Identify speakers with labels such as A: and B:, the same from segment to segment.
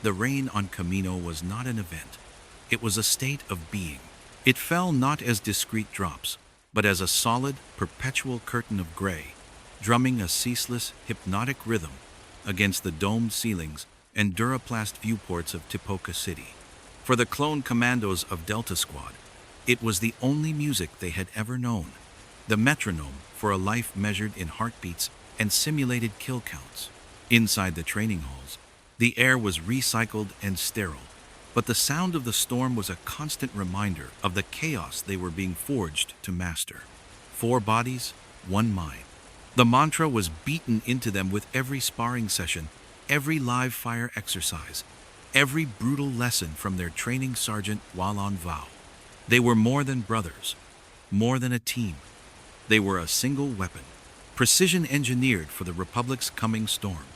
A: The rain on Kamino was not an event. It was a state of being. It fell not as discrete drops, but as a solid, perpetual curtain of gray, drumming a ceaseless, hypnotic rhythm against the domed ceilings and duraplast viewports of Tipoca City. For the Clone Commandos of Delta Squad, it was the only music they had ever known, the metronome for a life measured in heartbeats and simulated kill counts. Inside the training halls, the air was recycled and sterile, but the sound of the storm was a constant reminder of the chaos they were being forged to master. 4 bodies, 1 mind. The mantra was beaten into them with every sparring session, every live fire exercise, every brutal lesson from their training sergeant while on vow. They were more than brothers, more than a team. They were a single weapon, precision engineered for the Republic's coming storm,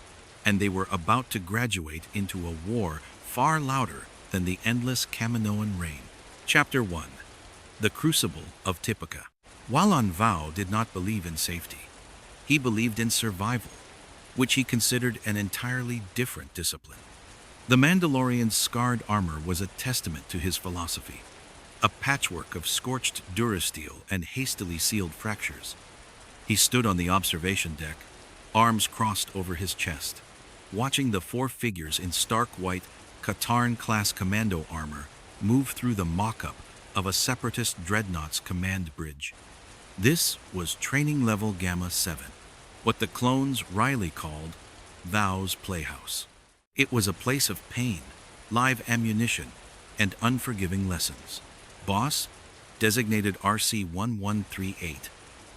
A: and they were about to graduate into a war far louder than the endless Kaminoan rain. Chapter 1. The Crucible of Tipoca. While on vow did not believe in safety. He believed in survival, which he considered an entirely different discipline. The Mandalorian's scarred armor was a testament to his philosophy, a patchwork of scorched durasteel and hastily sealed fractures. He stood on the observation deck, arms crossed over his chest, watching the 4 figures in stark white Katarn-class commando armor move through the mock-up of a separatist dreadnought's command bridge. This was training level Gamma 7, what the clones wryly called Vow's Playhouse. It was a place of pain, live ammunition, and unforgiving lessons. Boss, designated RC-1138,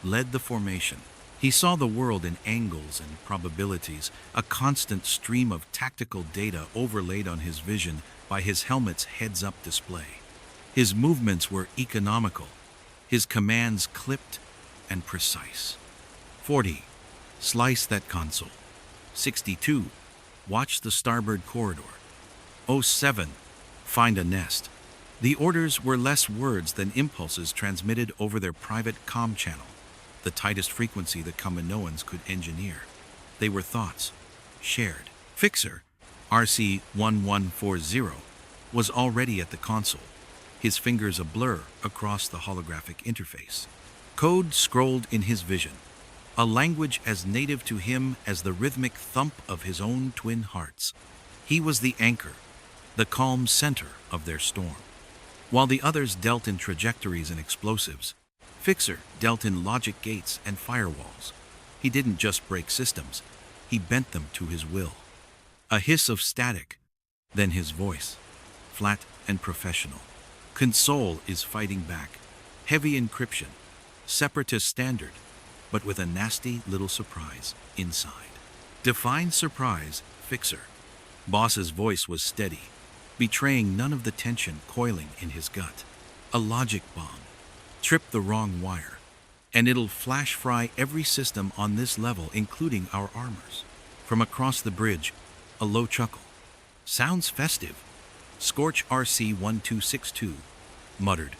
A: led the formation. He saw the world in angles and probabilities, a constant stream of tactical data overlaid on his vision by his helmet's heads-up display. His movements were economical, his commands clipped and precise. 40. Slice that console. 62. Watch the starboard corridor. 07. Find a nest. The orders were less words than impulses transmitted over their private comm channel, the tightest frequency the Kaminoans could engineer. They were thoughts, shared. Fixer, RC-1140, was already at the console, his fingers a blur across the holographic interface. Code scrolled in his vision, a language as native to him as the rhythmic thump of his own twin hearts. He was the anchor, the calm center of their storm. While the others dealt in trajectories and explosives, Fixer dealt in logic gates and firewalls. He didn't just break systems, he bent them to his will. A hiss of static, then his voice, flat and professional. Console is fighting back. Heavy encryption, separatist standard, but with a nasty little surprise inside. Define surprise, Fixer. Boss's voice was steady, betraying none of the tension coiling in his gut. A logic bomb. Trip the wrong wire, and it'll flash fry every system on this level, including our armors. From across the bridge, a low chuckle. Sounds festive. Scorch RC-1262 muttered.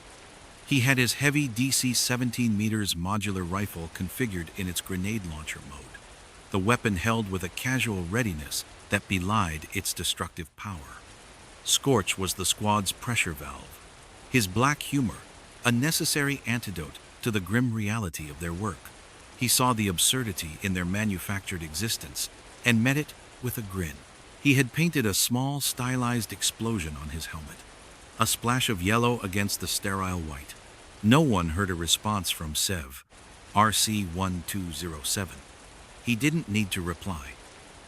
A: He had his heavy DC 17 meters modular rifle configured in its grenade launcher mode, the weapon held with a casual readiness that belied its destructive power. Scorch was the squad's pressure valve, his black humor a necessary antidote to the grim reality of their work. He saw the absurdity in their manufactured existence and met it with a grin. He had painted a small, stylized explosion on his helmet, a splash of yellow against the sterile white. No one heard a response from Sev, RC-1207. He didn't need to reply.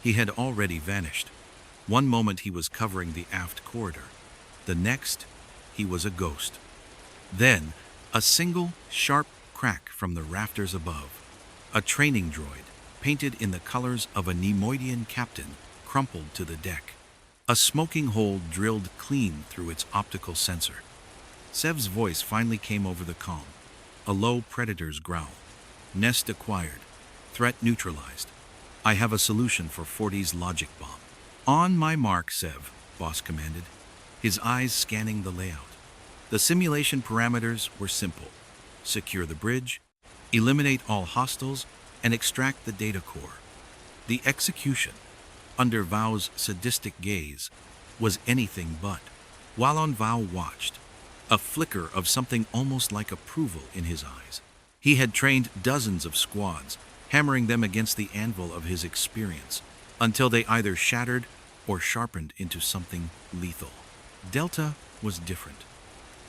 A: He had already vanished. One moment he was covering the aft corridor. The next, he was a ghost. Then, a single, sharp crack from the rafters above. A training droid, painted in the colors of a Nemoidian captain, crumpled to the deck. A smoking hole drilled clean through its optical sensor. Sev's voice finally came over the comm, a low predator's growl. Nest acquired. Threat neutralized. I have a solution for 40's logic bomb. On my mark, Sev, Boss commanded, his eyes scanning the layout. The simulation parameters were simple. Secure the bridge, eliminate all hostiles, and extract the data core. The execution, under Vow's sadistic gaze, was anything but. Walon Vow watched, a flicker of something almost like approval in his eyes. He had trained dozens of squads, hammering them against the anvil of his experience, until they either shattered or sharpened into something lethal. Delta was different.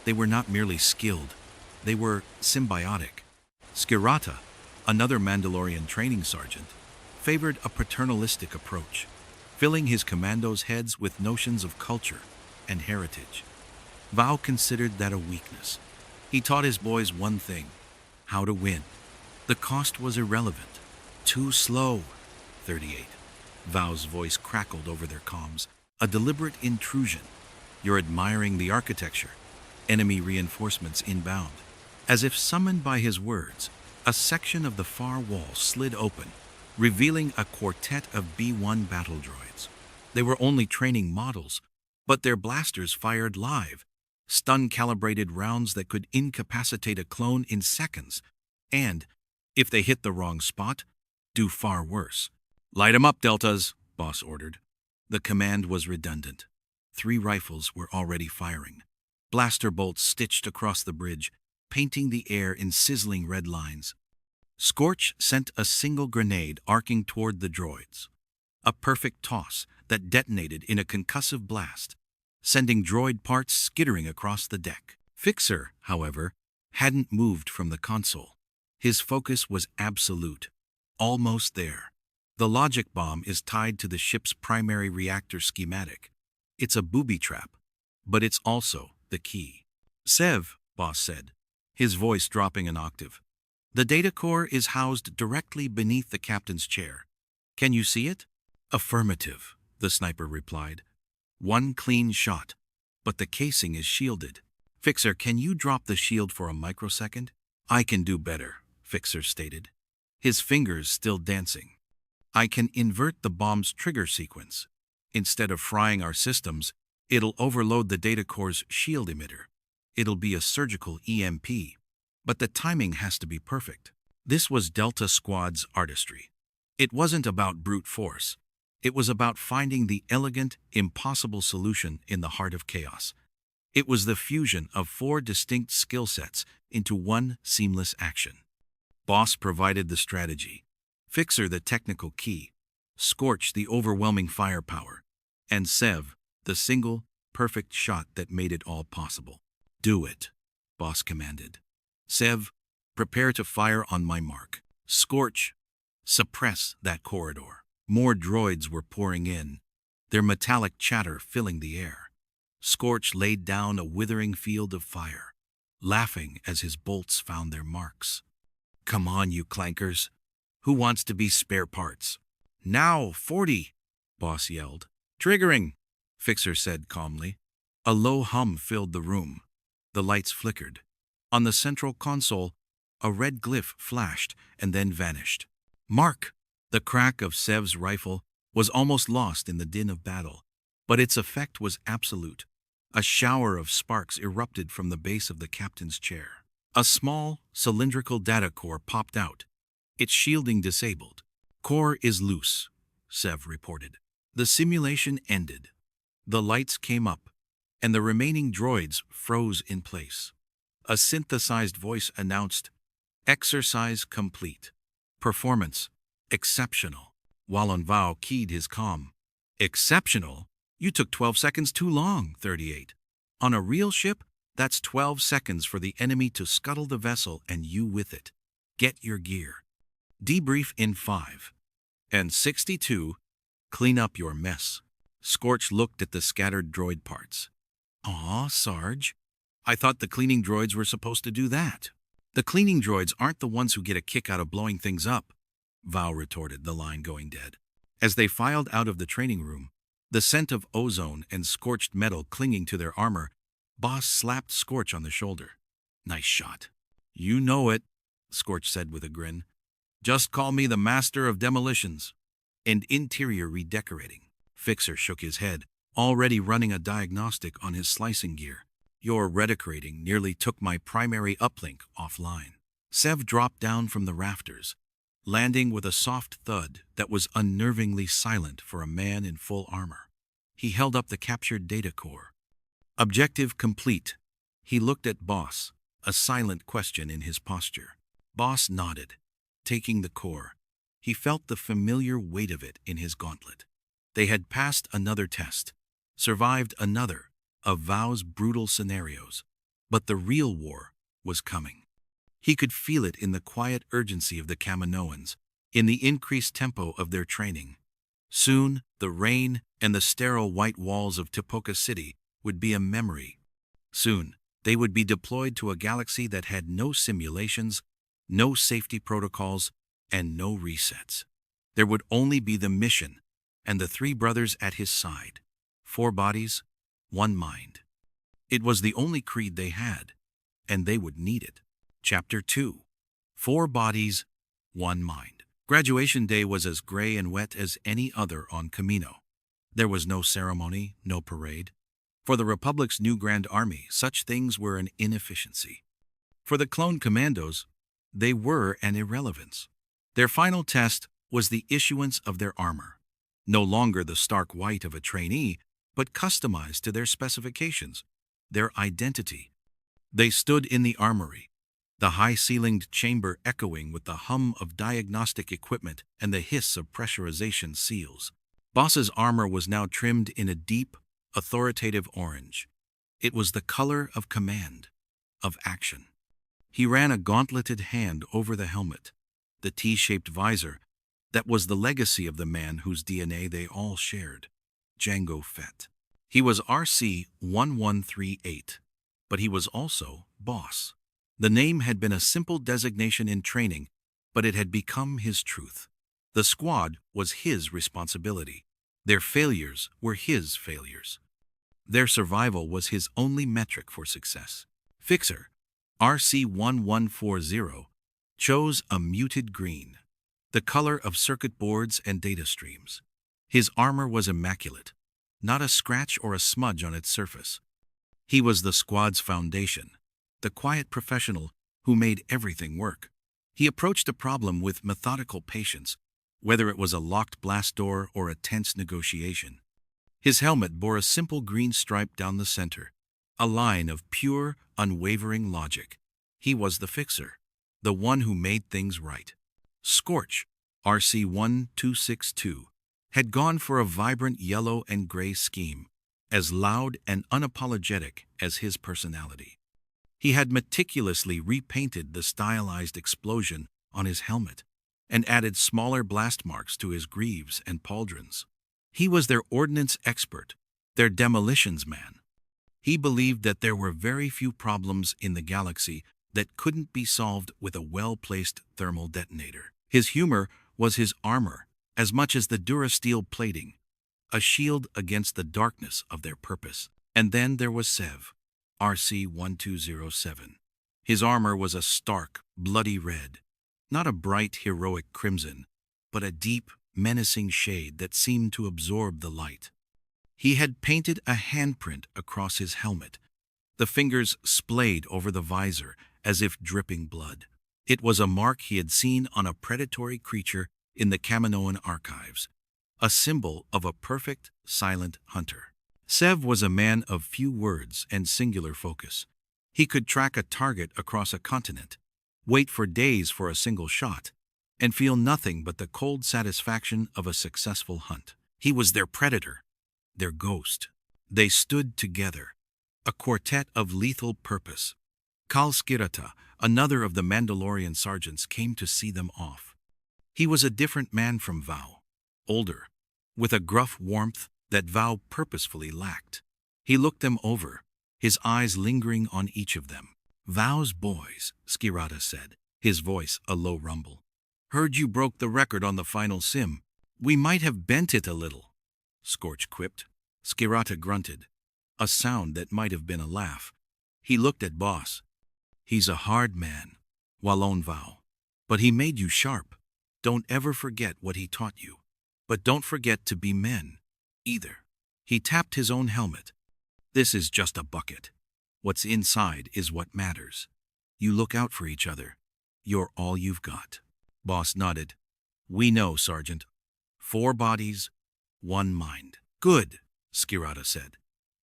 A: They were not merely skilled, they were symbiotic. Skirata, another Mandalorian training sergeant, favored a paternalistic approach, filling his commandos' heads with notions of culture and heritage. Vow considered that a weakness. He taught his boys one thing: how to win. The cost was irrelevant. Too slow. 38. Vow's voice crackled over their comms. A deliberate intrusion. You're admiring the architecture. Enemy reinforcements inbound. As if summoned by his words, a section of the far wall slid open, revealing a quartet of B-1 battle droids. They were only training models, but their blasters fired live, stun-calibrated rounds that could incapacitate a clone in seconds, and, if they hit the wrong spot, do far worse. "Light 'em up, Deltas," Boss ordered. The command was redundant. 3 rifles were already firing. Blaster bolts stitched across the bridge, painting the air in sizzling red lines. Scorch sent a single grenade arcing toward the droids. A perfect toss that detonated in a concussive blast, sending droid parts skittering across the deck. Fixer, however, hadn't moved from the console. His focus was absolute. Almost there. The logic bomb is tied to the ship's primary reactor schematic. It's a booby trap, but it's also the key. "Sev," Boss said, his voice dropping an octave. "The data core is housed directly beneath the captain's chair. Can you see it?" "Affirmative," the sniper replied. "One clean shot, but the casing is shielded. Fixer, can you drop the shield for a microsecond?" "I can do better," Fixer stated, his fingers still dancing. "I can invert the bomb's trigger sequence. Instead of frying our systems, it'll overload the data core's shield emitter. It'll be a surgical EMP, but the timing has to be perfect." This was Delta Squad's artistry. It wasn't about brute force. It was about finding the elegant, impossible solution in the heart of chaos. It was the fusion of 4 distinct skill sets into one seamless action. Boss provided the strategy, Fixer the technical key, Scorch the overwhelming firepower, and Sev the single, perfect shot that made it all possible. "Do it," Boss commanded. "Sev, prepare to fire on my mark. Scorch, suppress that corridor." More droids were pouring in, their metallic chatter filling the air. Scorch laid down a withering field of fire, laughing as his bolts found their marks. "Come on, you clankers. Who wants to be spare parts?" "Now, 40, Boss yelled. "Triggering," Fixer said calmly. A low hum filled the room. The lights flickered. On the central console, a red glyph flashed and then vanished. "Mark!" The crack of Sev's rifle was almost lost in the din of battle, but its effect was absolute. A shower of sparks erupted from the base of the captain's chair. A small, cylindrical data core popped out, its shielding disabled. "Core is loose," Sev reported. The simulation ended. The lights came up, and the remaining droids froze in place. A synthesized voice announced, "Exercise complete. Performance exceptional." Walon Vow keyed his comm. "Exceptional? You took 12 seconds too long, 38. On a real ship, that's 12 seconds for the enemy to scuttle the vessel and you with it. Get your gear. Debrief in 5. And 62, clean up your mess." Scorch looked at the scattered droid parts. "Aw, Sarge. I thought the cleaning droids were supposed to do that." "The cleaning droids aren't the ones who get a kick out of blowing things up," Vow retorted, the line going dead. As they filed out of the training room, the scent of ozone and scorched metal clinging to their armor, Boss slapped Scorch on the shoulder. "Nice shot." "You know it," Scorch said with a grin. "Just call me the master of demolitions." "And interior redecorating." Fixer shook his head, already running a diagnostic on his slicing gear. "Your redecorating nearly took my primary uplink offline." Sev dropped down from the rafters, landing with a soft thud that was unnervingly silent for a man in full armor. He held up the captured data core. Objective complete. He looked at Boss, a silent question in his posture. Boss nodded, taking the core. He felt the familiar weight of it in his gauntlet. They had passed another test, survived another of Vow's brutal scenarios, but the real war was coming. He could feel it in the quiet urgency of the Kaminoans, in the increased tempo of their training. Soon, the rain and the sterile white walls of Tipoca City would be a memory. Soon, they would be deployed to a galaxy that had no simulations, no safety protocols, and no resets. There would only be the mission and the three brothers at his side. 4 bodies, 1 mind. It was the only creed they had, and they would need it. Chapter 2. 4 bodies, 1 mind. Graduation day was as gray and wet as any other on Kamino. There was no ceremony, no parade. For the Republic's new Grand Army, such things were an inefficiency. For the Clone Commandos, they were an irrelevance. Their final test was the issuance of their armor. No longer the stark white of a trainee, but customized to their specifications, their identity. They stood in the armory, the high-ceilinged chamber echoing with the hum of diagnostic equipment and the hiss of pressurization seals. Boss's armor was now trimmed in a deep, authoritative orange. It was the color of command, of action. He ran a gauntleted hand over the helmet, the T-shaped visor that was the legacy of the man whose DNA they all shared, Jango Fett. He was RC-1138, but he was also Boss. The name had been a simple designation in training, but it had become his truth. The squad was his responsibility. Their failures were his failures. Their survival was his only metric for success. Fixer, RC-1140, chose a muted green, the color of circuit boards and data streams. His armor was immaculate, not a scratch or a smudge on its surface. He was the squad's foundation, the quiet professional who made everything work. He approached a problem with methodical patience, whether it was a locked blast door or a tense negotiation. His helmet bore a simple green stripe down the center, a line of pure, unwavering logic. He was the fixer, the one who made things right. Scorch, RC-1262, had gone for a vibrant yellow and gray scheme, as loud and unapologetic as his personality. He had meticulously repainted the stylized explosion on his helmet and added smaller blast marks to his greaves and pauldrons. He was their ordnance expert, their demolitions man. He believed that there were very few problems in the galaxy that couldn't be solved with a well-placed thermal detonator. His humor was his armor, as much as the durasteel plating, a shield against the darkness of their purpose. And then there was Sev, RC-1207. His armor was a stark, bloody red, not a bright, heroic crimson, but a deep, menacing shade that seemed to absorb the light. He had painted a handprint across his helmet, the fingers splayed over the visor as if dripping blood. It was a mark he had seen on a predatory creature in the Kaminoan archives, a symbol of a perfect, silent hunter. Sev was a man of few words and singular focus. He could track a target across a continent, wait for days for a single shot, and feel nothing but the cold satisfaction of a successful hunt. He was their predator, their ghost. They stood together, a quartet of lethal purpose. Kashyyyk, another of the Mandalorian sergeants, came to see them off. He was a different man from Vow, older, with a gruff warmth that Vow purposefully lacked. He looked them over, his eyes lingering on each of them. "Vow's boys," Kashyyyk said, his voice a low rumble. "Heard you broke the record on the final sim. We might have bent it a little," Scorch quipped. Kashyyyk grunted, a sound that might have been a laugh. He looked at Boss. "He's a hard man," Wallon Vow. "But he made you sharp. Don't ever forget what he taught you. But don't forget to be men, either." He tapped his own helmet. "This is just a bucket. What's inside is what matters. You look out for each other. You're all you've got." Boss nodded. "We know, Sergeant. 4 bodies, 1 mind." "Good," Skirata said.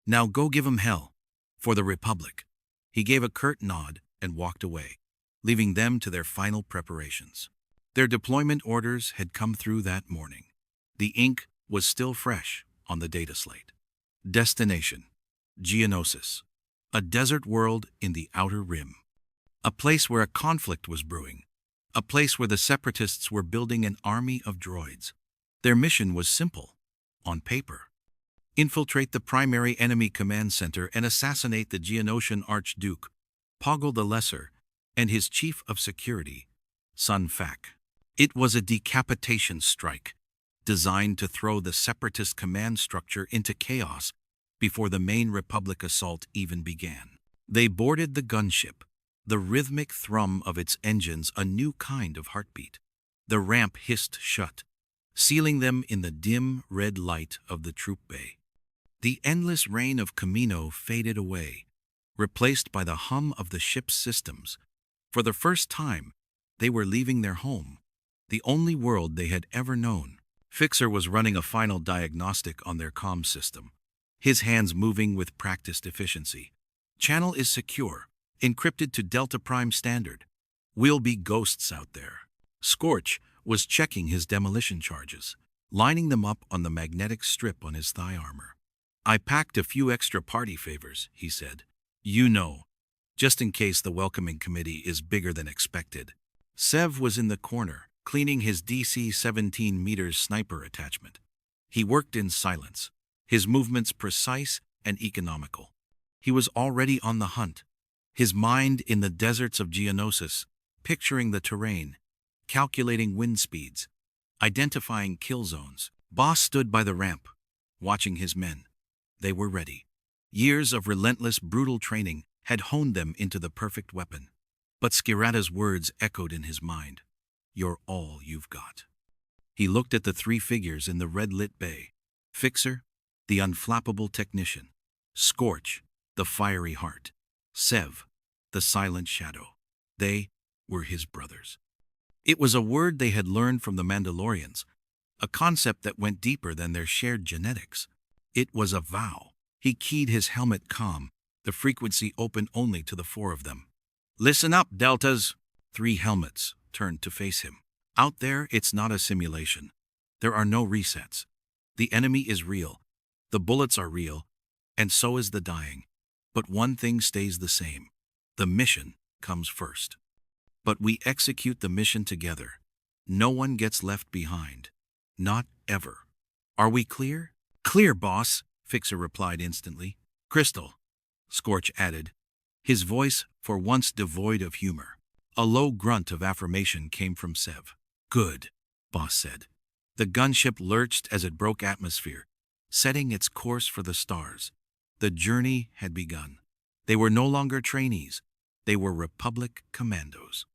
A: "Now go give 'em hell. For the Republic." He gave a curt nod and walked away, leaving them to their final preparations. Their deployment orders had come through that morning. The ink was still fresh on the data slate. Destination: Geonosis, a desert world in the Outer Rim. A place where a conflict was brewing. A place where the Separatists were building an army of droids. Their mission was simple, on paper. Infiltrate the primary enemy command center and assassinate the Geonosian Archduke, Poggle the Lesser, and his chief of security, Sun Fac. It was a decapitation strike, designed to throw the Separatist command structure into chaos before the main Republic assault even began. They boarded the gunship, the rhythmic thrum of its engines a new kind of heartbeat. The ramp hissed shut, sealing them in the dim red light of the troop bay. The endless rain of Kamino faded away, replaced by the hum of the ship's systems. For the first time, they were leaving their home, the only world they had ever known. Fixer was running a final diagnostic on their comm system, his hands moving with practiced efficiency. "Channel is secure, encrypted to Delta Prime standard. We'll be ghosts out there." Scorch was checking his demolition charges, lining them up on the magnetic strip on his thigh armor. "I packed a few extra party favors," he said. "You know, just in case the welcoming committee is bigger than expected." Sev was in the corner, cleaning his DC-17 meters sniper attachment. He worked in silence, his movements precise and economical. He was already on the hunt, his mind in the deserts of Geonosis, picturing the terrain, calculating wind speeds, identifying kill zones. Boss stood by the ramp, watching his men. They were ready. Years of relentless, brutal training had honed them into the perfect weapon. But Skirata's words echoed in his mind. "You're all you've got." He looked at the three figures in the red-lit bay. Fixer, the unflappable technician. Scorch, the fiery heart. Sev, the silent shadow. They were his brothers. It was a word they had learned from the Mandalorians, a concept that went deeper than their shared genetics. It was a vow. He keyed his helmet comm, the frequency open only to the four of them. "Listen up, Deltas." Three helmets turned to face him. "Out there, it's not a simulation. There are no resets. The enemy is real. The bullets are real, and so is the dying. But one thing stays the same. The mission comes first. But we execute the mission together. No one gets left behind. Not ever. Are we clear?" "Clear, boss," Fixer replied instantly. "Crystal," Scorch added, his voice for once devoid of humor. A low grunt of affirmation came from Sev. "Good," Boss said. The gunship lurched as it broke atmosphere, setting its course for the stars. The journey had begun. They were no longer trainees. They were Republic commandos.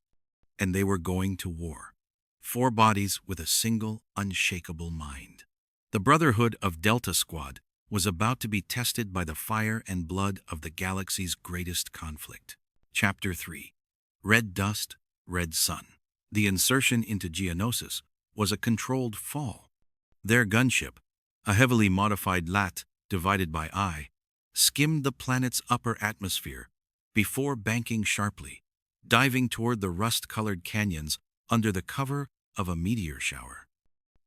A: And they were going to war. Four bodies with a single, unshakable mind. The Brotherhood of Delta Squad was about to be tested by the fire and blood of the galaxy's greatest conflict. Chapter 3. Red Dust, Red Sun. The insertion into Geonosis was a controlled fall. Their gunship, a heavily modified LAT divided by I, skimmed the planet's upper atmosphere before banking sharply, diving toward the rust-colored canyons under the cover of a meteor shower.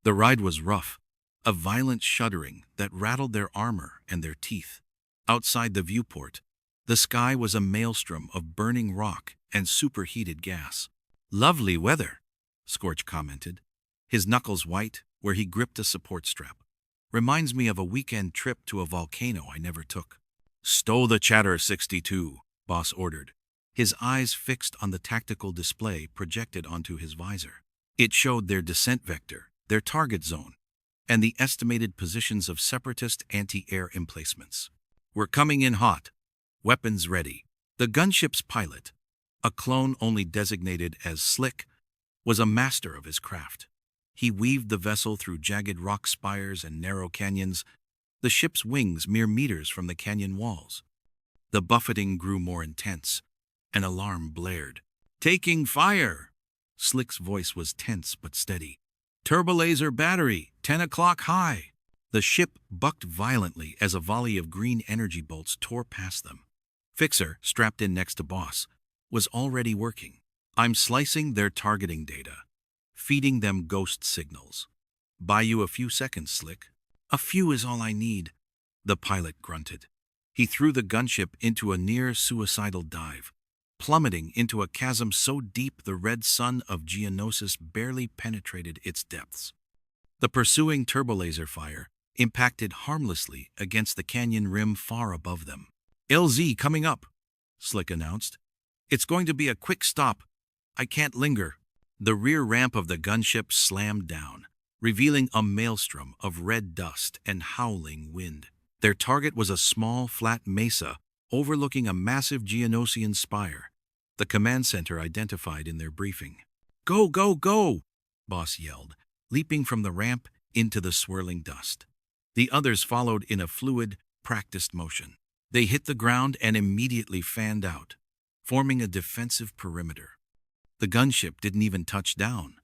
A: The ride was rough, a violent shuddering that rattled their armor and their teeth. Outside the viewport, the sky was a maelstrom of burning rock and superheated gas. "Lovely weather," Scorch commented, his knuckles white where he gripped a support strap. "Reminds me of a weekend trip to a volcano I never took." "Stow the chatter, 62, Boss ordered, his eyes fixed on the tactical display projected onto his visor. It showed their descent vector, their target zone, and the estimated positions of Separatist anti-air emplacements. "We're coming in hot. Weapons ready." The gunship's pilot, a clone only designated as Slick, was a master of his craft. He weaved the vessel through jagged rock spires and narrow canyons, the ship's wings mere meters from the canyon walls. The buffeting grew more intense. An alarm blared. "Taking fire!" Slick's voice was tense but steady. "Turbolaser battery, 10 o'clock high." The ship bucked violently as a volley of green energy bolts tore past them. Fixer, strapped in next to Boss, was already working. I'm slicing their targeting data, feeding them ghost signals. Buy you a few seconds, Slick. A few is all I need, the pilot grunted. He threw the gunship into a near-suicidal dive, plummeting into a chasm so deep the red sun of Geonosis barely penetrated its depths. The pursuing turbolaser fire impacted harmlessly against the canyon rim far above them. LZ coming up, Slick announced. It's going to be a quick stop. I can't linger. The rear ramp of the gunship slammed down, revealing a maelstrom of red dust and howling wind. Their target was a small, flat mesa overlooking a massive Geonosian spire, the command center identified in their briefing. Go, go, go, Boss yelled, leaping from the ramp into the swirling dust. The others followed in a fluid, practiced motion. They hit the ground and immediately fanned out, forming a defensive perimeter. The gunship didn't even touch down.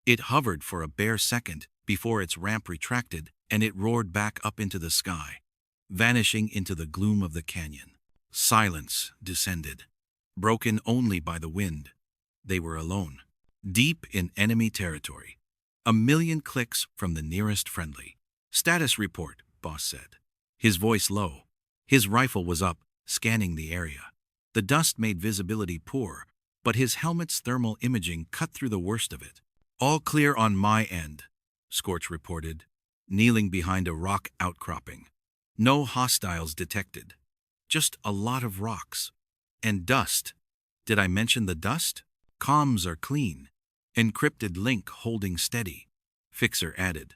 A: It hovered for a bare second before its ramp retracted and it roared back up into the sky, vanishing into the gloom of the canyon. Silence descended, broken only by the wind. They were alone, deep in enemy territory. A million clicks from the nearest friendly. Status report, Boss said, his voice low. His rifle was up, scanning the area. The dust made visibility poor, but his helmet's thermal imaging cut through the worst of it. All clear on my end, Scorch reported, kneeling behind a rock outcropping. No hostiles detected. Just a lot of rocks. And dust. Did I mention the dust? Comms are clean. Encrypted link holding steady, Fixer added,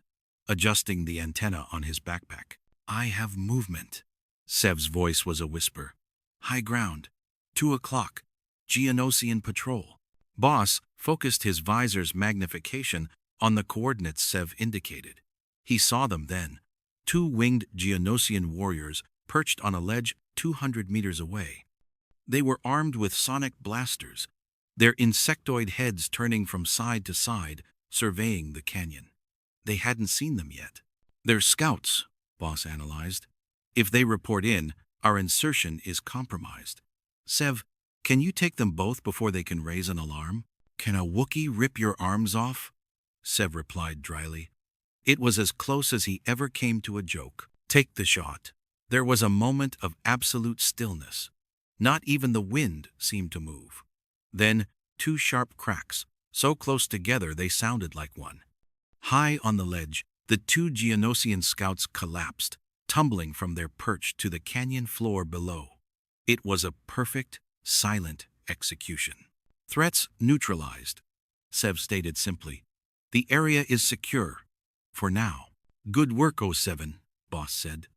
A: adjusting the antenna on his backpack. I have movement. Sev's voice was a whisper. High ground. 2 o'clock. Geonosian patrol. Boss focused his visor's magnification on the coordinates Sev indicated. He saw them then. 2 winged Geonosian warriors perched on a ledge 200 meters away. They were armed with sonic blasters, their insectoid heads turning from side to side, surveying the canyon. They hadn't seen them yet. They're scouts, Boss analyzed. If they report in, our insertion is compromised. Sev, can you take them both before they can raise an alarm? Can a Wookiee rip your arms off? Sev replied dryly. It was as close as he ever came to a joke. Take the shot. There was a moment of absolute stillness. Not even the wind seemed to move. Then 2 sharp cracks, so close together they sounded like one. High on the ledge, the 2 Geonosian scouts collapsed, tumbling from their perch to the canyon floor below. It was a perfect, silent execution. Threats neutralized, Sev stated simply. The area is secure. For now. Good work, 07, Boss said.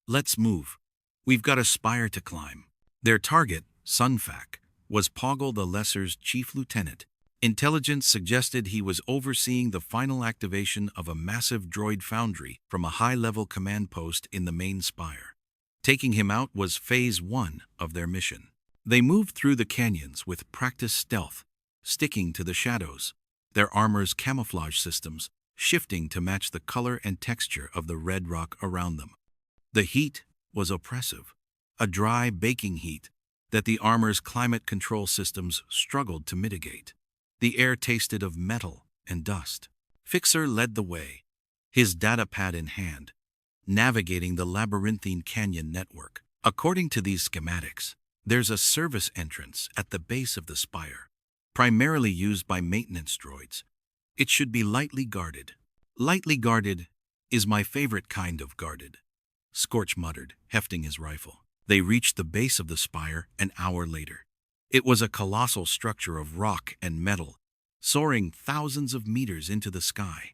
A: Let's move. We've got a spire to climb. Their target, Sunfac, was Poggle the Lesser's chief lieutenant. Intelligence suggested he was overseeing the final activation of a massive droid foundry from a high-level command post in the main spire. Taking him out was Phase 1 of their mission. They moved through the canyons with practiced stealth, sticking to the shadows, their armor's camouflage systems shifting to match the color and texture of the red rock around them. The heat was oppressive, a dry baking heat that the armor's climate control systems struggled to mitigate. The air tasted of metal and dust. Fixer led the way, his data pad in hand, navigating the labyrinthine canyon network. According to these schematics, there's a service entrance at the base of the spire, primarily used by maintenance droids. It should be lightly guarded. Lightly guarded is my favorite kind of guarded, Scorch muttered, hefting his rifle. They reached the base of the spire an hour later. It was a colossal structure of rock and metal, soaring thousands of meters into the sky,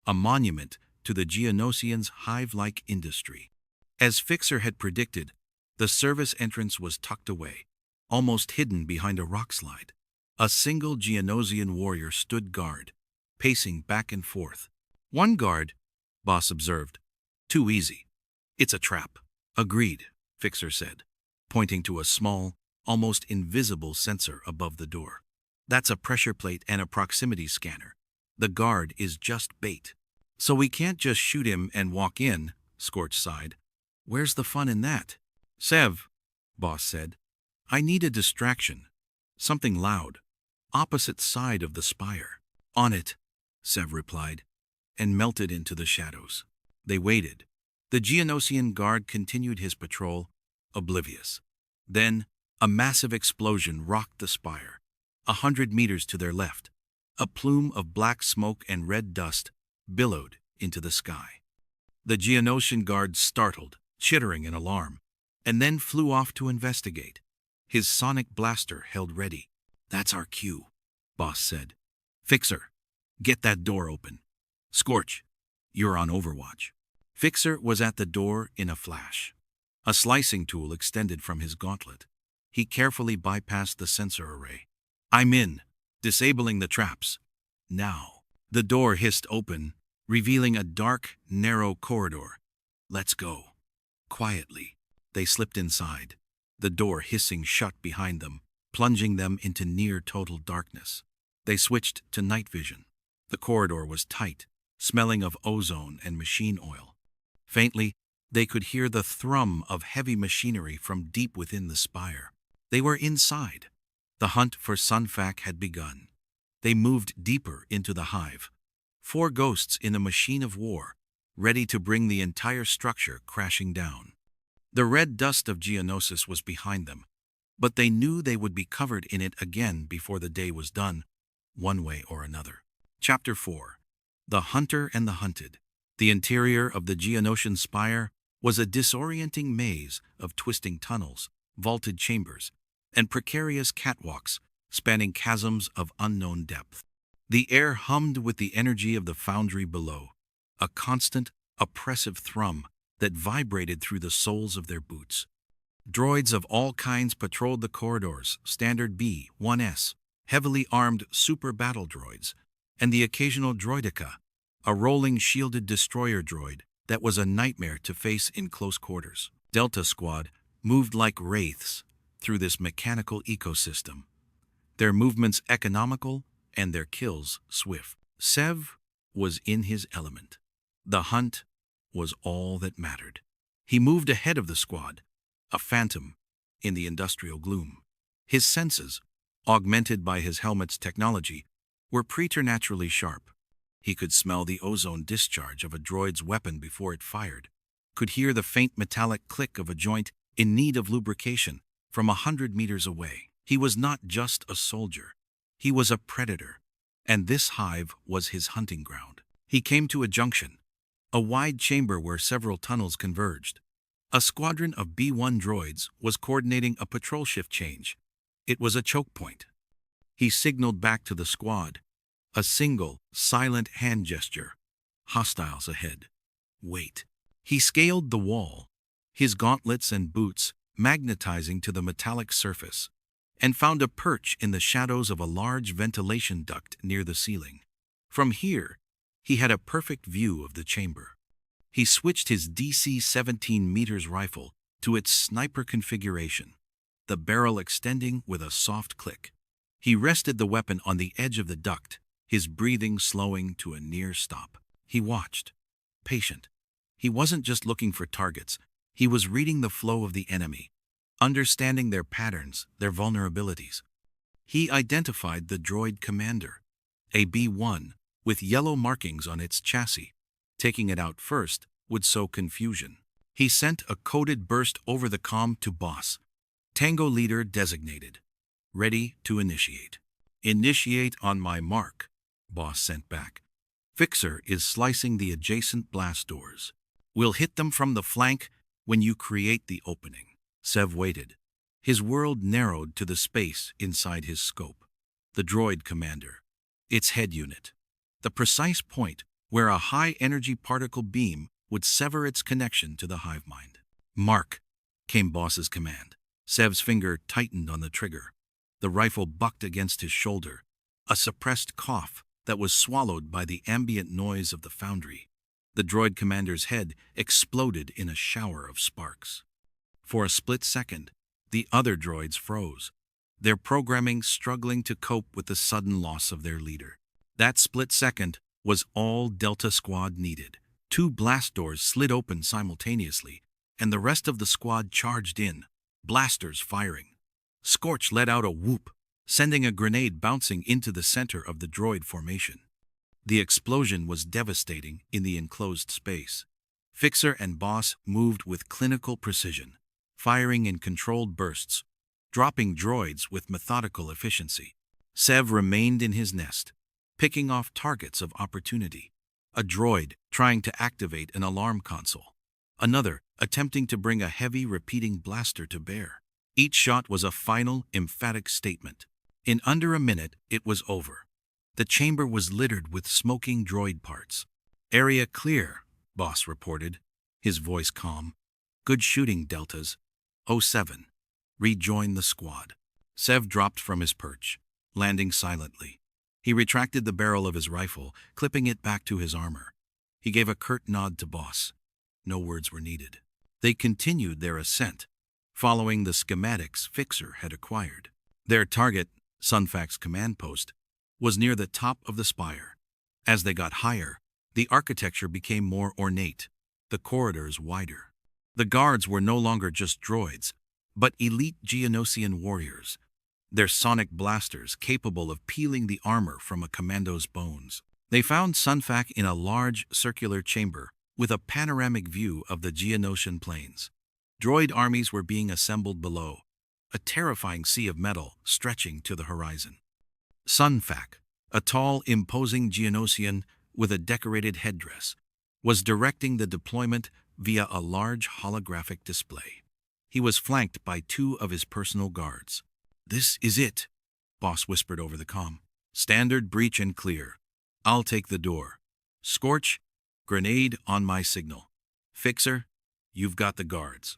A: a monument to the Geonosians' hive-like industry. As Fixer had predicted, the service entrance was tucked away, almost hidden behind a rock slide. A single Geonosian warrior stood guard, pacing back and forth. One guard, Boss observed. Too easy. It's a trap. Agreed, Fixer said, pointing to a small, almost invisible sensor above the door. That's a pressure plate and a proximity scanner. The guard is just bait. So we can't just shoot him and walk in, Scorch sighed. Where's the fun in that? Sev, Boss said. I need a distraction. Something loud. Opposite side of the spire. On it, Sev replied, and melted into the shadows. They waited. The Geonosian guard continued his patrol, oblivious. Then, a massive explosion rocked the spire. 100 meters to their left, a plume of black smoke and red dust billowed into the sky. The Geonosian guard startled, chittering in alarm, and then flew off to investigate. His sonic blaster held ready. That's our cue, Boss said. Fixer, get that door open. Scorch, you're on overwatch. Fixer was at the door in a flash. A slicing tool extended from his gauntlet. He carefully bypassed the sensor array. I'm in, disabling the traps. Now, the door hissed open, revealing a dark, narrow corridor. Let's go. Quietly, they slipped inside, the door hissing shut behind them, plunging them into near-total darkness. They switched to night vision. The corridor was tight, smelling of ozone and machine oil. Faintly, they could hear the thrum of heavy machinery from deep within the spire. They were inside. The hunt for Sunfac had begun. They moved deeper into the Hive. 4 ghosts in a machine of war, ready to bring the entire structure crashing down. The red dust of Geonosis was behind them, but they knew they would be covered in it again before the day was done, one way or another. Chapter 4. The Hunter and the Hunted. The interior of the Geonosian spire was a disorienting maze of twisting tunnels, vaulted chambers, and precarious catwalks spanning chasms of unknown depth. The air hummed with the energy of the foundry below, a constant, oppressive thrum that vibrated through the soles of their boots. Droids of all kinds patrolled the corridors, standard B-1S, heavily armed super battle droids, and the occasional droideka, a rolling shielded destroyer droid that was a nightmare to face in close quarters. Delta Squad moved like wraiths through this mechanical ecosystem, their movements economical and their kills swift. Sev was in his element. The hunt was all that mattered. He moved ahead of the squad, a phantom in the industrial gloom. His senses, augmented by his helmet's technology, were preternaturally sharp. He could smell the ozone discharge of a droid's weapon before it fired, could hear the faint metallic click of a joint in need of lubrication from 100 meters away. He was not just a soldier. He was a predator, and this hive was his hunting ground. He came to a junction, a wide chamber where several tunnels converged. A squadron of B-1 droids was coordinating a patrol shift change. It was a choke point. He signaled back to the squad, a single, silent hand gesture. Hostiles ahead. Wait. He scaled the wall, his gauntlets and boots magnetizing to the metallic surface, and found a perch in the shadows of a large ventilation duct near the ceiling. From here, he had a perfect view of the chamber. He switched his DC-17 meters rifle to its sniper configuration, the barrel extending with a soft click. He rested the weapon on the edge of the duct, his breathing slowing to a near stop. He watched, patient. He wasn't just looking for targets. He was reading the flow of the enemy, understanding their patterns, their vulnerabilities. He identified the droid commander, a B-1, with yellow markings on its chassis. Taking it out first would sow confusion. He sent a coded burst over the comm to Boss. Tango leader designated. Ready to initiate. Initiate on my mark, Boss sent back. Fixer is slicing the adjacent blast doors. We'll hit them from the flank when you create the opening. Sev waited. His world narrowed to the space inside his scope. The droid commander. Its head unit. The precise point where a high-energy particle beam would sever its connection to the hive mind. Mark, came Boss's command. Sev's finger tightened on the trigger. The rifle bucked against his shoulder, a suppressed cough that was swallowed by the ambient noise of the foundry. The droid commander's head exploded in a shower of sparks. For a split second, the other droids froze, their programming struggling to cope with the sudden loss of their leader. That split second was all Delta Squad needed. Two blast doors slid open simultaneously, and the rest of the squad charged in, blasters firing. Scorch let out a whoop, sending a grenade bouncing into the center of the droid formation. The explosion was devastating in the enclosed space. Fixer and Boss moved with clinical precision, firing in controlled bursts, dropping droids with methodical efficiency. Sev remained in his nest, picking off targets of opportunity. A droid trying to activate an alarm console. Another attempting to bring a heavy repeating blaster to bear. Each shot was a final, emphatic statement. In under a minute, it was over. The chamber was littered with smoking droid parts. "Area clear," Boss reported, his voice calm. "Good shooting, Deltas. 07. Rejoin the squad." Sev dropped from his perch, landing silently. He retracted the barrel of his rifle, clipping it back to his armor. He gave a curt nod to Boss. No words were needed. They continued their ascent, following the schematics Fixer had acquired. Their target, Sunfac's command post, was near the top of the spire. As they got higher, the architecture became more ornate, the corridors wider. The guards were no longer just droids, but elite Geonosian warriors, their sonic blasters capable of peeling the armor from a commando's bones. They found Sunfac in a large circular chamber with a panoramic view of the Geonosian plains. Droid armies were being assembled below, a terrifying sea of metal stretching to the horizon. Sunfac, a tall, imposing Geonosian with a decorated headdress, was directing the deployment via a large holographic display. He was flanked by two of his personal guards. "This is it," Boss whispered over the comm. "Standard breach and clear. I'll take the door. Scorch, grenade on my signal. Fixer, you've got the guards.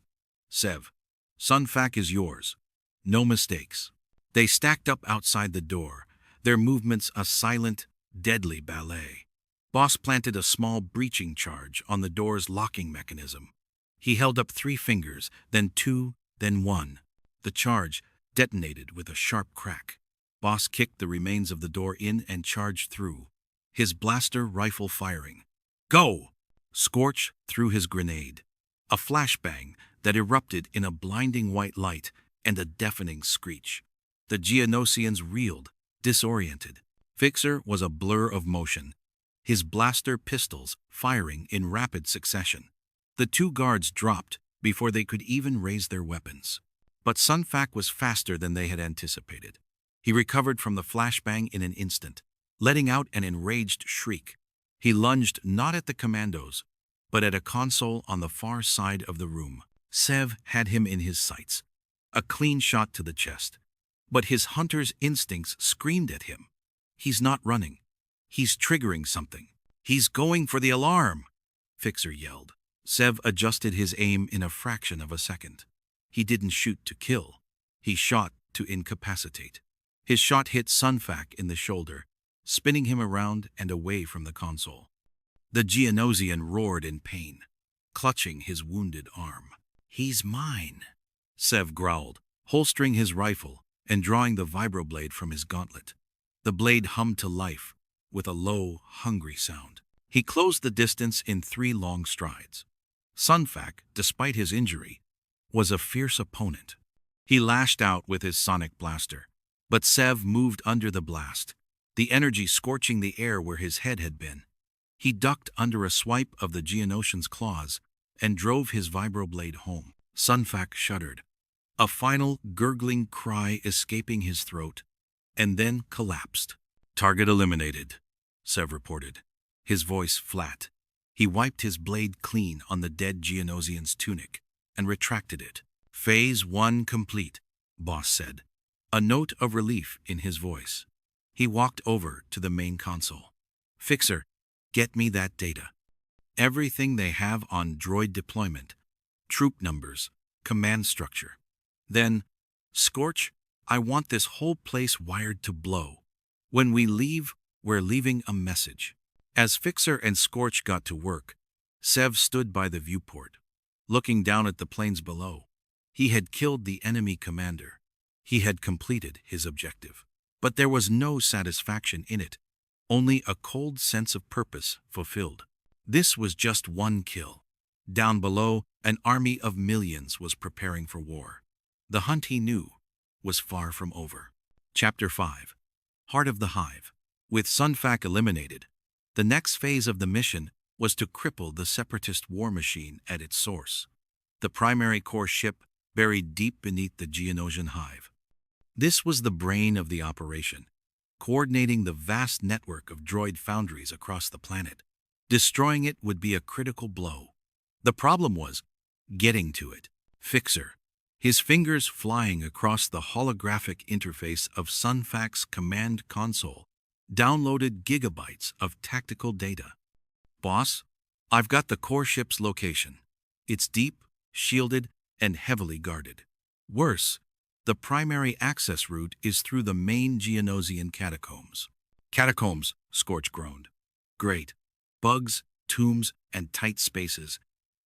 A: Sev, Sunfac is yours. No mistakes." They stacked up outside the door, their movements a silent, deadly ballet. Boss planted a small breaching charge on the door's locking mechanism. He held up 3 fingers, then 2, then 1. The charge detonated with a sharp crack. Boss kicked the remains of the door in and charged through, his blaster rifle firing. "Go!" Scorch threw his grenade. A flashbang that erupted in a blinding white light and a deafening screech. The Geonosians reeled, disoriented. Fixer was a blur of motion, his blaster pistols firing in rapid succession. The 2 guards dropped before they could even raise their weapons. But Sunfac was faster than they had anticipated. He recovered from the flashbang in an instant, letting out an enraged shriek. He lunged not at the commandos, but at a console on the far side of the room. Sev had him in his sights. A clean shot to the chest. But his hunter's instincts screamed at him. He's not running. He's triggering something. He's going for the alarm, Fixer yelled. Sev adjusted his aim in a fraction of a second. He didn't shoot to kill. He shot to incapacitate. His shot hit Sunfac in the shoulder, spinning him around and away from the console. The Geonosian roared in pain, clutching his wounded arm. "He's mine," Sev growled, holstering his rifle and drawing the vibroblade from his gauntlet. The blade hummed to life with a low, hungry sound. He closed the distance in 3 long strides. Sunfac, despite his injury, was a fierce opponent. He lashed out with his sonic blaster, but Sev moved under the blast, the energy scorching the air where his head had been. He ducked under a swipe of the Geonosian's claws and drove his vibroblade home. Sunfac shuddered, a final gurgling cry escaping his throat, and then collapsed. "Target eliminated," Sev reported, his voice flat. He wiped his blade clean on the dead Geonosian's tunic and retracted it. "Phase 1 complete," Boss said, a note of relief in his voice. He walked over to the main console. "Fixer, get me that data. Everything they have on droid deployment, troop numbers, command structure. Then, Scorch, I want this whole place wired to blow. When we leave, we're leaving a message." As Fixer and Scorch got to work, Sev stood by the viewport, looking down at the plains below. He had killed the enemy commander. He had completed his objective. But there was no satisfaction in it, only a cold sense of purpose fulfilled. This was just one kill. Down below, an army of millions was preparing for war. The hunt, he knew, was far from over. Chapter 5. Heart of the Hive. With Sunfac eliminated, the next phase of the mission was to cripple the Separatist war machine at its source, the primary core ship buried deep beneath the Geonosian Hive. This was the brain of the operation, coordinating the vast network of droid foundries across the planet. Destroying it would be a critical blow. The problem was getting to it. Fixer, his fingers flying across the holographic interface of Sunfac's command console, downloaded gigabytes of tactical data. Boss, I've got the core ship's location. It's deep, shielded, and heavily guarded. Worse, the primary access route is through the main Geonosian catacombs. Catacombs, Scorch groaned. Great. Bugs, tombs, and tight spaces.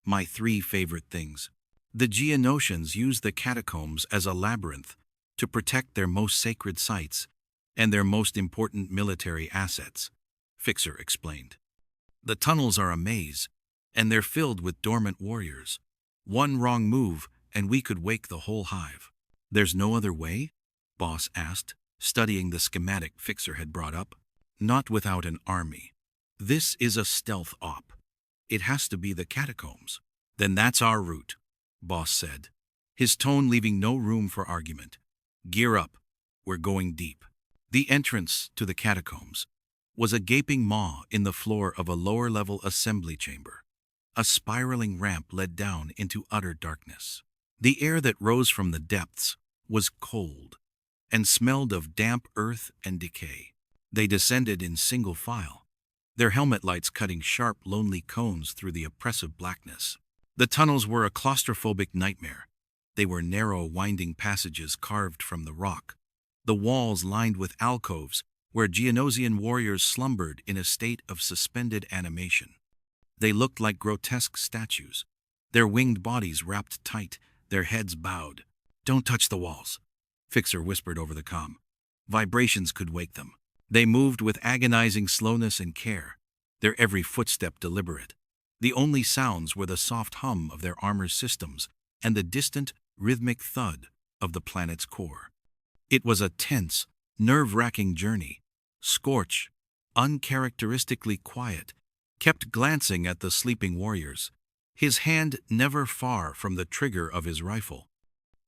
A: My 3 favorite things. The Geonosians use the catacombs as a labyrinth to protect their most sacred sites and their most important military assets, Fixer explained. The tunnels are a maze, and they're filled with dormant warriors. One wrong move, and we could wake the whole hive. There's no other way? Boss asked, studying the schematic Fixer had brought up. Not without an army. This is a stealth op. It has to be the catacombs. Then that's our route, Boss said, his tone leaving no room for argument. Gear up. We're going deep. The entrance to the catacombs was a gaping maw in the floor of a lower-level assembly chamber. A spiraling ramp led down into utter darkness. The air that rose from the depths was cold and smelled of damp earth and decay. They descended in single file, their helmet lights cutting sharp, lonely cones through the oppressive blackness. The tunnels were a claustrophobic nightmare. They were narrow, winding passages carved from the rock, the walls lined with alcoves where Geonosian warriors slumbered in a state of suspended animation. They looked like grotesque statues, their winged bodies wrapped tight, their heads bowed. Don't touch the walls, Fixer whispered over the comm. Vibrations could wake them. They moved with agonizing slowness and care, their every footstep deliberate. The only sounds were the soft hum of their armor systems and the distant, rhythmic thud of the planet's core. It was a tense, nerve-wracking journey. Scorch, uncharacteristically quiet, kept glancing at the sleeping warriors, his hand never far from the trigger of his rifle.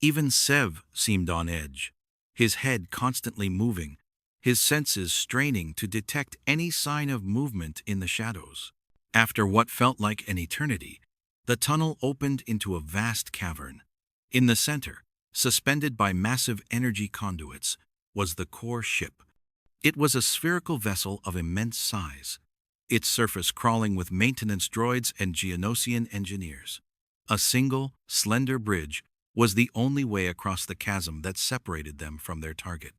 A: Even Sev seemed on edge, his head constantly moving, his senses straining to detect any sign of movement in the shadows. After what felt like an eternity, the tunnel opened into a vast cavern. In the center, suspended by massive energy conduits, was the core ship. It was a spherical vessel of immense size, its surface crawling with maintenance droids and Geonosian engineers. A single, slender bridge was the only way across the chasm that separated them from their target.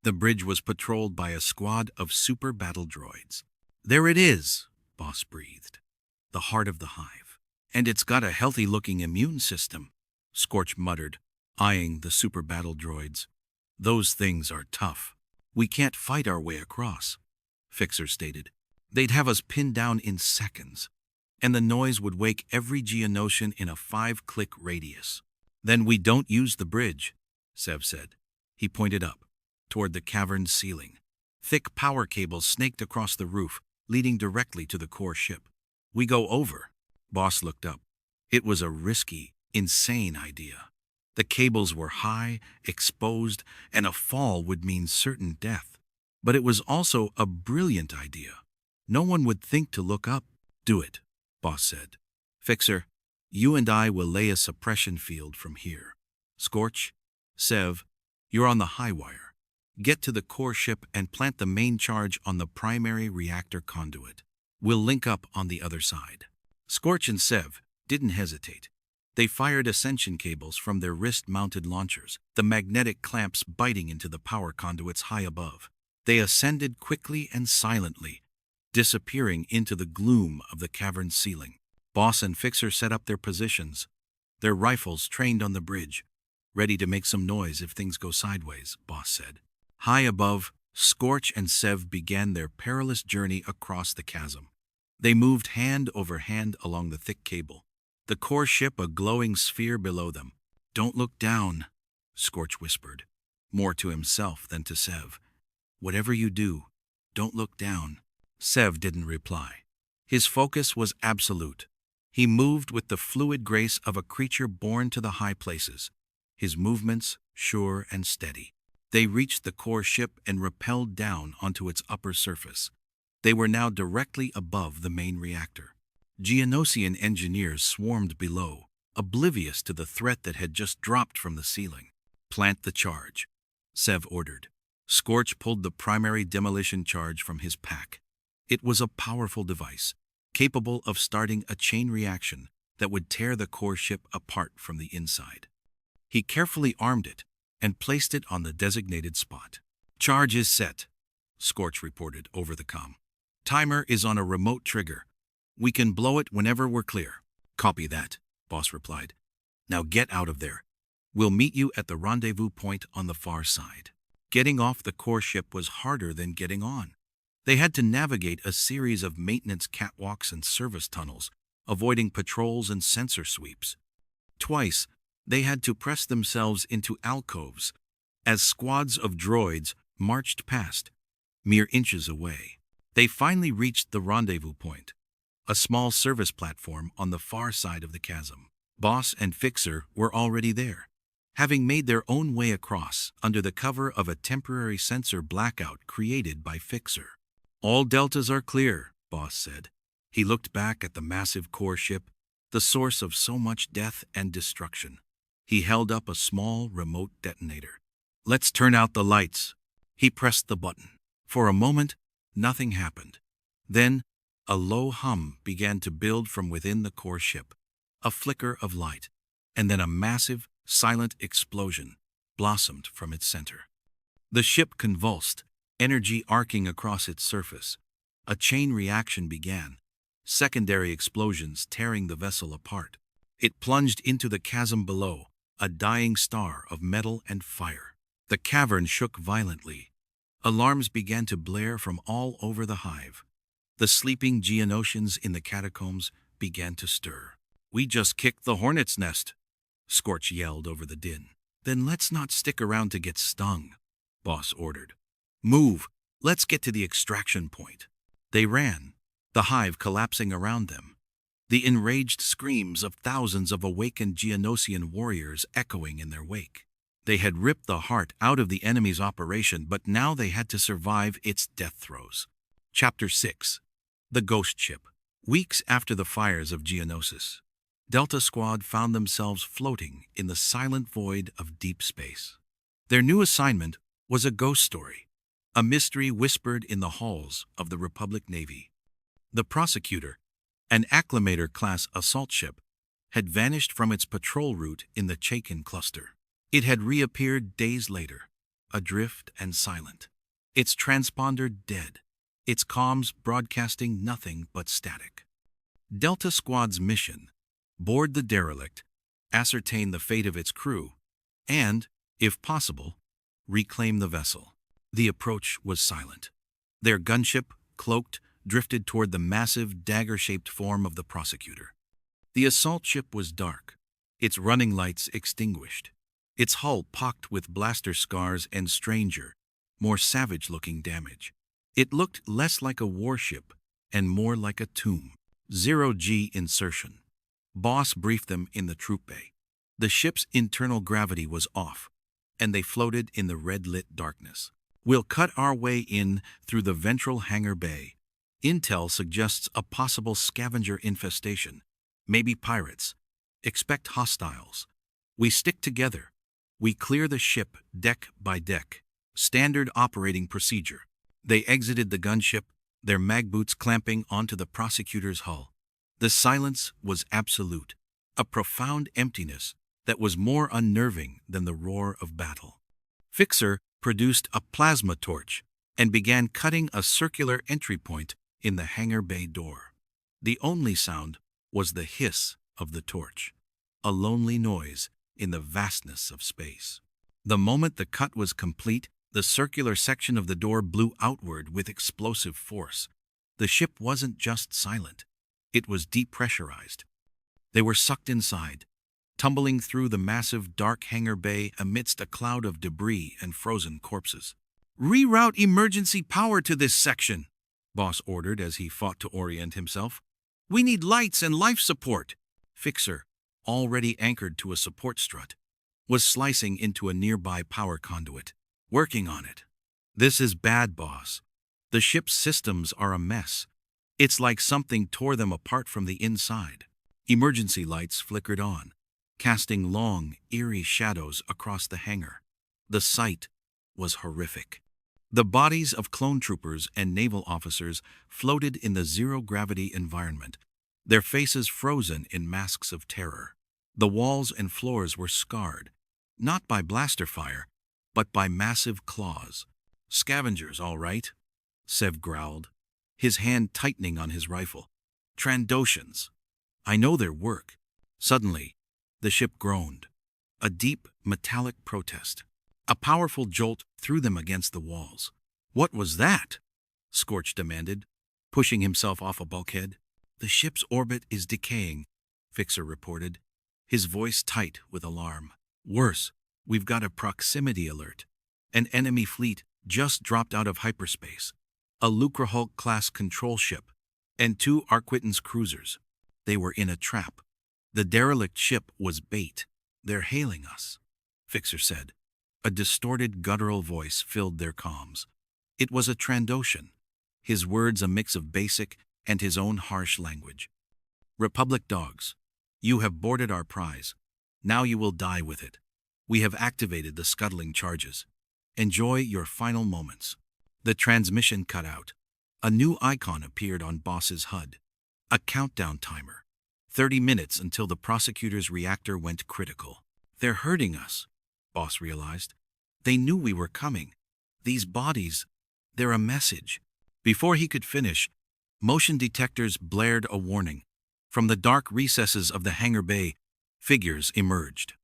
A: The bridge was patrolled by a squad of super battle droids. There it is, Boss breathed. The heart of the hive. And it's got a healthy-looking immune system, Scorch muttered, eyeing the super battle droids. Those things are tough. We can't fight our way across, Fixer stated. They'd have us pinned down in seconds, and the noise would wake every Geonosian in a 5-click radius. Then we don't use the bridge, Sev said. He pointed up, toward the cavern's ceiling. Thick power cables snaked across the roof, leading directly to the core ship. We go over. Boss looked up. It was a risky, insane idea. The cables were high, exposed, and a fall would mean certain death. But it was also a brilliant idea. No one would think to look up. Do it, Boss said. Fixer, you and I will lay a suppression field from here. Scorch, Sev, you're on the high wire. Get to the core ship and plant the main charge on the primary reactor conduit. We'll link up on the other side. Scorch and Sev didn't hesitate. They fired ascension cables from their wrist-mounted launchers, the magnetic clamps biting into the power conduits high above. They ascended quickly and silently, disappearing into the gloom of the cavern's ceiling. Boss and Fixer set up their positions, their rifles trained on the bridge, ready to make some noise if things go sideways, Boss said. High above, Scorch and Sev began their perilous journey across the chasm. They moved hand over hand along the thick cable, the core ship a glowing sphere below them. "Don't look down," Scorch whispered, more to himself than to Sev. "Whatever you do, don't look down." Sev didn't reply. His focus was absolute. He moved with the fluid grace of a creature born to the high places, his movements sure and steady. They reached the core ship and rappelled down onto its upper surface. They were now directly above the main reactor. Geonosian engineers swarmed below, oblivious to the threat that had just dropped from the ceiling. "Plant the charge," Sev ordered. Scorch pulled the primary demolition charge from his pack. It was a powerful device, capable of starting a chain reaction that would tear the core ship apart from the inside. He carefully armed it and placed it on the designated spot. "Charge is set," Scorch reported over the comm. "Timer is on a remote trigger. We can blow it whenever we're clear." "Copy that," Boss replied. "Now get out of there. We'll meet you at the rendezvous point on the far side." Getting off the core ship was harder than getting on. They had to navigate a series of maintenance catwalks and service tunnels, avoiding patrols and sensor sweeps. Twice, they had to press themselves into alcoves as squads of droids marched past, mere inches away. They finally reached the rendezvous point, a small service platform on the far side of the chasm. Boss and Fixer were already there, having made their own way across under the cover of a temporary sensor blackout created by Fixer. "All deltas are clear," Boss said. He looked back at the massive core ship, the source of so much death and destruction. He held up a small remote detonator. "Let's turn out the lights." He pressed the button. For a moment, nothing happened. Then, a low hum began to build from within the core ship, a flicker of light, and then a massive, silent explosion blossomed from its center. The ship convulsed, energy arcing across its surface. A chain reaction began, secondary explosions tearing the vessel apart. It plunged into the chasm below, a dying star of metal and fire. The cavern shook violently. Alarms began to blare from all over the Hive. The sleeping Geonosians in the catacombs began to stir. "We just kicked the hornet's nest," Scorch yelled over the din. "Then let's not stick around to get stung," Boss ordered. "Move, let's get to the extraction point." They ran, the Hive collapsing around them, the enraged screams of thousands of awakened Geonosian warriors echoing in their wake. They had ripped the heart out of the enemy's operation, but now they had to survive its death throes. Chapter 6. The Ghost Ship. Weeks after the fires of Geonosis, Delta Squad found themselves floating in the silent void of deep space. Their new assignment was a ghost story, a mystery whispered in the halls of the Republic Navy. The Prosecutor, an Acclamator-class assault ship, had vanished from its patrol route in the Chaikin cluster. It had reappeared days later, adrift and silent, its transponder dead, its comms broadcasting nothing but static. Delta Squad's mission: board the derelict, ascertain the fate of its crew, and, if possible, reclaim the vessel. The approach was silent. Their gunship, cloaked, drifted toward the massive, dagger-shaped form of the Prosecutor. The assault ship was dark, its running lights extinguished, its hull pocked with blaster scars and stranger, more savage-looking damage. It looked less like a warship and more like a tomb. 0G insertion. Boss briefed them in the troop bay. The ship's internal gravity was off, and they floated in the red-lit darkness. "We'll cut our way in through the ventral hangar bay. Intel suggests a possible scavenger infestation. Maybe pirates. Expect hostiles. We stick together. We clear the ship deck by deck. Standard operating procedure." They exited the gunship, their mag boots clamping onto the Prosecutor's hull. The silence was absolute, a profound emptiness that was more unnerving than the roar of battle. Fixer produced a plasma torch and began cutting a circular entry point in the hangar bay door. The only sound was the hiss of the torch, a lonely noise in the vastness of space. The moment the cut was complete, the circular section of the door blew outward with explosive force. The ship wasn't just silent. It was depressurized. They were sucked inside, tumbling through the massive dark hangar bay amidst a cloud of debris and frozen corpses. "Reroute emergency power to this section," Boss ordered as he fought to orient himself. "We need lights and life support." Fixer, already anchored to a support strut, was slicing into a nearby power conduit. "Working on it." "This is bad, boss. The ship's systems are a mess. It's like something tore them apart from the inside." Emergency lights flickered on, casting long, eerie shadows across the hangar. The sight was horrific. The bodies of clone troopers and naval officers floated in the zero-gravity environment, their faces frozen in masks of terror. The walls and floors were scarred, not by blaster fire, but by massive claws. "Scavengers, all right," Sev growled, his hand tightening on his rifle. "Trandoshans. I know their work." Suddenly, the ship groaned, a deep, metallic protest. A powerful jolt threw them against the walls. "What was that?" Scorch demanded, pushing himself off a bulkhead. "The ship's orbit is decaying," Fixer reported, his voice tight with alarm. "Worse, we've got a proximity alert. An enemy fleet just dropped out of hyperspace. A Lucrehulk-class control ship, and 2 Arquitans cruisers. They were in a trap. The derelict ship was bait. They're hailing us," Fixer said. A distorted, guttural voice filled their comms. It was a Trandoshan, his words a mix of basic and his own harsh language. "Republic dogs, you have boarded our prize. Now you will die with it. We have activated the scuttling charges. Enjoy your final moments." The transmission cut out. A new icon appeared on Boss's HUD. A countdown timer. 30 minutes until the prosecutor's reactor went critical. "They're hurting us," Boss realized. "They knew we were coming. These bodies, they're a message." Before he could finish, motion detectors blared a warning. From the dark recesses of the hangar bay, figures emerged.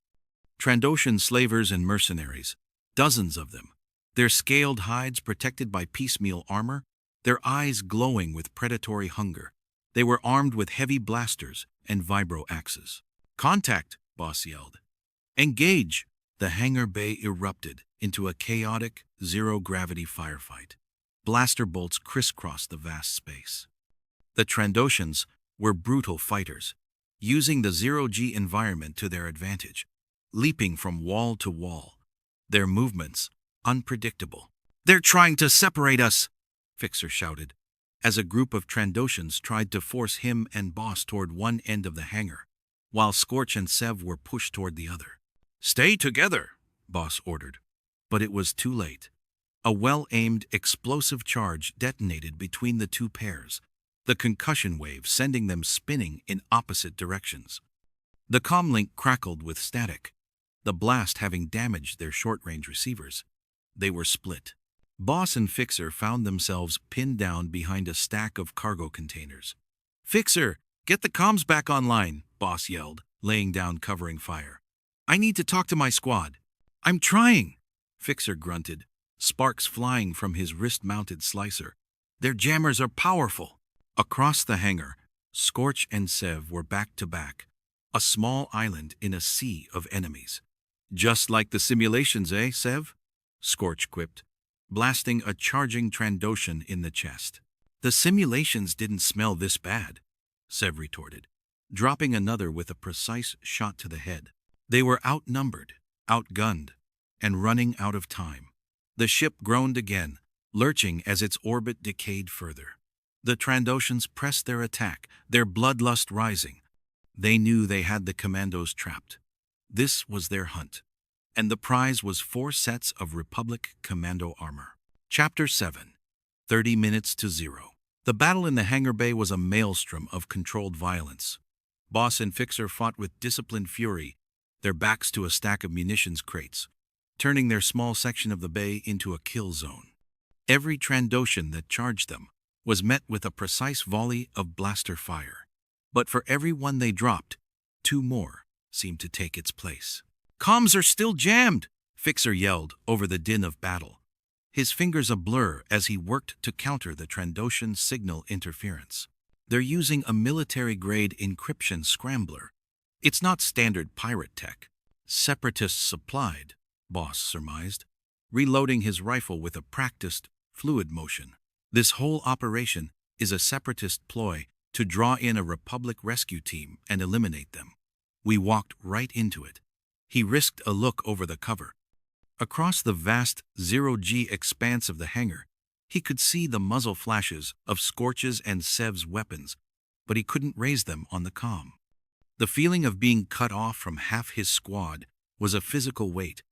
A: Trandoshan slavers and mercenaries, dozens of them, their scaled hides protected by piecemeal armor, their eyes glowing with predatory hunger. They were armed with heavy blasters and vibro axes. "Contact," Boss yelled. "Engage!" The hangar bay erupted into a chaotic, zero-gravity firefight. Blaster bolts crisscrossed the vast space. The Trandoshans were brutal fighters, using the zero-G environment to their advantage, leaping from wall to wall, their movements unpredictable. "They're trying to separate us," Fixer shouted, as a group of Trandoshans tried to force him and Boss toward one end of the hangar, while Scorch and Sev were pushed toward the other. "Stay together," Boss ordered. But it was too late. A well-aimed explosive charge detonated between the two pairs, the concussion wave sending them spinning in opposite directions. The comlink crackled with static, the blast having damaged their short-range receivers. They were split. Boss and Fixer found themselves pinned down behind a stack of cargo containers. "Fixer, get the comms back online," Boss yelled, laying down covering fire. "I need to talk to my squad." "I'm trying," Fixer grunted, sparks flying from his wrist-mounted slicer. "Their jammers are powerful." Across the hangar, Scorch and Sev were back-to-back, a small island in a sea of enemies. "Just like the simulations, eh, Sev?" Scorch quipped, blasting a charging Trandoshan in the chest. "The simulations didn't smell this bad," Sev retorted, dropping another with a precise shot to the head. They were outnumbered, outgunned, and running out of time. The ship groaned again, lurching as its orbit decayed further. The Trandoshans pressed their attack, their bloodlust rising. They knew they had the commandos trapped. This was their hunt, and the prize was 4 sets of Republic commando armor. Chapter 7. 30 minutes to 0. The battle in the hangar bay was a maelstrom of controlled violence. Boss and Fixer fought with disciplined fury, their backs to a stack of munitions crates, turning their small section of the bay into a kill zone. Every Trandoshan that charged them was met with a precise volley of blaster fire. But for every one they dropped, 2 more seemed to take its place. "Comms are still jammed," Fixer yelled over the din of battle, his fingers a blur as he worked to counter the Trandoshan signal interference. They're using a military-grade encryption scrambler. It's not standard pirate tech. Separatists supplied, Boss surmised, reloading his rifle with a practiced, fluid motion. This whole operation is a separatist ploy to draw in a Republic rescue team and eliminate them. We walked right into it. He risked a look over the cover. Across the vast zero-G expanse of the hangar, he could see the muzzle flashes of Scorch's and Sev's weapons, but he couldn't raise them on the comm. The feeling of being cut off from half his squad was a physical weight,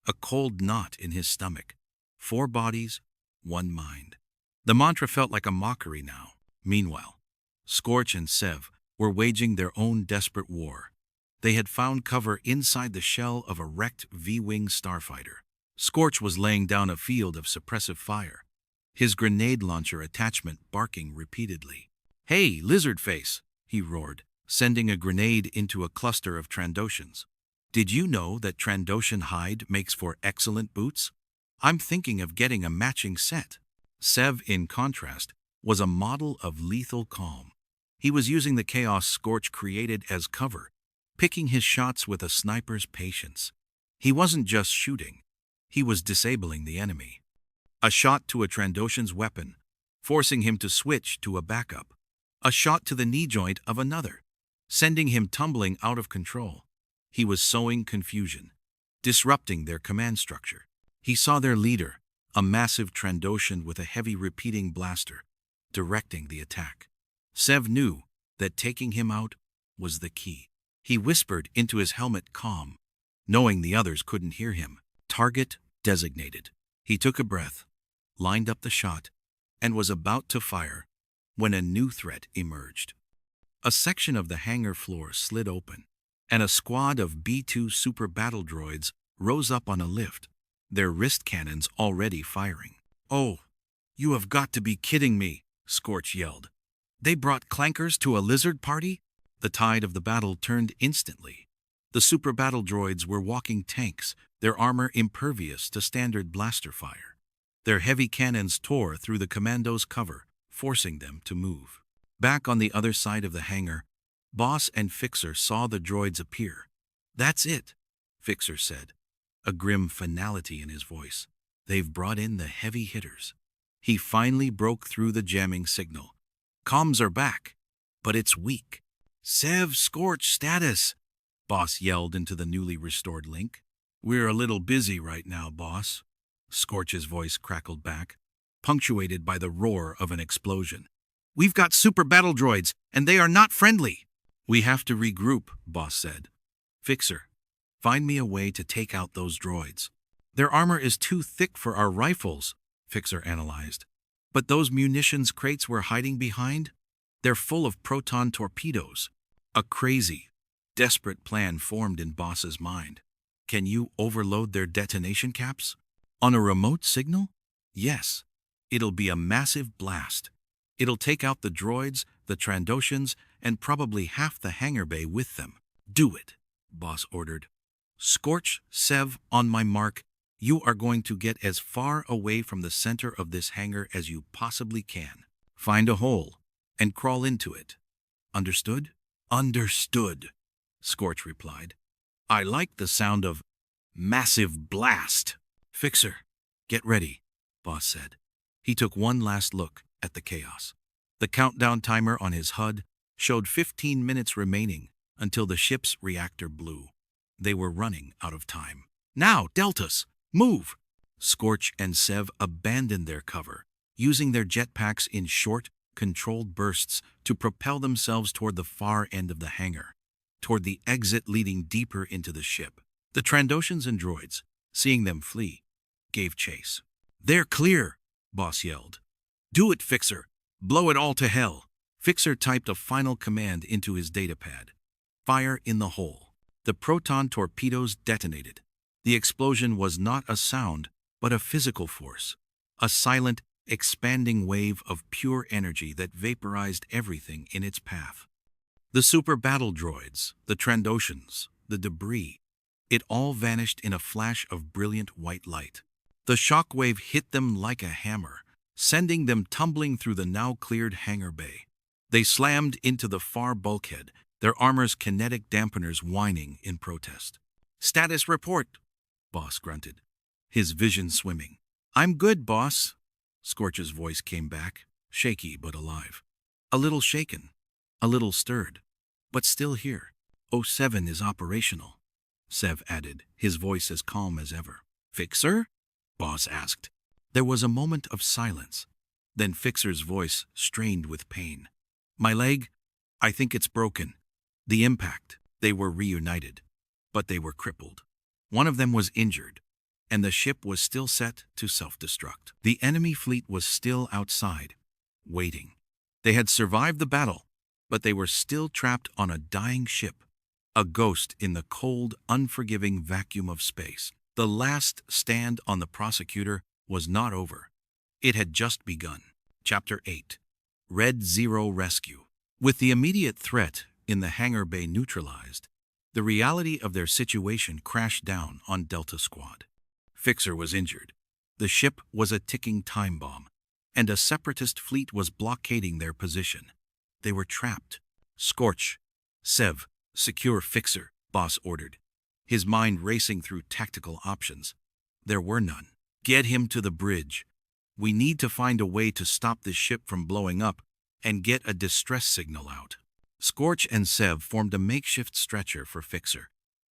A: a cold knot in his stomach. 4 bodies, 1 mind. The mantra felt like a mockery now. Meanwhile, Scorch and Sev were waging their own desperate war. They had found cover inside the shell of a wrecked V-wing starfighter. Scorch was laying down a field of suppressive fire, his grenade launcher attachment barking repeatedly. "Hey, lizard face!" he roared, sending a grenade into a cluster of Trandoshans. "Did you know that Trandoshan hide makes for excellent boots? I'm thinking of getting a matching set." Sev, in contrast, was a model of lethal calm. He was using the chaos Scorch created as cover, picking his shots with a sniper's patience. He wasn't just shooting, he was disabling the enemy. A shot to a Trandoshan's weapon, forcing him to switch to a backup. A shot to the knee joint of another, sending him tumbling out of control. He was sowing confusion, disrupting their command structure. He saw their leader, a massive Trandoshan with a heavy repeating blaster, directing the attack. Sev knew that taking him out was the key. He whispered into his helmet comm, knowing the others couldn't hear him. Target designated. He took a breath, lined up the shot, and was about to fire when a new threat emerged. A section of the hangar floor slid open, and a squad of B-2 super battle droids rose up on a lift, their wrist cannons already firing. "Oh, you have got to be kidding me," Scorch yelled. "They brought clankers to a lizard party?" The tide of the battle turned instantly. The super battle droids were walking tanks, their armor impervious to standard blaster fire. Their heavy cannons tore through the commandos' cover, forcing them to move. Back on the other side of the hangar, Boss and Fixer saw the droids appear. "That's it," Fixer said, a grim finality in his voice. "They've brought in the heavy hitters." He finally broke through the jamming signal. "Comms are back, but it's weak." "Sev, Scorch, status," Boss yelled into the newly restored link. "We're a little busy right now, Boss," Scorch's voice crackled back, punctuated by the roar of an explosion. "We've got super battle droids, and they are not friendly." "We have to regroup," Boss said. "Fixer, find me a way to take out those droids." "Their armor is too thick for our rifles," Fixer analyzed. "But those munitions crates we're hiding behind? They're full of proton torpedoes." A crazy, desperate plan formed in Boss's mind. "Can you overload their detonation caps? On a remote signal?" "Yes. It'll be a massive blast. It'll take out the droids, the Trandoshans, and probably half the hangar bay with them." "Do it," Boss ordered. "Scorch, Sev, on my mark, you are going to get as far away from the center of this hangar as you possibly can. Find a hole and crawl into it. Understood?" "Understood," Scorch replied. "I like the sound of massive blast." "Fixer, get ready," Boss said. He took one last look at the chaos. The countdown timer on his HUD showed 15 minutes remaining until the ship's reactor blew. They were running out of time. "Now, Deltas, move!" Scorch and Sev abandoned their cover, using their jetpacks in short, controlled bursts to propel themselves toward the far end of the hangar, toward the exit leading deeper into the ship. The Trandoshans and droids, seeing them flee, gave chase. "They're clear," Boss yelled. "Do it, Fixer. Blow it all to hell." Fixer typed a final command into his datapad. "Fire in the hole." The proton torpedoes detonated. The explosion was not a sound, but a physical force. A silent, expanding wave of pure energy that vaporized everything in its path. The super battle droids, the Trandoshans, the debris, it all vanished in a flash of brilliant white light. The shockwave hit them like a hammer, sending them tumbling through the now-cleared hangar bay. They slammed into the far bulkhead, their armor's kinetic dampeners whining in protest. "Status report," Boss grunted, his vision swimming. "I'm good, boss," Scorch's voice came back, shaky but alive. A little shaken, a little stirred, but still here. "07 is operational," Sev added, his voice as calm as ever. "Fixer?" Boss asked. There was a moment of silence. Then Fixer's voice strained with pain. "My leg? I think it's broken. The impact." They were reunited, but they were crippled. One of them was injured, and the ship was still set to self-destruct. The enemy fleet was still outside, waiting. They had survived the battle, but they were still trapped on a dying ship, a ghost in the cold, unforgiving vacuum of space. The last stand on the Prosecutor was not over. It had just begun. Chapter 8. Red Zero Rescue. With the immediate threat in the hangar bay neutralized, the reality of their situation crashed down on Delta Squad. Fixer was injured. The ship was a ticking time bomb, and a separatist fleet was blockading their position. They were trapped. "Scorch, Sev, secure Fixer," Boss ordered, his mind racing through tactical options. There were none. "Get him to the bridge. We need to find a way to stop this ship from blowing up and get a distress signal out." Scorch and Sev formed a makeshift stretcher for Fixer,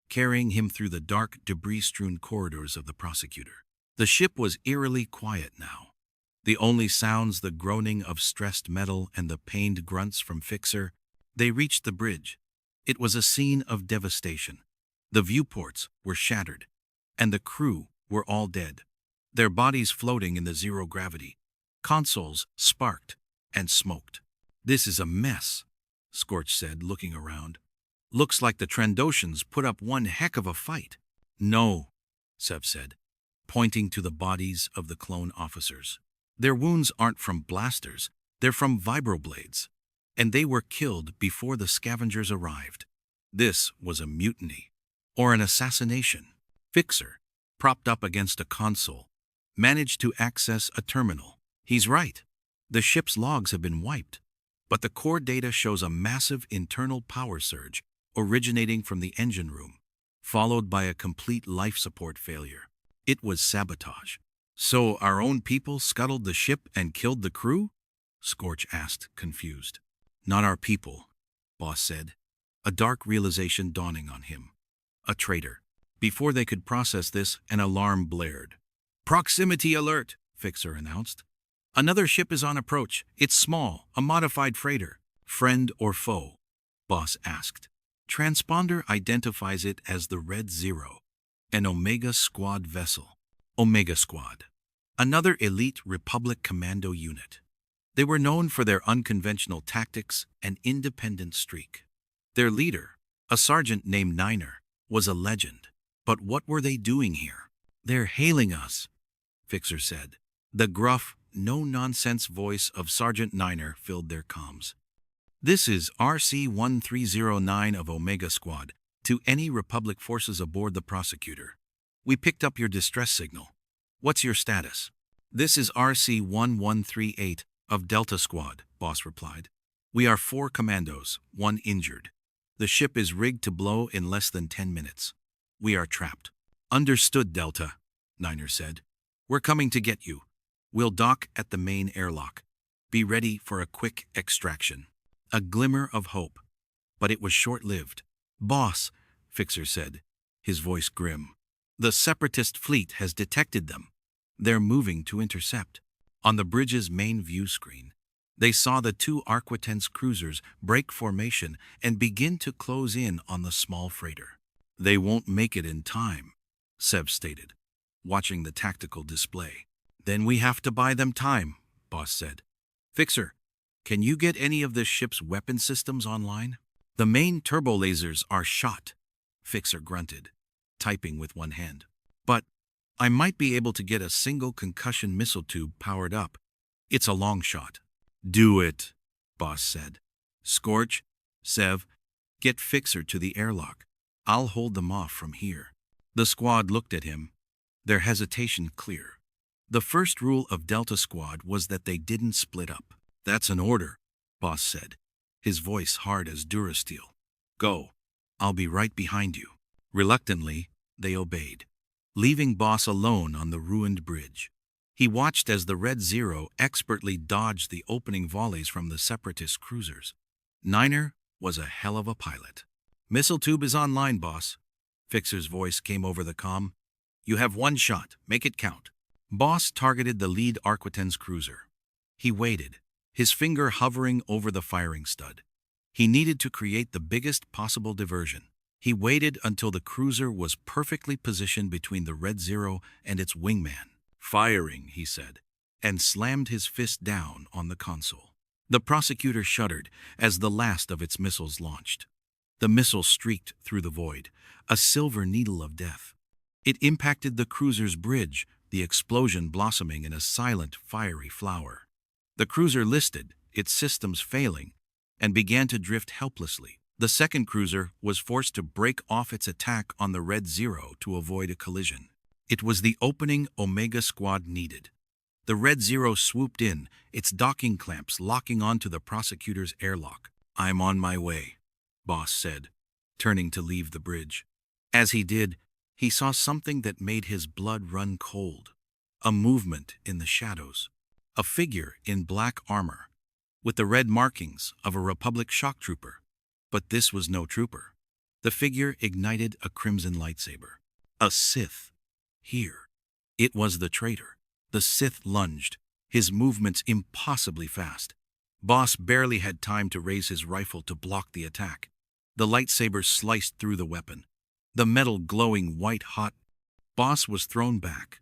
A: carrying him through the dark, debris-strewn corridors of the Prosecutor. The ship was eerily quiet now. The only sounds the groaning of stressed metal and the pained grunts from Fixer. They reached the bridge. It was a scene of devastation. The viewports were shattered, and the crew were all dead, their bodies floating in the zero gravity. Consoles sparked and smoked. "This is a mess," Scorch said, looking around. "Looks like the Trandoshans put up one heck of a fight." "No," Sev said, pointing to the bodies of the clone officers. "Their wounds aren't from blasters, they're from vibroblades, and they were killed before the scavengers arrived. This was a mutiny, or an assassination." Fixer, propped up against a console, managed to access a terminal. "He's right. The ship's logs have been wiped, but the core data shows a massive internal power surge originating from the engine room, followed by a complete life support failure. It was sabotage." "So our own people scuttled the ship and killed the crew?" Scorch asked, confused. "Not our people," Boss said, a dark realization dawning on him. "A traitor." Before they could process this, an alarm blared. "Proximity alert," Fixer announced. "Another ship is on approach. It's small, a modified freighter." "Friend or foe?" Boss asked. "Transponder identifies it as the Red Zero, an Omega Squad vessel." Omega Squad, another elite Republic commando unit. They were known for their unconventional tactics and independent streak. Their leader, a sergeant named Niner, was a legend. But what were they doing here? "They're hailing us," Fixer said. The gruff, no-nonsense voice of Sergeant Niner filled their comms. "This is RC-1309 of Omega Squad, to any Republic forces aboard the Prosecutor. We picked up your distress signal. What's your status?" "This is RC-1138 of Delta Squad," Boss replied. "We are 4 commandos, 1 injured. The ship is rigged to blow in less than 10 minutes. We are trapped." "Understood, Delta," Niner said. "We're coming to get you. We'll dock at the main airlock. Be ready for a quick extraction." A glimmer of hope, but it was short-lived. "Boss," Fixer said, his voice grim, "the Separatist fleet has detected them. They're moving to intercept." On the bridge's main view screen, they saw the 2 Arquitens cruisers break formation and begin to close in on the small freighter. "They won't make it in time," Sev stated, watching the tactical display. "Then we have to buy them time," Boss said. "Fixer, can you get any of this ship's weapon systems online?" "The main turbo lasers are shot," Fixer grunted, typing with one hand. "But I might be able to get a single concussion missile tube powered up. It's a long shot." "Do it," Boss said. "Scorch, Sev, get Fixer to the airlock. I'll hold them off from here." The squad looked at him, their hesitation clear. The first rule of Delta Squad was that they didn't split up. "That's an order," Boss said, his voice hard as Durasteel. "Go. I'll be right behind you." Reluctantly, they obeyed, leaving Boss alone on the ruined bridge. He watched as the Red Zero expertly dodged the opening volleys from the Separatist cruisers. Niner was a hell of a pilot. "Missile tube is online, Boss." Fixer's voice came over the comm. "You have one shot. Make it count." Boss targeted the lead Arquitens cruiser. He waited, his finger hovering over the firing stud. He needed to create the biggest possible diversion. He waited until the cruiser was perfectly positioned between the Red Zero and its wingman. "Firing," he said, and slammed his fist down on the console. The prosecutor shuddered as the last of its missiles launched. The missile streaked through the void, a silver needle of death. It impacted the cruiser's bridge, the explosion blossoming in a silent, fiery flower. The cruiser listed, its systems failing, and began to drift helplessly. The second cruiser was forced to break off its attack on the Red Zero to avoid a collision. It was the opening Omega Squad needed. The Red Zero swooped in, its docking clamps locking onto the prosecutor's airlock. "I'm on my way," Boss said, turning to leave the bridge. As he did, he saw something that made his blood run cold. A movement in the shadows. A figure in black armor, with the red markings of a Republic shock trooper. But this was no trooper. The figure ignited a crimson lightsaber. A Sith. Here. It was the traitor. The Sith lunged, his movements impossibly fast. Boss barely had time to raise his rifle to block the attack. The lightsaber sliced through the weapon, the metal glowing white-hot. Boss was thrown back,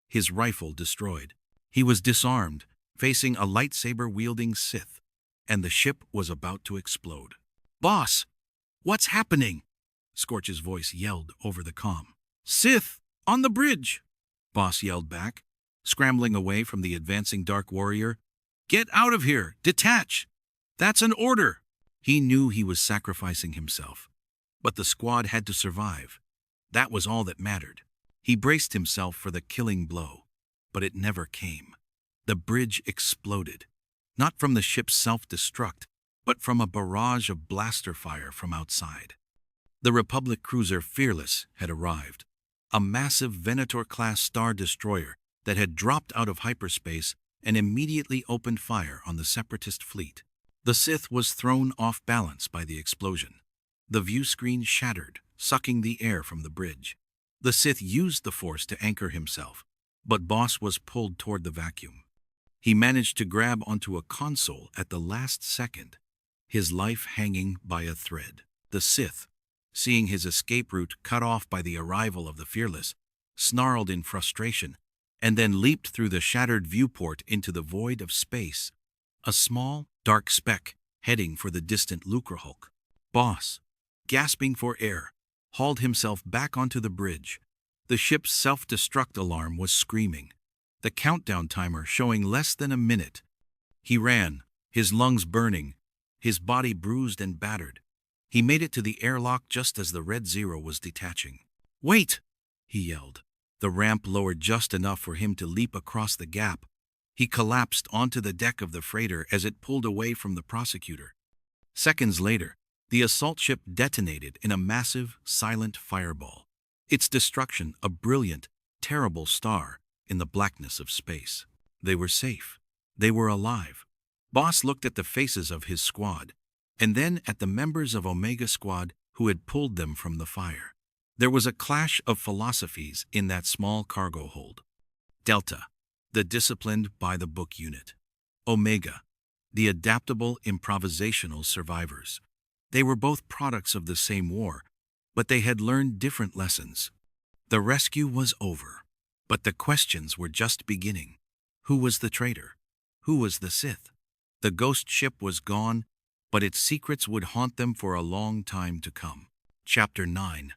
A: his rifle destroyed. He was disarmed, facing a lightsaber-wielding Sith, and the ship was about to explode. "Boss, what's happening?" Scorch's voice yelled over the comm. "Sith, on the bridge!" Boss yelled back, scrambling away from the advancing Dark Warrior. "Get out of here! Detach! That's an order!" He knew he was sacrificing himself, but the squad had to survive. That was all that mattered. He braced himself for the killing blow, but it never came. The bridge exploded, not from the ship's self-destruct, but from a barrage of blaster fire from outside. The Republic cruiser Fearless had arrived, a massive Venator-class star destroyer that had dropped out of hyperspace and immediately opened fire on the Separatist fleet. The Sith was thrown off balance by the explosion. The view screen shattered, sucking the air from the bridge. The Sith used the Force to anchor himself, but Boss was pulled toward the vacuum. He managed to grab onto a console at the last second, his life hanging by a thread. The Sith, seeing his escape route cut off by the arrival of the Fearless, snarled in frustration, and then leaped through the shattered viewport into the void of space, a small, dark speck heading for the distant Lucrehulk. Boss, gasping for air, hauled himself back onto the bridge. The ship's self-destruct alarm was screaming, the countdown timer showing less than a minute. He ran, his lungs burning, his body bruised and battered. He made it to the airlock just as the Red Zero was detaching. "Wait!" he yelled. The ramp lowered just enough for him to leap across the gap. He collapsed onto the deck of the freighter as it pulled away from the prosecutor. Seconds later, the assault ship detonated in a massive, silent fireball. Its destruction a brilliant, terrible star in the blackness of space. They were safe. They were alive. Boss looked at the faces of his squad, and then at the members of Omega Squad who had pulled them from the fire. There was a clash of philosophies in that small cargo hold. Delta, the disciplined by-the-book unit. Omega, the adaptable improvisational survivors. They were both products of the same war, but they had learned different lessons. The rescue was over, but the questions were just beginning. Who was the traitor? Who was the Sith? The ghost ship was gone, but its secrets would haunt them for a long time to come. Chapter 9.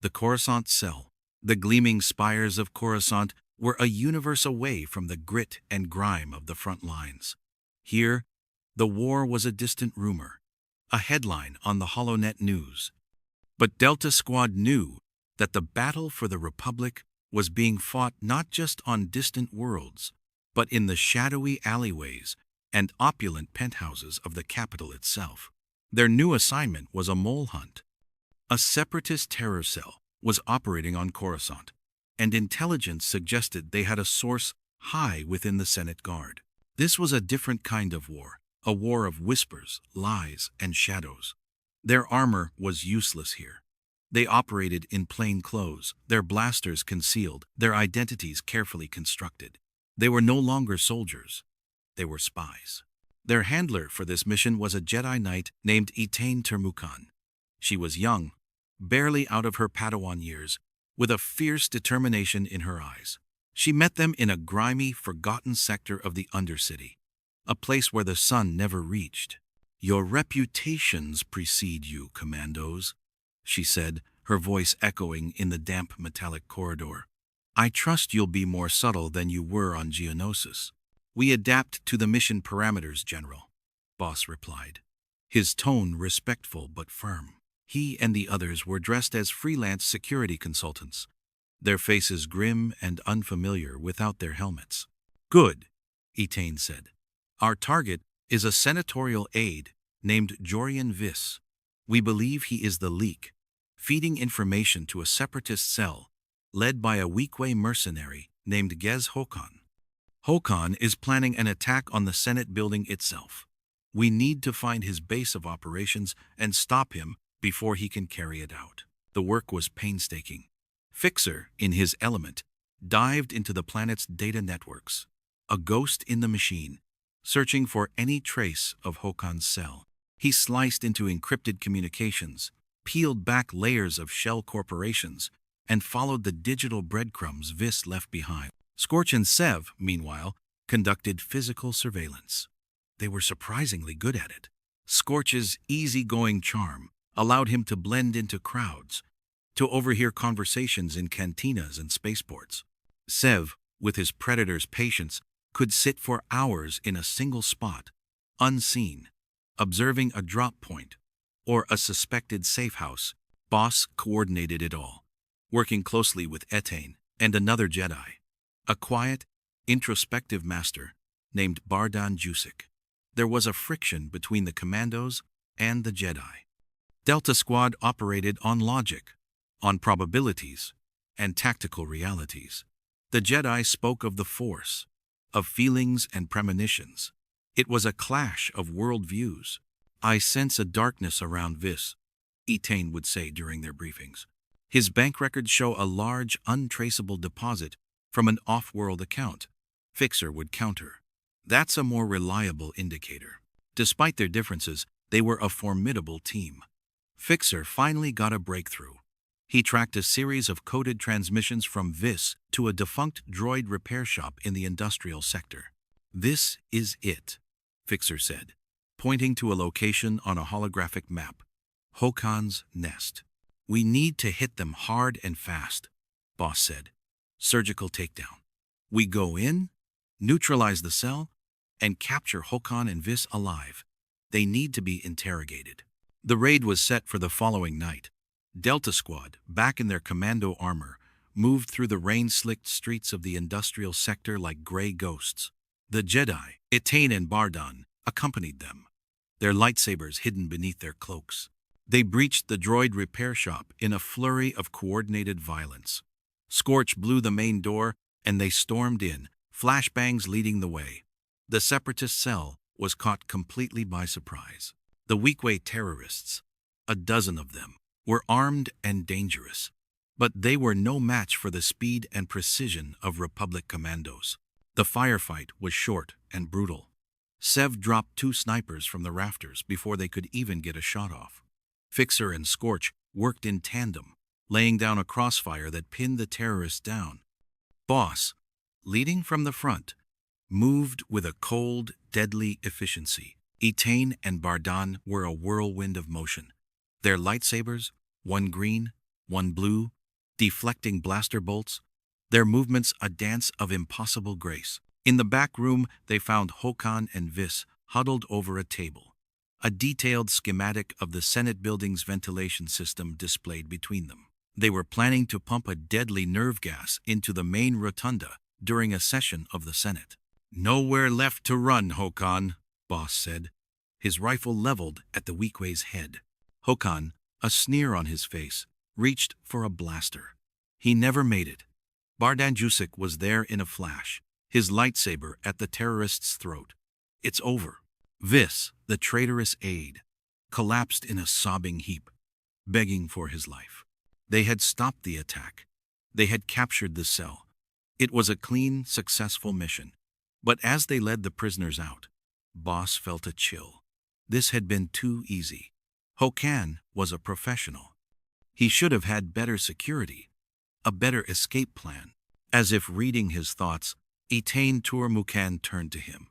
A: The Coruscant Cell. The gleaming spires of Coruscant were a universe away from the grit and grime of the front lines. Here, the war was a distant rumor, a headline on the HoloNet news. But Delta Squad knew that the battle for the Republic was being fought not just on distant worlds, but in the shadowy alleyways and opulent penthouses of the capital itself. Their new assignment was a mole hunt. A separatist terror cell was operating on Coruscant, and intelligence suggested they had a source high within the Senate Guard. This was a different kind of war, a war of whispers, lies, and shadows. Their armor was useless here. They operated in plain clothes, their blasters concealed, their identities carefully constructed. They were no longer soldiers. They were spies. Their handler for this mission was a Jedi Knight named Etain Termukan. She was young, barely out of her Padawan years, with a fierce determination in her eyes. She met them in a grimy, forgotten sector of the Undercity, a place where the sun never reached. "Your reputations precede you, Commandos," she said, her voice echoing in the damp metallic corridor. "I trust you'll be more subtle than you were on Geonosis." "We adapt to the mission parameters, General," Boss replied, his tone respectful but firm. He and the others were dressed as freelance security consultants, their faces grim and unfamiliar without their helmets. "Good," Etain said. "Our target is a senatorial aide named Jorian Viss. We believe he is the leak, feeding information to a separatist cell led by a Weequay mercenary named Gez Hokan. Hokan is planning an attack on the Senate building itself. We need to find his base of operations and stop him before he can carry it out." The work was painstaking. Fixer, in his element, dived into the planet's data networks, a ghost in the machine, searching for any trace of Hokan's cell. He sliced into encrypted communications, peeled back layers of shell corporations, and followed the digital breadcrumbs Viss left behind. Scorch and Sev, meanwhile, conducted physical surveillance. They were surprisingly good at it. Scorch's easygoing charm allowed him to blend into crowds, to overhear conversations in cantinas and spaceports. Sev, with his predator's patience, could sit for hours in a single spot, unseen, observing a drop point or a suspected safe house. Boss coordinated it all, working closely with Etain and another Jedi, a quiet, introspective master named Bardan Jusik. There was a friction between the Commandos and the Jedi. Delta Squad operated on logic, on probabilities, and tactical realities. The Jedi spoke of the Force, of feelings and premonitions. It was a clash of worldviews. "I sense a darkness around Viss," Etain would say during their briefings. "His bank records show a large, untraceable deposit from an off-world account." Fixer would counter. "That's a more reliable indicator." Despite their differences, they were a formidable team. Fixer finally got a breakthrough. He tracked a series of coded transmissions from Viss to a defunct droid repair shop in the industrial sector. "This is it," Fixer said, pointing to a location on a holographic map. "Hokan's nest. We need to hit them hard and fast," Boss said. "Surgical takedown. We go in, neutralize the cell, and capture Hokan and Viss alive. They need to be interrogated." The raid was set for the following night. Delta Squad, back in their commando armor, moved through the rain-slicked streets of the industrial sector like gray ghosts. The Jedi, Etain and Bardan, accompanied them, their lightsabers hidden beneath their cloaks. They breached the droid repair shop in a flurry of coordinated violence. Scorch blew the main door, and they stormed in, flashbangs leading the way. The separatist cell was caught completely by surprise. The Weequay terrorists, a dozen of them, were armed and dangerous, but they were no match for the speed and precision of Republic commandos. The firefight was short and brutal. Sev dropped 2 snipers from the rafters before they could even get a shot off. Fixer and Scorch worked in tandem, laying down a crossfire that pinned the terrorists down. Boss, leading from the front, moved with a cold, deadly efficiency. Etain and Bardan were a whirlwind of motion. Their lightsabers, one green, one blue, deflecting blaster bolts, their movements a dance of impossible grace. In the back room, they found Hokan and Viss huddled over a table, a detailed schematic of the Senate building's ventilation system displayed between them. They were planning to pump a deadly nerve gas into the main rotunda during a session of the Senate. "Nowhere left to run, Hokan," Boss said, his rifle leveled at the Weequay's head. Hokan, a sneer on his face, reached for a blaster. He never made it. Bardanjusik was there in a flash, his lightsaber at the terrorist's throat. "It's over." Vis, the traitorous aide, collapsed in a sobbing heap, begging for his life. They had stopped the attack. They had captured the cell. It was a clean, successful mission. But as they led the prisoners out, Boss felt a chill. This had been too easy. Hokan was a professional. He should have had better security, a better escape plan. As if reading his thoughts, Etain Turmukan turned to him.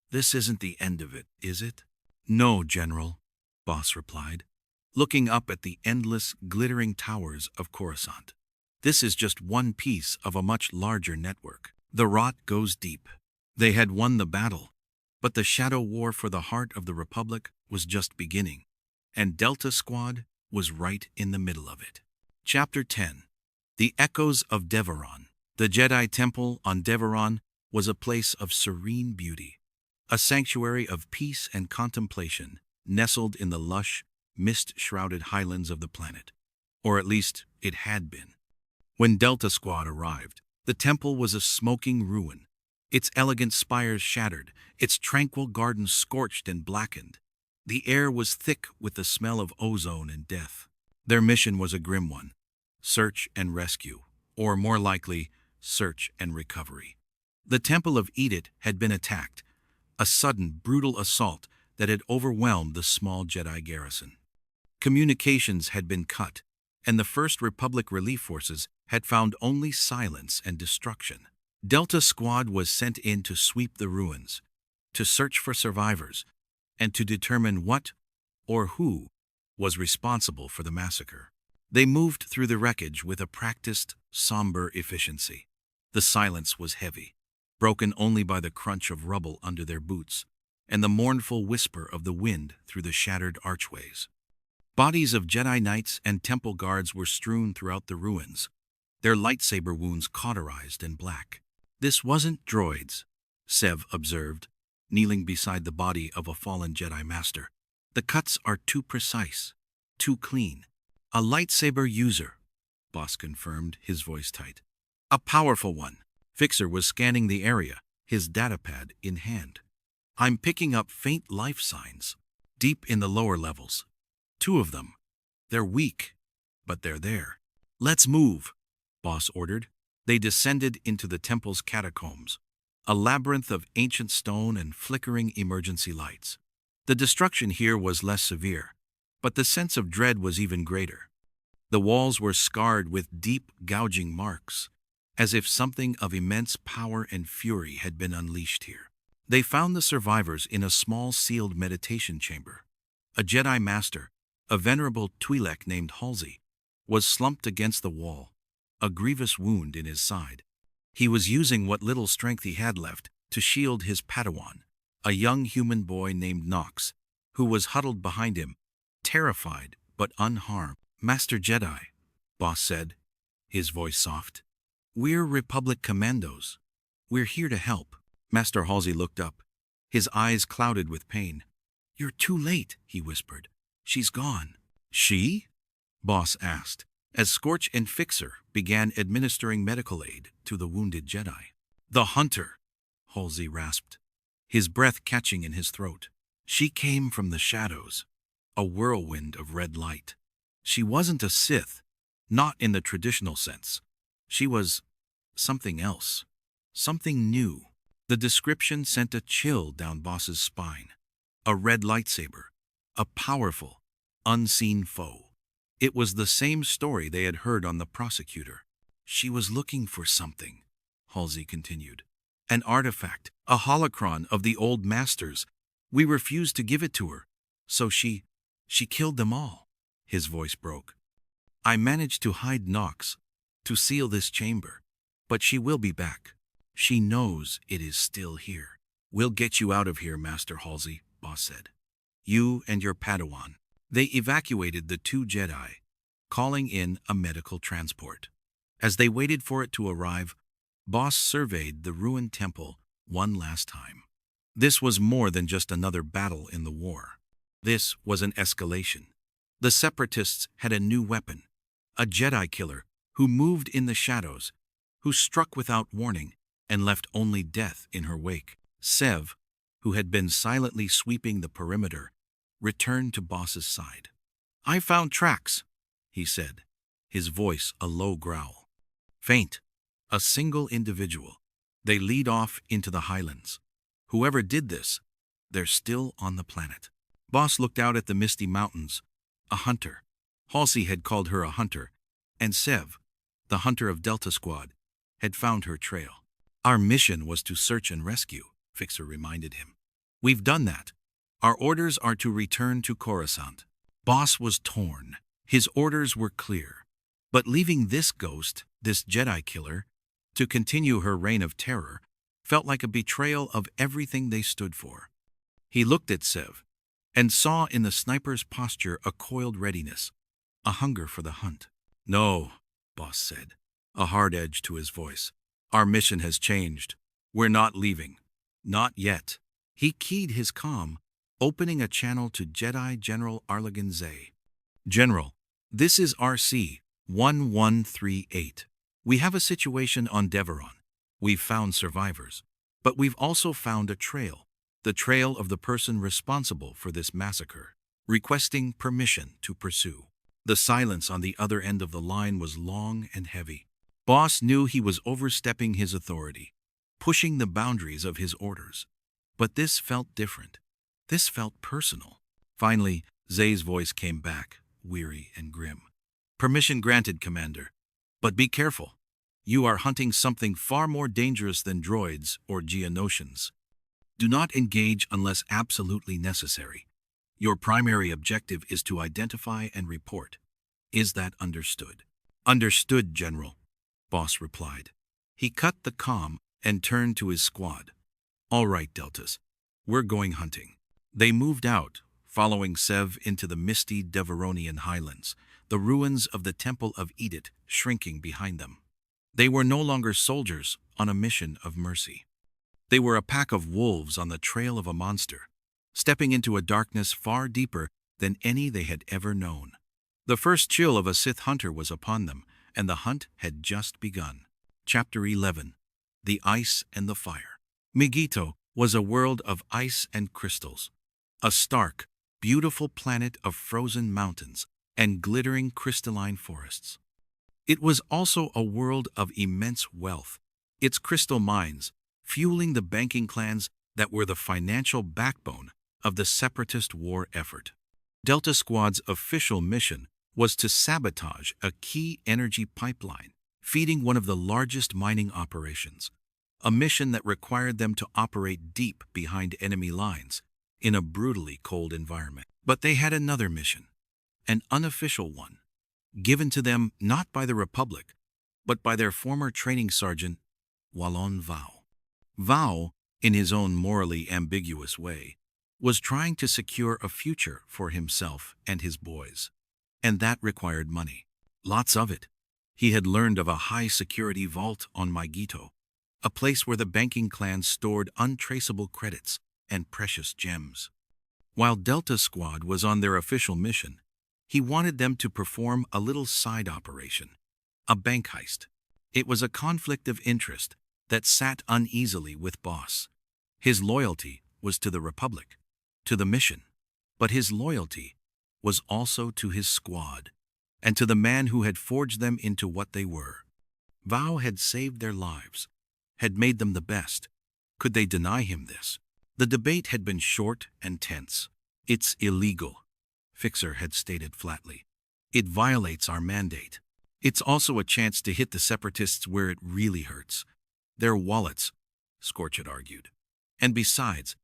A: "This isn't the end of it, is it?" "No, General," Boss replied, looking up at the endless, glittering towers of Coruscant. "This is just one piece of a much larger network. The rot goes deep." They had won the battle, but the shadow war for the heart of the Republic was just beginning, and Delta Squad was right in the middle of it. Chapter 10. The Echoes of Devaron. The Jedi Temple on Devaron was a place of serene beauty, a sanctuary of peace and contemplation, nestled in the lush, mist-shrouded highlands of the planet. Or at least, it had been. When Delta Squad arrived, the temple was a smoking ruin, its elegant spires shattered, its tranquil gardens scorched and blackened. The air was thick with the smell of ozone and death. Their mission was a grim one: search and rescue, or more likely, search and recovery. The Temple of Edith had been attacked, a sudden, brutal assault that had overwhelmed the small Jedi garrison. Communications had been cut, and the First Republic relief forces had found only silence and destruction. Delta Squad was sent in to sweep the ruins, to search for survivors, and to determine what, or who, was responsible for the massacre. They moved through the wreckage with a practiced, somber efficiency. The silence was heavy, broken only by the crunch of rubble under their boots and the mournful whisper of the wind through the shattered archways. Bodies of Jedi Knights and temple guards were strewn throughout the ruins, their lightsaber wounds cauterized and black. "This wasn't droids," Sev observed, kneeling beside the body of a fallen Jedi Master. "The cuts are too precise, too clean." "A lightsaber user," Boss confirmed, his voice tight. "A powerful one." Fixer was scanning the area, his datapad in hand. "I'm picking up faint life signs, deep in the lower levels. 2 of them. They're weak, but they're there." "Let's move," Boss ordered. They descended into the temple's catacombs, a labyrinth of ancient stone and flickering emergency lights. The destruction here was less severe, but the sense of dread was even greater. The walls were scarred with deep, gouging marks, as if something of immense power and fury had been unleashed here. They found the survivors in a small sealed meditation chamber. A Jedi Master, a venerable Twi'lek named Halsey, was slumped against the wall, a grievous wound in his side. He was using what little strength he had left to shield his Padawan, a young human boy named Nox, who was huddled behind him, terrified but unharmed. "Master Jedi," Boss said, his voice soft. "We're Republic Commandos. We're here to help." Master Halsey looked up, his eyes clouded with pain. "You're too late," he whispered. "She's gone." "She?" Boss asked, as Scorch and Fixer began administering medical aid to the wounded Jedi. "The Hunter," Halsey rasped, his breath catching in his throat. "She came from the shadows, a whirlwind of red light. She wasn't a Sith, not in the traditional sense. She was something else, something new." The description sent a chill down Boss's spine. A red lightsaber, a powerful, unseen foe. It was the same story they had heard on the prosecutor. "She was looking for something," Halsey continued. "An artifact, a holocron of the old masters. We refused to give it to her, so she killed them all." His voice broke. "I managed to hide Nox, to seal this chamber, but she will be back. She knows it is still here." "We'll get you out of here, Master Halsey," Boss said. "You and your Padawan." They evacuated the 2 Jedi, calling in a medical transport. As they waited for it to arrive, Boss surveyed the ruined temple one last time. This was more than just another battle in the war. This was an escalation. The Separatists had a new weapon, a Jedi killer who moved in the shadows, who struck without warning and left only death in her wake. Sev, who had been silently sweeping the perimeter, returned to Boss's side. "I found tracks," he said, his voice a low growl. "Faint. A single individual. They lead off into the highlands. Whoever did this, they're still on the planet." Boss looked out at the misty mountains. A hunter. Halsey had called her a hunter, and Sev, the hunter of Delta Squad, had found her trail. "Our mission was to search and rescue," Fixer reminded him. "We've done that. Our orders are to return to Coruscant." Boss was torn. His orders were clear. But leaving this ghost, this Jedi killer, to continue her reign of terror, felt like a betrayal of everything they stood for. He looked at Sev, and saw in the sniper's posture a coiled readiness, a hunger for the hunt. "No," Boss said, a hard edge to his voice. "Our mission has changed. We're not leaving. Not yet." He keyed his comm, opening a channel to Jedi General Arlagan Zay. "General, this is RC-1138. We have a situation on Devaron. We've found survivors, but we've also found a trail, the trail of the person responsible for this massacre, requesting permission to pursue." The silence on the other end of the line was long and heavy. Boss knew he was overstepping his authority, pushing the boundaries of his orders. But this felt different. This felt personal. Finally, Zay's voice came back, weary and grim. "Permission granted, Commander. But be careful. You are hunting something far more dangerous than droids or Geonosians. Do not engage unless absolutely necessary. Your primary objective is to identify and report. Is that understood?" "Understood, General," Boss replied. He cut the comm and turned to his squad. "All right, Deltas. We're going hunting." They moved out, following Sev into the misty Devaronian highlands, the ruins of the Temple of Edith shrinking behind them. They were no longer soldiers on a mission of mercy. They were a pack of wolves on the trail of a monster, stepping into a darkness far deeper than any they had ever known. The first chill of a Sith hunter was upon them, and the hunt had just begun. Chapter 11. The Ice and the Fire. Megiddo was a world of ice and crystals, a stark, beautiful planet of frozen mountains and glittering crystalline forests. It was also a world of immense wealth, its crystal mines fueling the banking clans that were the financial backbone of the separatist war effort. Delta Squad's official mission was to sabotage a key energy pipeline, feeding one of the largest mining operations, a mission that required them to operate deep behind enemy lines in a brutally cold environment. But they had another mission, an unofficial one, given to them not by the Republic, but by their former training sergeant, Walon Vow. Vow, in his own morally ambiguous way, was trying to secure a future for himself and his boys. And that required money. Lots of it. He had learned of a high-security vault on Megiddo, a place where the banking clans stored untraceable credits and precious gems. While Delta Squad was on their official mission, he wanted them to perform a little side operation, a bank heist. It was a conflict of interest that sat uneasily with Boss. His loyalty was to the Republic, to the mission, but his loyalty was also to his squad, and to the man who had forged them into what they were. Vow had saved their lives, had made them the best. Could they deny him this? The debate had been short and tense. "It's illegal," Fixer had stated flatly. "It violates our mandate. It's also a chance to hit the separatists where it really hurts. Their wallets," Scorch had argued. "And besides,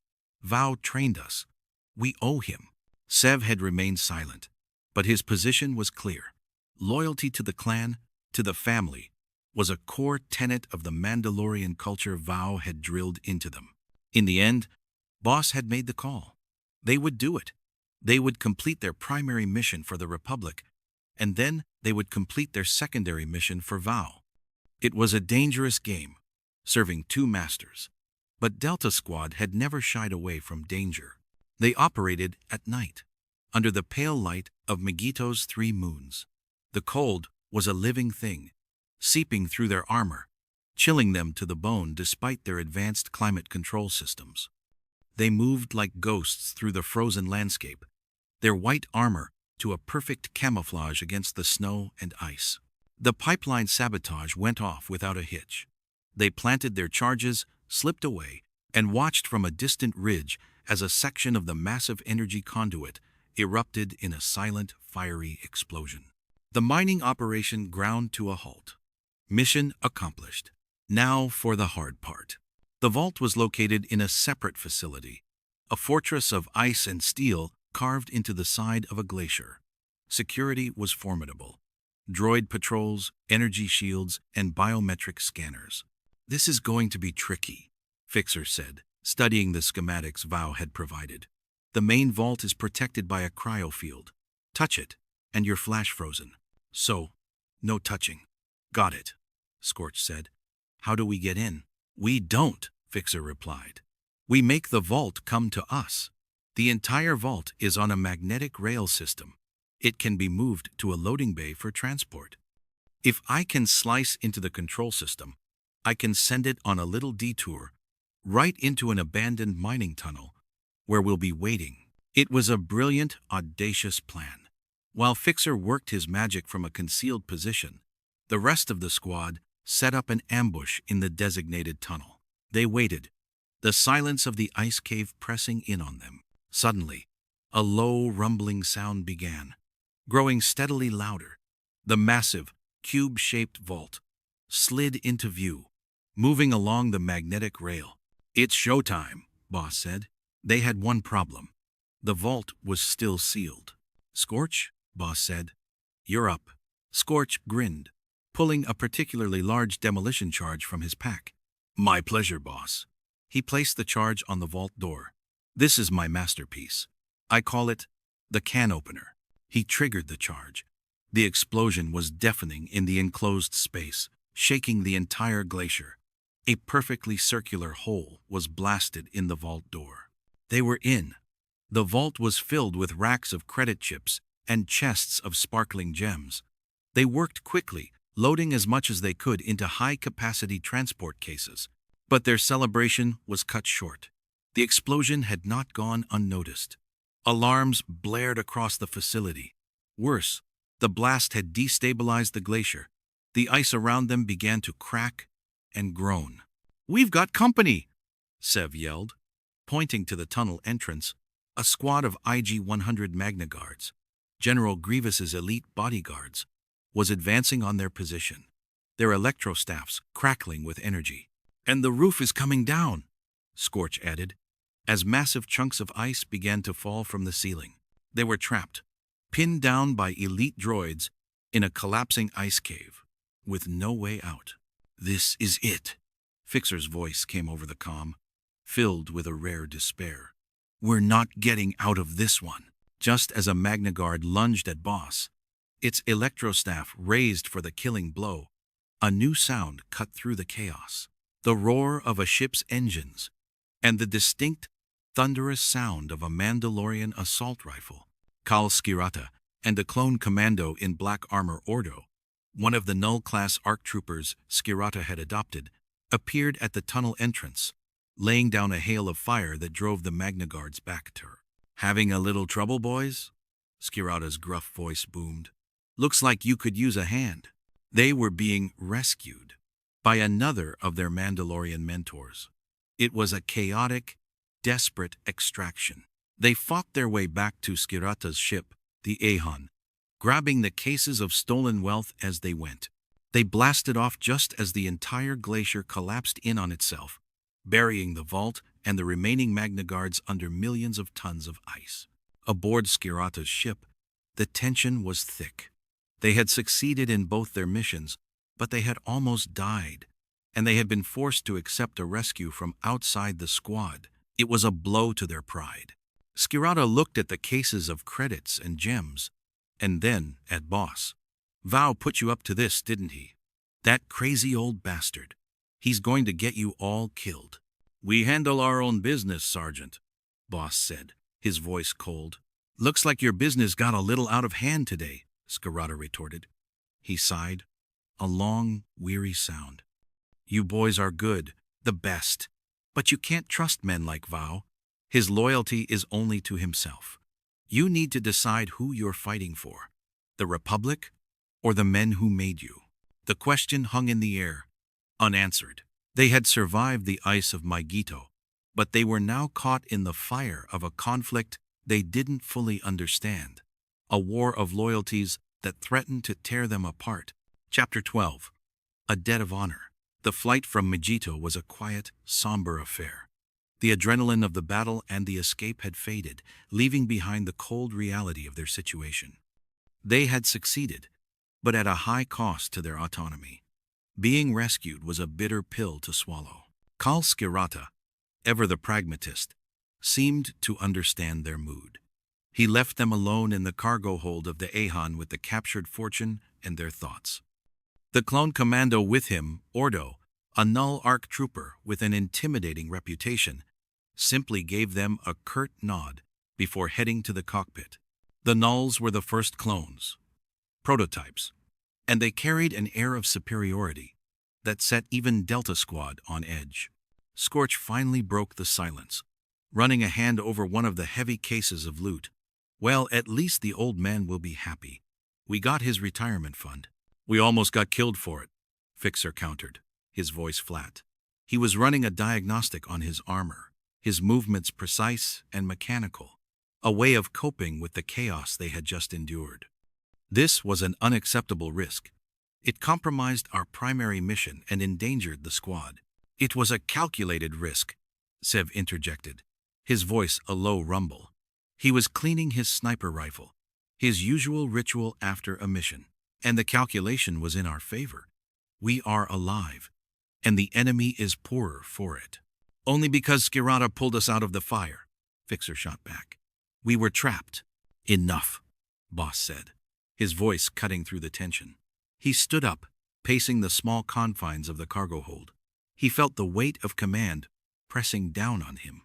A: Vow trained us. We owe him." Sev had remained silent, but his position was clear. Loyalty to the clan, to the family, was a core tenet of the Mandalorian culture Vow had drilled into them. In the end, Boss had made the call. They would do it. They would complete their primary mission for the Republic, and then they would complete their secondary mission for Vow. It was a dangerous game, serving two masters. But Delta Squad had never shied away from danger. They operated at night, under the pale light of Megito's 3 moons. The cold was a living thing, seeping through their armor, chilling them to the bone despite their advanced climate control systems. They moved like ghosts through the frozen landscape, their white armor to a perfect camouflage against the snow and ice. The pipeline sabotage went off without a hitch. They planted their charges, slipped away, and watched from a distant ridge as a section of the massive energy conduit erupted in a silent, fiery explosion. The mining operation ground to a halt. Mission accomplished. Now for the hard part. The vault was located in a separate facility, a fortress of ice and steel carved into the side of a glacier. Security was formidable. Droid patrols, energy shields, and biometric scanners. "This is going to be tricky," Fixer said, studying the schematics Vow had provided. "The main vault is protected by a cryofield. Touch it, and you're flash frozen. So, no touching." "Got it," Scorch said. "How do we get in?" "We don't," Fixer replied. "We make the vault come to us. The entire vault is on a magnetic rail system. It can be moved to a loading bay for transport. If I can slice into the control system, I can send it on a little detour right into an abandoned mining tunnel where we'll be waiting." It was a brilliant, audacious plan. While Fixer worked his magic from a concealed position, the rest of the squad set up an ambush in the designated tunnel. They waited, the silence of the ice cave pressing in on them. Suddenly, a low, rumbling sound began, growing steadily louder. The massive, cube-shaped vault slid into view, moving along the magnetic rail. "It's showtime," Boss said. They had one problem. The vault was still sealed. "Scorch," Boss said. "You're up." Scorch grinned, pulling a particularly large demolition charge from his pack. "My pleasure, Boss." He placed the charge on the vault door. "This is my masterpiece. I call it the can opener." He triggered the charge. The explosion was deafening in the enclosed space, shaking the entire glacier. A perfectly circular hole was blasted in the vault door. They were in. The vault was filled with racks of credit chips and chests of sparkling gems. They worked quickly, loading as much as they could into high-capacity transport cases. But their celebration was cut short. The explosion had not gone unnoticed. Alarms blared across the facility. Worse, the blast had destabilized the glacier. The ice around them began to crack and groan. "We've got company," Sev yelled, pointing to the tunnel entrance. A squad of IG-100 Magna Guards, General Grievous's elite bodyguards, was advancing on their position, their electrostaffs crackling with energy. "And the roof is coming down," Scorch added, as massive chunks of ice began to fall from the ceiling. They were trapped, pinned down by elite droids in a collapsing ice cave, with no way out. "This is it," Fixer's voice came over the comm, filled with a rare despair. "We're not getting out of this one." Just as a Magna Guard lunged at Boss, its electrostaff raised for the killing blow, a new sound cut through the chaos. The roar of a ship's engines, and the distinct, thunderous sound of a Mandalorian assault rifle. Kal Skirata and a clone commando in black armor Ordo, one of the null-class ARC troopers Skirata had adopted, appeared at the tunnel entrance, laying down a hail of fire that drove the Magna Guards back to her. "Having a little trouble, boys?" Skirata's gruff voice boomed. "Looks like you could use a hand." They were being rescued by another of their Mandalorian mentors. It was a chaotic, desperate extraction. They fought their way back to Skirata's ship, the Ahon, grabbing the cases of stolen wealth as they went. They blasted off just as the entire glacier collapsed in on itself, burying the vault and the remaining Magna Guards under millions of tons of ice. Aboard Skirata's ship, the tension was thick. They had succeeded in both their missions, but they had almost died, and they had been forced to accept a rescue from outside the squad. It was a blow to their pride. Skirata looked at the cases of credits and gems, and then at Boss. Vow put you up to this, didn't he? That crazy old bastard. He's going to get you all killed. We handle our own business, Sergeant, Boss said, his voice cold. Looks like your business got a little out of hand today, Scarata retorted. He sighed, a long, weary sound. You boys are good, the best, but you can't trust men like Vow. His loyalty is only to himself. You need to decide who you're fighting for, the Republic or the men who made you. The question hung in the air, unanswered. They had survived the ice of Megiddo, but they were now caught in the fire of a conflict they didn't fully understand, a war of loyalties that threatened to tear them apart. Chapter 12. A Debt of Honor. The flight from Megiddo was a quiet, somber affair. The adrenaline of the battle and the escape had faded, leaving behind the cold reality of their situation. They had succeeded, but at a high cost to their autonomy. Being rescued was a bitter pill to swallow. Kal Skirata, ever the pragmatist, seemed to understand their mood. He left them alone in the cargo hold of the Ahan with the captured fortune and their thoughts. The Clone Commando with him, Ordo, a null ARC trooper with an intimidating reputation, simply gave them a curt nod before heading to the cockpit. The nulls were the first clones, prototypes, and they carried an air of superiority that set even Delta Squad on edge. Scorch finally broke the silence, running a hand over one of the heavy cases of loot. Well, at least the old man will be happy. We got his retirement fund. We almost got killed for it, Fixer countered, his voice flat. He was running a diagnostic on his armor, his movements precise and mechanical, a way of coping with the chaos they had just endured. This was an unacceptable risk. It compromised our primary mission and endangered the squad. It was a calculated risk, Sev interjected, his voice a low rumble. He was cleaning his sniper rifle, his usual ritual after a mission, and the calculation was in our favor. We are alive, and the enemy is poorer for it. Only because Skirata pulled us out of the fire, Fixer shot back. We were trapped. Enough, Boss said, his voice cutting through the tension. He stood up, pacing the small confines of the cargo hold. He felt the weight of command pressing down on him.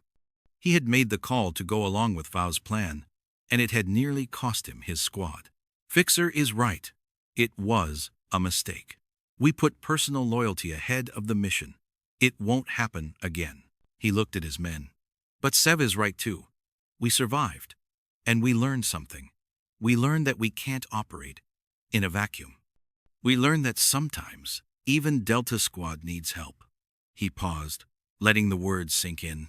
A: He had made the call to go along with Vow's plan, and it had nearly cost him his squad. Fixer is right. It was a mistake. We put personal loyalty ahead of the mission. It won't happen again. He looked at his men. But Sev is right too. We survived, and we learned something. We learned that we can't operate in a vacuum. We learned that sometimes even Delta Squad needs help. He paused, letting the words sink in.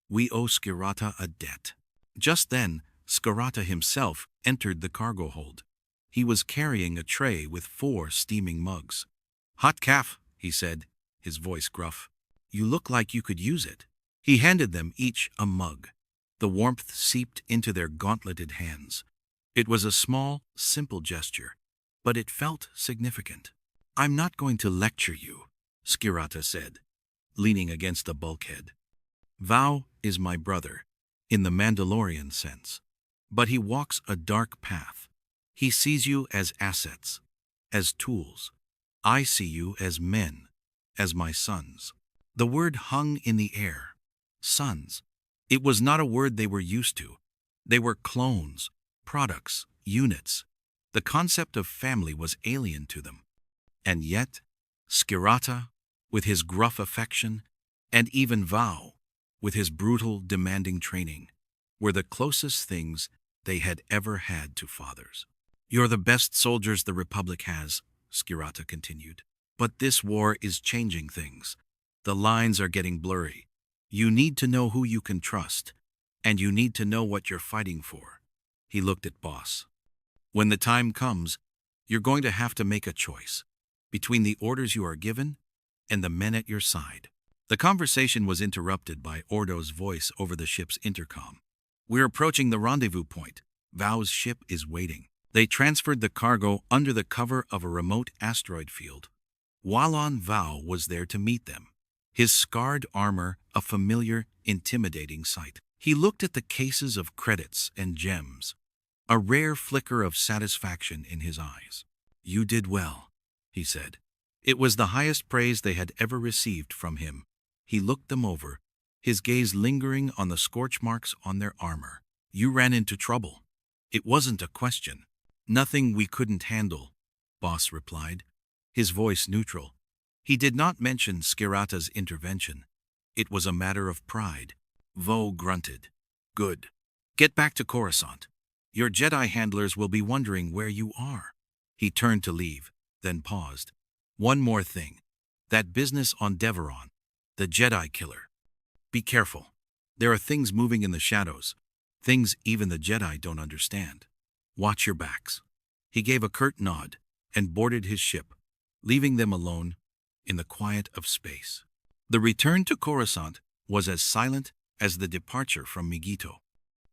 A: We owe Skirata a debt. Just then, Skirata himself entered the cargo hold. He was carrying a tray with 4 steaming mugs. Hot calf, he said, his voice gruff. You look like you could use it. He handed them each a mug. The warmth seeped into their gauntleted hands. It was a small, simple gesture, but it felt significant. I'm not going to lecture you, Skirata said, leaning against the bulkhead. Vow is my brother, in the Mandalorian sense, but he walks a dark path. He sees you as assets, as tools. I see you as men, as my sons. The word hung in the air. Sons. It was not a word they were used to. They were clones, products, units. The concept of family was alien to them. And yet, Skirata, with his gruff affection, and even Vow, with his brutal, demanding training, were the closest things they had ever had to fathers. You're the best soldiers the Republic has, Skirata continued. But this war is changing things. The lines are getting blurry. You need to know who you can trust, and you need to know what you're fighting for. He looked at Boss. When the time comes, you're going to have to make a choice between the orders you are given and the men at your side. The conversation was interrupted by Ordo's voice over the ship's intercom. We're approaching the rendezvous point. Vow's ship is waiting. They transferred the cargo under the cover of a remote asteroid field. Walon Vow was there to meet them, his scarred armor a familiar, intimidating sight. He looked at the cases of credits and gems, a rare flicker of satisfaction in his eyes. "You did well," he said. It was the highest praise they had ever received from him. He looked them over, his gaze lingering on the scorch marks on their armor. "You ran into trouble." "It wasn't a question. Nothing we couldn't handle," Boss replied, his voice neutral. He did not mention Skirata's intervention. It was a matter of pride. Vo grunted. "Good. Get back to Coruscant. Your Jedi handlers will be wondering where you are." He turned to leave, then paused. "One more thing. That business on Devaron, the Jedi killer. Be careful. There are things moving in the shadows, things even the Jedi don't understand. Watch your backs." He gave a curt nod and boarded his ship, leaving them alone in the quiet of space. The return to Coruscant was as silent as the departure from Megiddo.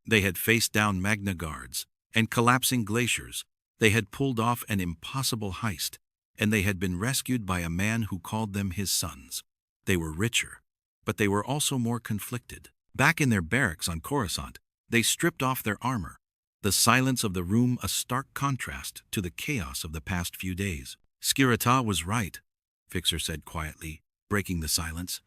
A: They had faced down Magna Guards and collapsing glaciers. They had pulled off an impossible heist, and they had been rescued by a man who called them his sons. They were richer, but they were also more conflicted. Back in their barracks on Coruscant, they stripped off their armor, the silence of the room a stark contrast to the chaos of the past few days. "Skirata was right," Fixer said quietly, breaking the silence,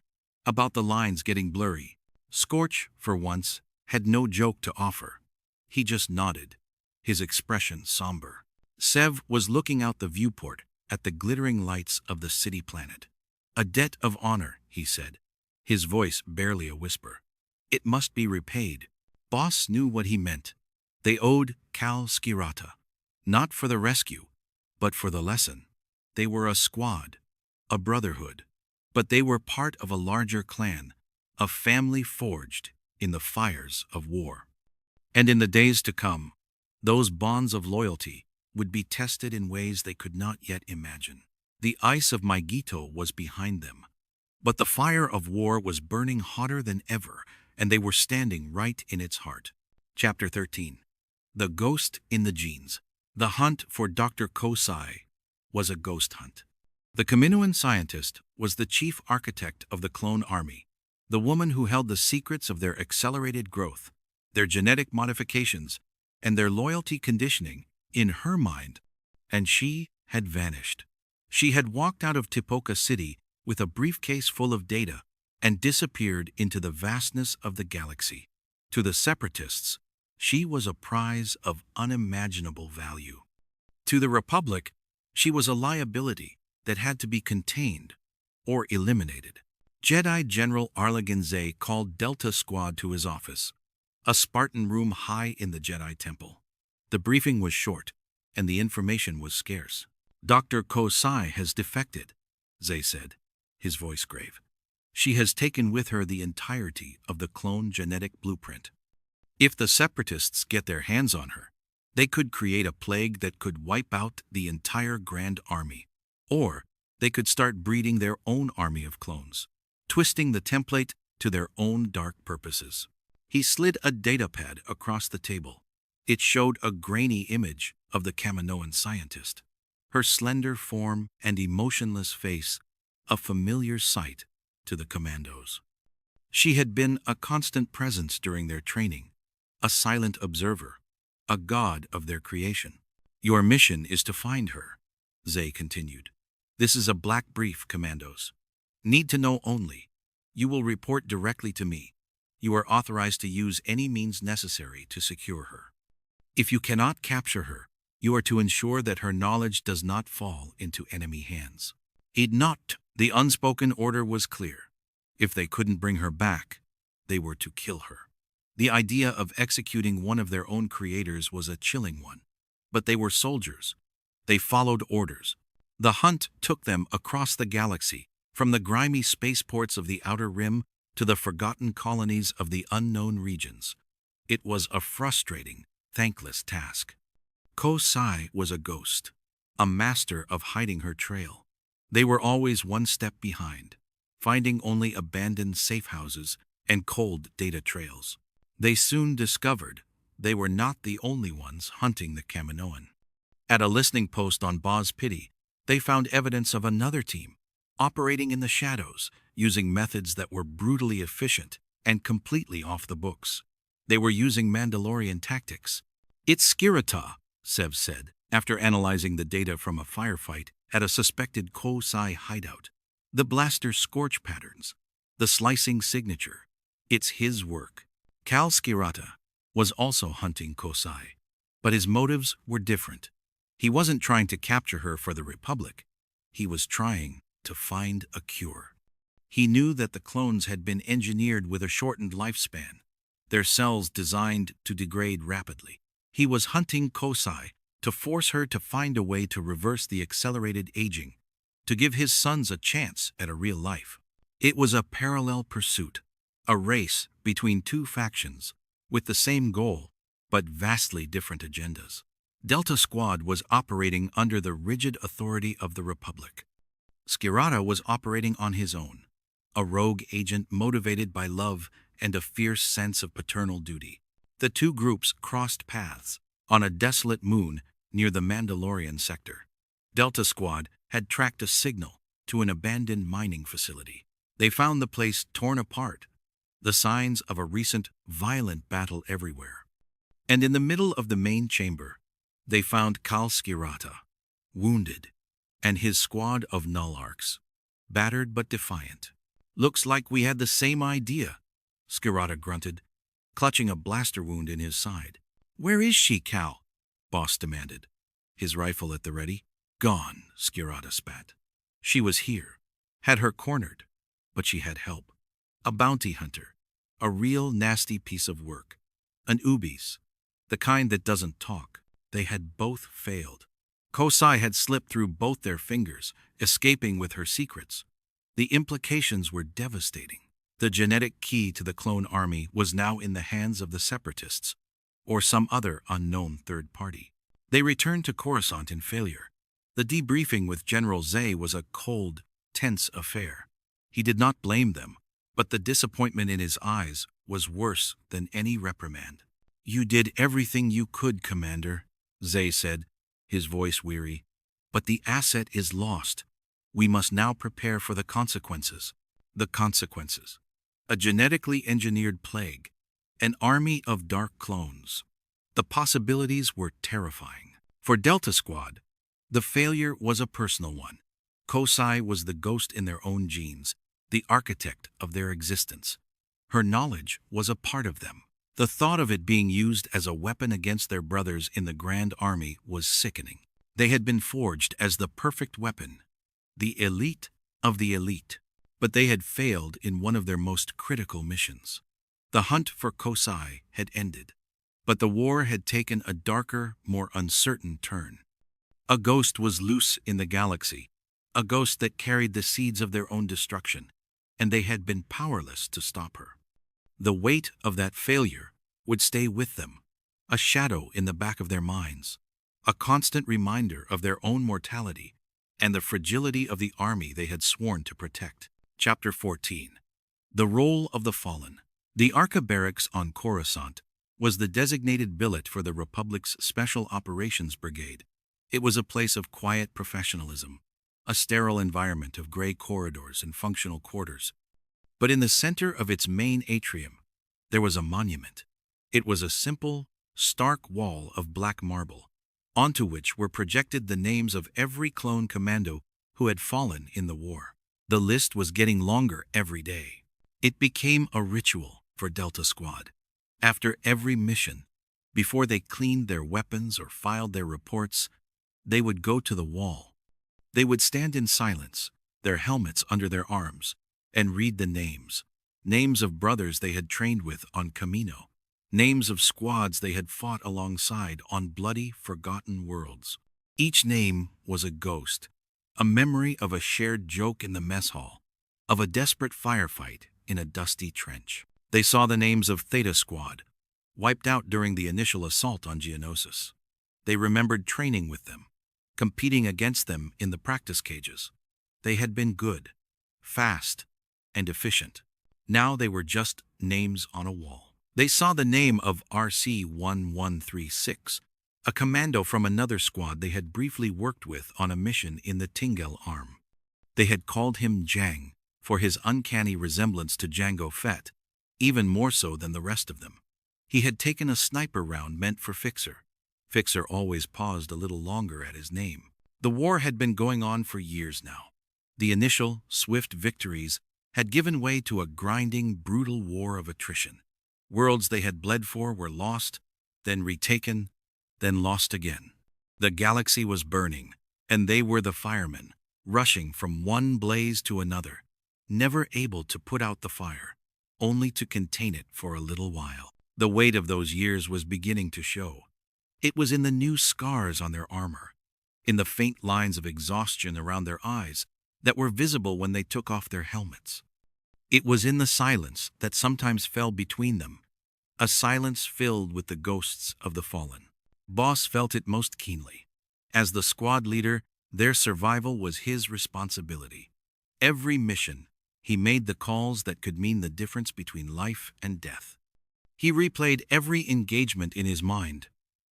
A: "about the lines getting blurry." Scorch, for once, had no joke to offer. He just nodded, his expression somber. Sev was looking out the viewport at the glittering lights of the city planet. "A debt of honor," he said, his voice barely a whisper. "It must be repaid." Boss knew what he meant. They owed Cal Skirata, not for the rescue, but for the lesson. They were a squad, a brotherhood, but they were part of a larger clan, a family forged in the fires of war. And in the days to come, those bonds of loyalty would be tested in ways they could not yet imagine. The ice of Megiddo was behind them, but the fire of war was burning hotter than ever, and they were standing right in its heart. Chapter 13. The Ghost in the Genes. The hunt for Dr. Kosai was a ghost hunt. The Kaminoan scientist was the chief architect of the clone army, the woman who held the secrets of their accelerated growth, their genetic modifications, and their loyalty conditioning in her mind, and she had vanished. She had walked out of Tipoca City with a briefcase full of data and disappeared into the vastness of the galaxy. To the Separatists, she was a prize of unimaginable value. To the Republic, she was a liability that had to be contained or eliminated. Jedi General Arlagan Zay called Delta Squad to his office, a Spartan room high in the Jedi Temple. The briefing was short, and the information was scarce. "Dr. Kosai has defected," Zay said, his voice grave. "She has taken with her the entirety of the clone genetic blueprint. If the Separatists get their hands on her, they could create a plague that could wipe out the entire Grand Army. Or they could start breeding their own army of clones, twisting the template to their own dark purposes." He slid a datapad across the table. It showed a grainy image of the Kaminoan scientist, her slender form and emotionless face a familiar sight to the commandos. She had been a constant presence during their training, a silent observer, a god of their creation. "Your mission is to find her," Zay continued. "This is a black brief, commandos. Need to know only. You will report directly to me. You are authorized to use any means necessary to secure her. If you cannot capture her, you are to ensure that her knowledge does not fall into enemy hands." The unspoken order was clear. If they couldn't bring her back, they were to kill her. The idea of executing one of their own creators was a chilling one. But they were soldiers. They followed orders. The hunt took them across the galaxy, from the grimy spaceports of the Outer Rim to the forgotten colonies of the unknown regions. It was a frustrating, thankless task. Kosai was a ghost, a master of hiding her trail. They were always one step behind, finding only abandoned safe houses and cold data trails. They soon discovered they were not the only ones hunting the Kaminoan. At a listening post on Boz Pity, they found evidence of another team, operating in the shadows, using methods that were brutally efficient and completely off the books. They were using Mandalorian tactics. "It's Skirata," Sev said, after analyzing the data from a firefight at a suspected Kosai hideout. The blaster's scorch patterns, the slicing signature. It's his work. Kashyyyk was also hunting Kosai, but his motives were different. He wasn't trying to capture her for the Republic. He was trying to find a cure. He knew that the clones had been engineered with a shortened lifespan, their cells designed to degrade rapidly. He was hunting Kosai to force her to find a way to reverse the accelerated aging, to give his sons a chance at a real life. It was a parallel pursuit, a race between two factions with the same goal, but vastly different agendas. Delta Squad was operating under the rigid authority of the Republic. Kashyyyk was operating on his own, a rogue agent motivated by love and a fierce sense of paternal duty. The two groups crossed paths on a desolate moon near the Mandalorian sector. Delta Squad had tracked a signal to an abandoned mining facility. They found the place torn apart, the signs of a recent violent battle everywhere. And in the middle of the main chamber, they found Kashyyyk, wounded, and his squad of Nullarks, battered but defiant. "Looks like we had the same idea," Kashyyyk grunted, clutching a blaster wound in his side. "Where is she, Cal?" Boss demanded, his rifle at the ready. "Gone," Kashyyyk spat. "She was here, had her cornered, but she had help. A bounty hunter, a real nasty piece of work. An Ubis, the kind that doesn't talk." They had both failed. Kosai had slipped through both their fingers, escaping with her secrets. The implications were devastating. The genetic key to the clone army was now in the hands of the Separatists, or some other unknown third party. They returned to Coruscant in failure. The debriefing with General Zay was a cold, tense affair. He did not blame them, but the disappointment in his eyes was worse than any reprimand. "You did everything you could, Commander," Zay said, his voice weary. "But the asset is lost. We must now prepare for the consequences." The consequences. A genetically engineered plague. An army of dark clones. The possibilities were terrifying. For Delta Squad, the failure was a personal one. Kosai was the ghost in their own genes, the architect of their existence. Her knowledge was a part of them. The thought of it being used as a weapon against their brothers in the Grand Army was sickening. They had been forged as the perfect weapon, the elite of the elite, but they had failed in one of their most critical missions. The hunt for Kosai had ended, but the war had taken a darker, more uncertain turn. A ghost was loose in the galaxy, a ghost that carried the seeds of their own destruction, and they had been powerless to stop her. The weight of that failure would stay with them, a shadow in the back of their minds, a constant reminder of their own mortality and the fragility of the army they had sworn to protect. Chapter 14. The Role of the Fallen. The Arca Barracks on Coruscant was the designated billet for the Republic's Special Operations Brigade. It was a place of quiet professionalism, a sterile environment of gray corridors and functional quarters. But in the center of its main atrium, there was a monument. It was a simple, stark wall of black marble, onto which were projected the names of every clone commando who had fallen in the war. The list was getting longer every day. It became a ritual for Delta Squad. After every mission, before they cleaned their weapons or filed their reports, they would go to the wall. They would stand in silence, their helmets under their arms, and read the names of brothers they had trained with on Kamino, names of squads they had fought alongside on bloody, forgotten worlds. Each name was a ghost, a memory of a shared joke in the mess hall, of a desperate firefight in a dusty trench. They saw the names of Theta Squad, wiped out during the initial assault on Geonosis. They remembered training with them, competing against them in the practice cages. They had been good, fast, and efficient. Now they were just names on a wall. They saw the name of RC-1136, a commando from another squad they had briefly worked with on a mission in the Tingel Arm. They had called him Jang for his uncanny resemblance to Jango Fett, even more so than the rest of them. He had taken a sniper round meant for Fixer, Fixer always paused a little longer at his name. The war had been going on for years now. The initial, swift victories had given way to a grinding, brutal war of attrition. Worlds they had bled for were lost, then retaken, then lost again. The galaxy was burning, and they were the firemen, rushing from one blaze to another, never able to put out the fire, only to contain it for a little while. The weight of those years was beginning to show. It was in the new scars on their armor, in the faint lines of exhaustion around their eyes that were visible when they took off their helmets. It was in the silence that sometimes fell between them, a silence filled with the ghosts of the fallen. Boss felt it most keenly. As the squad leader, their survival was his responsibility. Every mission, he made the calls that could mean the difference between life and death. He replayed every engagement in his mind,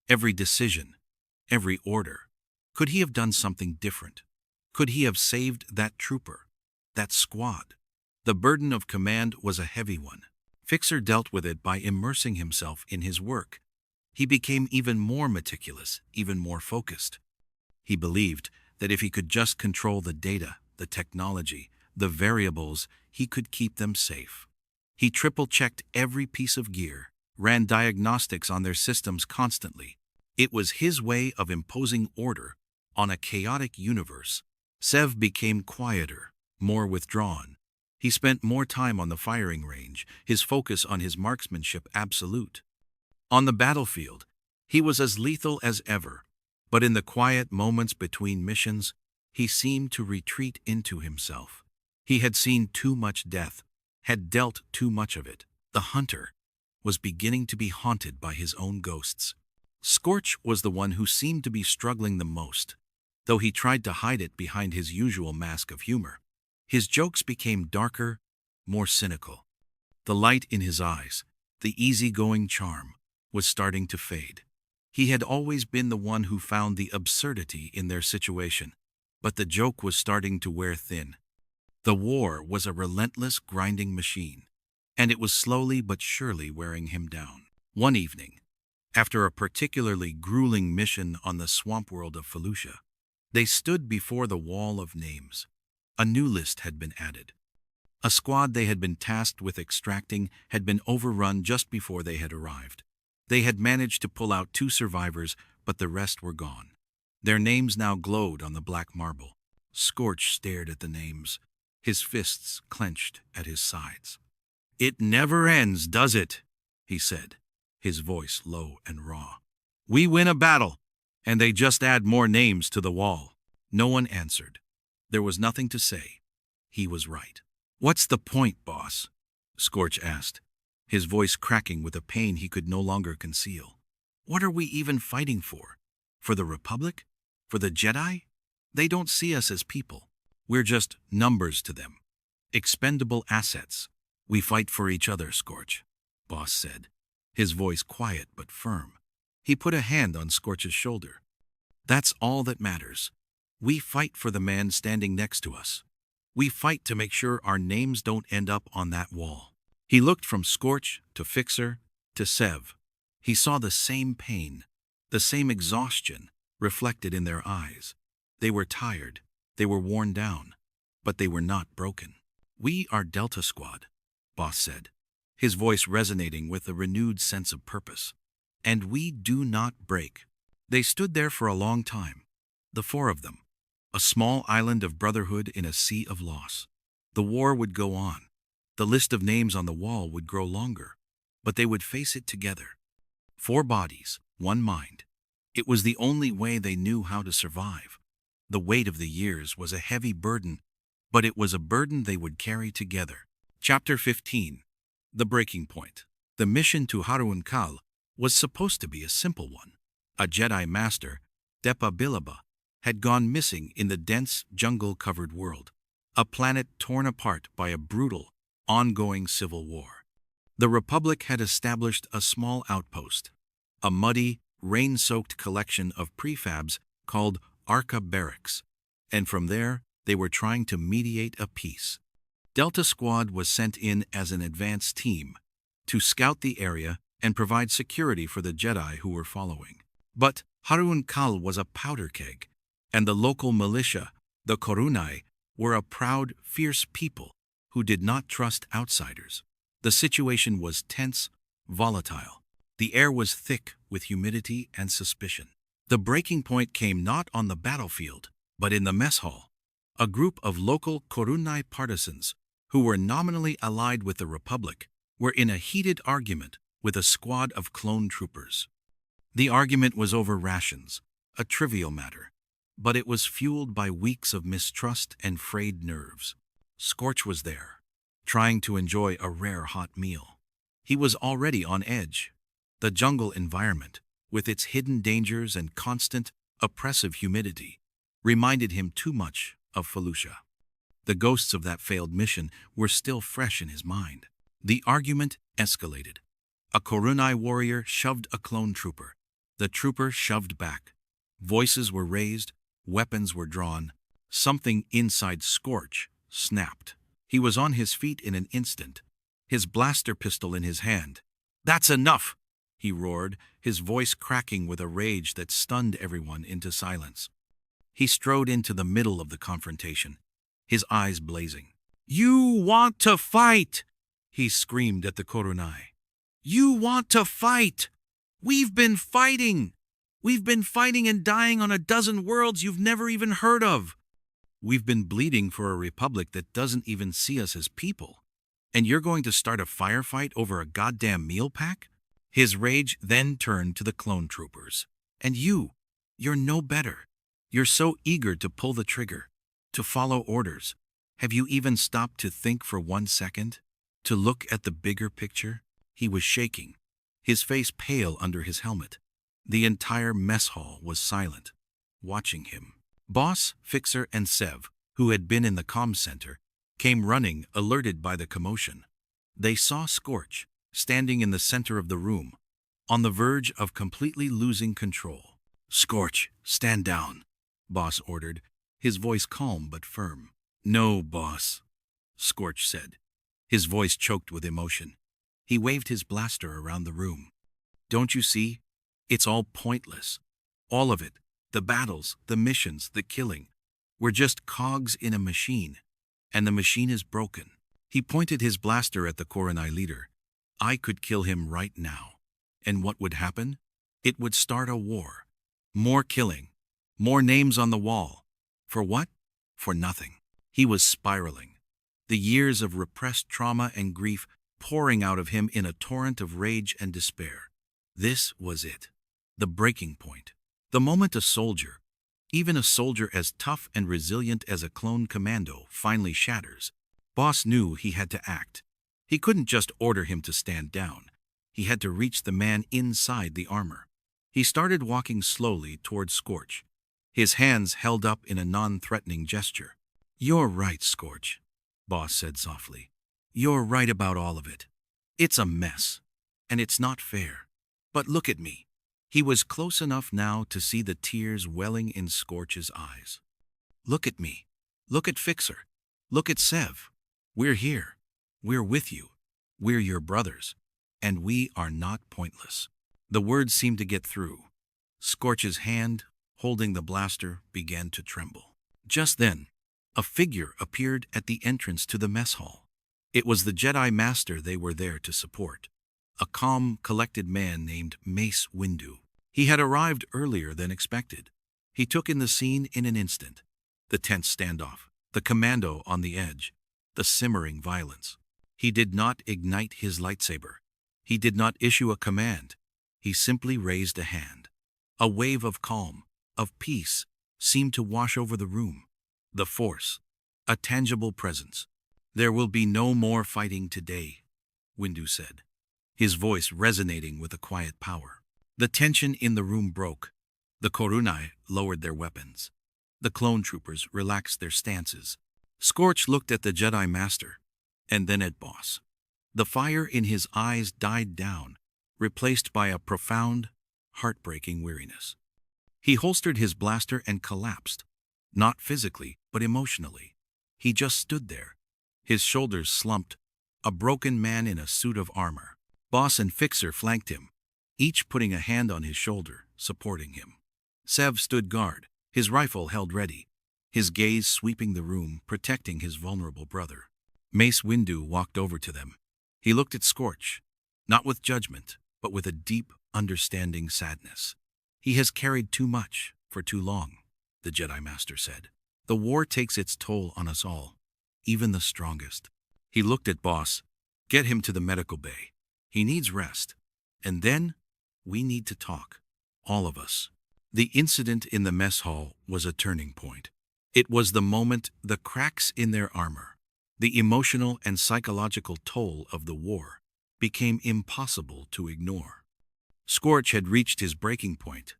A: every decision, every order. Could he have done something different? Could he have saved that trooper, that squad? The burden of command was a heavy one. Fixer dealt with it by immersing himself in his work. He became even more meticulous, even more focused. He believed that if he could just control the data, the technology, the variables, he could keep them safe. He triple-checked every piece of gear, ran diagnostics on their systems constantly. It was his way of imposing order on a chaotic universe. Sev became quieter, more withdrawn. He spent more time on the firing range, his focus on his marksmanship absolute. On the battlefield, he was as lethal as ever, but in the quiet moments between missions, he seemed to retreat into himself. He had seen too much death, had dealt too much of it. The hunter was beginning to be haunted by his own ghosts. Scorch was the one who seemed to be struggling the most, though he tried to hide it behind his usual mask of humor. His jokes became darker, more cynical. The light in his eyes, the easygoing charm, was starting to fade. He had always been the one who found the absurdity in their situation, but the joke was starting to wear thin. The war was a relentless, grinding machine, and it was slowly but surely wearing him down. One evening, after a particularly grueling mission on the swamp world of Felucia, they stood before the wall of names. A new list had been added. A squad they had been tasked with extracting had been overrun just before they had arrived. They had managed to pull out 2 survivors, but the rest were gone. Their names now glowed on the black marble. Scorch stared at the names, his fists clenched at his sides. "It never ends, does it?" he said, his voice low and raw. "We win a battle, and they just add more names to the wall." No one answered. There was nothing to say. He was right. "What's the point, boss?" Scorch asked, his voice cracking with a pain he could no longer conceal. "What are we even fighting for? For the Republic? For the Jedi? They don't see us as people. We're just numbers to them. Expendable assets. We fight for each other, Scorch," Boss said, his voice quiet but firm. He put a hand on Scorch's shoulder. "That's all that matters. We fight for the man standing next to us. We fight to make sure our names don't end up on that wall." He looked from Scorch to Fixer to Sev. He saw the same pain, the same exhaustion reflected in their eyes. They were tired, they were worn down, but they were not broken. "We are Delta Squad," Boss said, his voice resonating with a renewed sense of purpose. "And we do not break." They stood there for a long time, the 4 of them, a small island of brotherhood in a sea of loss. The war would go on. The list of names on the wall would grow longer, but they would face it together. 4 bodies, 1 mind. It was the only way they knew how to survive. The weight of the years was a heavy burden, but it was a burden they would carry together. Chapter 15. The Breaking Point. The mission to Harrowing was supposed to be a simple one. A Jedi Master, Depa Billaba, had gone missing in the dense, jungle-covered world, a planet torn apart by a brutal, ongoing civil war. The Republic had established a small outpost, a muddy, rain-soaked collection of prefabs called Arca Barracks, and from there they were trying to mediate a peace. Delta Squad was sent in as an advance team to scout the area and provide security for the Jedi who were following. But Harun Kal was a powder keg, and the local militia, the Korunai, were a proud, fierce people who did not trust outsiders. The situation was tense, volatile. The air was thick with humidity and suspicion. The breaking point came not on the battlefield, but in the mess hall. A group of local Korunai partisans, who were nominally allied with the Republic, were in a heated argument with a squad of clone troopers. The argument was over rations, a trivial matter, but it was fueled by weeks of mistrust and frayed nerves. Scorch was there, trying to enjoy a rare hot meal. He was already on edge. The jungle environment, with its hidden dangers and constant, oppressive humidity, reminded him too much of Felucia. The ghosts of that failed mission were still fresh in his mind. The argument escalated. A Korunai warrior shoved a clone trooper. The trooper shoved back. Voices were raised, weapons were drawn. Something inside Scorch snapped. He was on his feet in an instant, his blaster pistol in his hand. "That's enough!" he roared, his voice cracking with a rage that stunned everyone into silence. He strode into the middle of the confrontation, his eyes blazing. "You want to fight!" he screamed at the Korunai. "You want to fight! We've been fighting! We've been fighting and dying on a dozen worlds you've never even heard of. We've been bleeding for a republic that doesn't even see us as people. And you're going to start a firefight over a goddamn meal pack?" His rage then turned to the clone troopers. "And you're no better. You're so eager to pull the trigger, to follow orders. Have you even stopped to think for 1 second? To look at the bigger picture?" He was shaking, his face pale under his helmet. The entire mess hall was silent, watching him. Boss, Fixer, and Sev, who had been in the comm center, came running, alerted by the commotion. They saw Scorch, standing in the center of the room, on the verge of completely losing control. "Scorch, stand down," Boss ordered, his voice calm but firm. "No, Boss," Scorch said, his voice choked with emotion. He waved his blaster around the room. "Don't you see? It's all pointless. All of it. The battles, the missions, the killing. We're just cogs in a machine. And the machine is broken." He pointed his blaster at the Korunai leader. "I could kill him right now. And what would happen? It would start a war. More killing. More names on the wall. For what? For nothing." He was spiraling, the years of repressed trauma and grief pouring out of him in a torrent of rage and despair. This was it. The breaking point. The moment a soldier, even a soldier as tough and resilient as a clone commando, finally shatters, Boss knew he had to act. He couldn't just order him to stand down. He had to reach the man inside the armor. He started walking slowly toward Scorch, his hands held up in a non-threatening gesture. "You're right, Scorch," Boss said softly. "You're right about all of it. It's a mess, and it's not fair. But look at me." He was close enough now to see the tears welling in Scorch's eyes. "Look at me. Look at Fixer. Look at Sev. We're here. We're with you. We're your brothers. And we are not pointless." The words seemed to get through. Scorch's hand, holding the blaster, began to tremble. Just then, a figure appeared at the entrance to the mess hall. It was the Jedi Master they were there to support, a calm, collected man named Mace Windu. He had arrived earlier than expected. He took in the scene in an instant. The tense standoff, the commando on the edge, the simmering violence. He did not ignite his lightsaber. He did not issue a command. He simply raised a hand. A wave of calm, of peace, seemed to wash over the room. The Force, a tangible presence. "There will be no more fighting today," Windu said, his voice resonating with a quiet power. The tension in the room broke. The Korunai lowered their weapons. The clone troopers relaxed their stances. Scorch looked at the Jedi Master, and then at Boss. The fire in his eyes died down, replaced by a profound, heartbreaking weariness. He holstered his blaster and collapsed, not physically, but emotionally. He just stood there, his shoulders slumped, a broken man in a suit of armor. Boss and Fixer flanked him, each putting a hand on his shoulder, supporting him. Sev stood guard, his rifle held ready, his gaze sweeping the room, protecting his vulnerable brother. Mace Windu walked over to them. He looked at Scorch, not with judgment, but with a deep, understanding sadness. "He has carried too much for too long," the Jedi Master said. "The war takes its toll on us all, even the strongest." He looked at Boss. "Get him to the medical bay. He needs rest. And then, we need to talk. All of us." The incident in the mess hall was a turning point. It was the moment the cracks in their armor, the emotional and psychological toll of the war, became impossible to ignore. Scorch had reached his breaking point,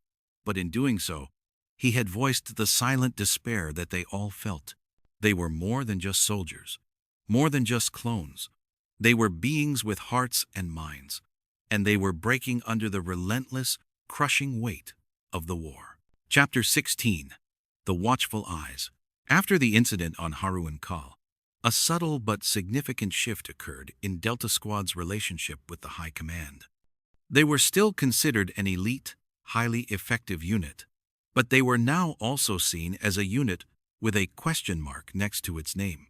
A: but in doing so, he had voiced the silent despair that they all felt. They were more than just soldiers, more than just clones. They were beings with hearts and minds, and they were breaking under the relentless, crushing weight of the war. Chapter 16. The Watchful Eyes. After the incident on harrowing, a subtle but significant shift occurred in Delta Squad's relationship with the High Command. They were still considered an elite, highly effective unit, but they were now also seen as a unit with a question mark next to its name.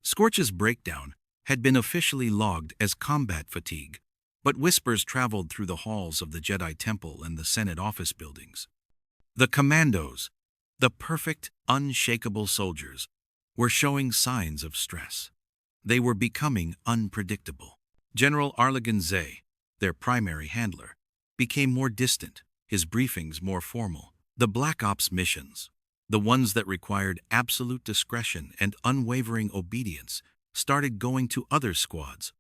A: Scorch's breakdown had been officially logged as combat fatigue, but whispers traveled through the halls of the Jedi Temple and the Senate office buildings. The Commandos, the perfect, unshakable soldiers, were showing signs of stress. They were becoming unpredictable. General Arlagan Zay, their primary handler, became more distant, his briefings more formal. The Black Ops missions, the ones that required absolute discretion and unwavering obedience, started going to other squads.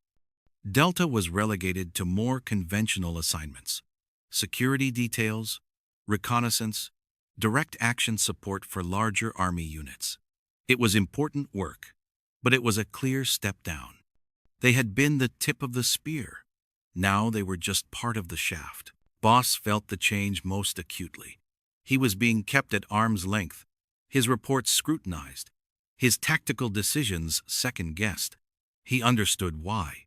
A: Delta was relegated to more conventional assignments: security details, reconnaissance, direct action support for larger army units. It was important work, but it was a clear step down. They had been the tip of the spear. Now they were just part of the shaft. Boss felt the change most acutely. He was being kept at arm's length, his reports scrutinized, his tactical decisions second-guessed. He understood why.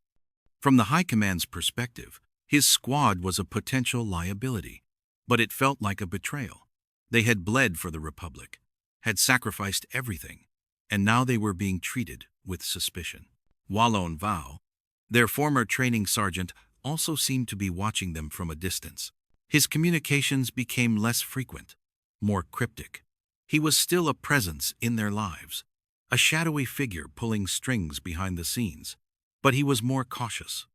A: From the High Command's perspective, his squad was a potential liability, but it felt like a betrayal. They had bled for the Republic, had sacrificed everything, and now they were being treated with suspicion. Broken Vow, their former training sergeant, also seemed to be watching them from a distance. His communications became less frequent, more cryptic. He was still a presence in their lives, a shadowy figure pulling strings behind the scenes, but he was more cautious.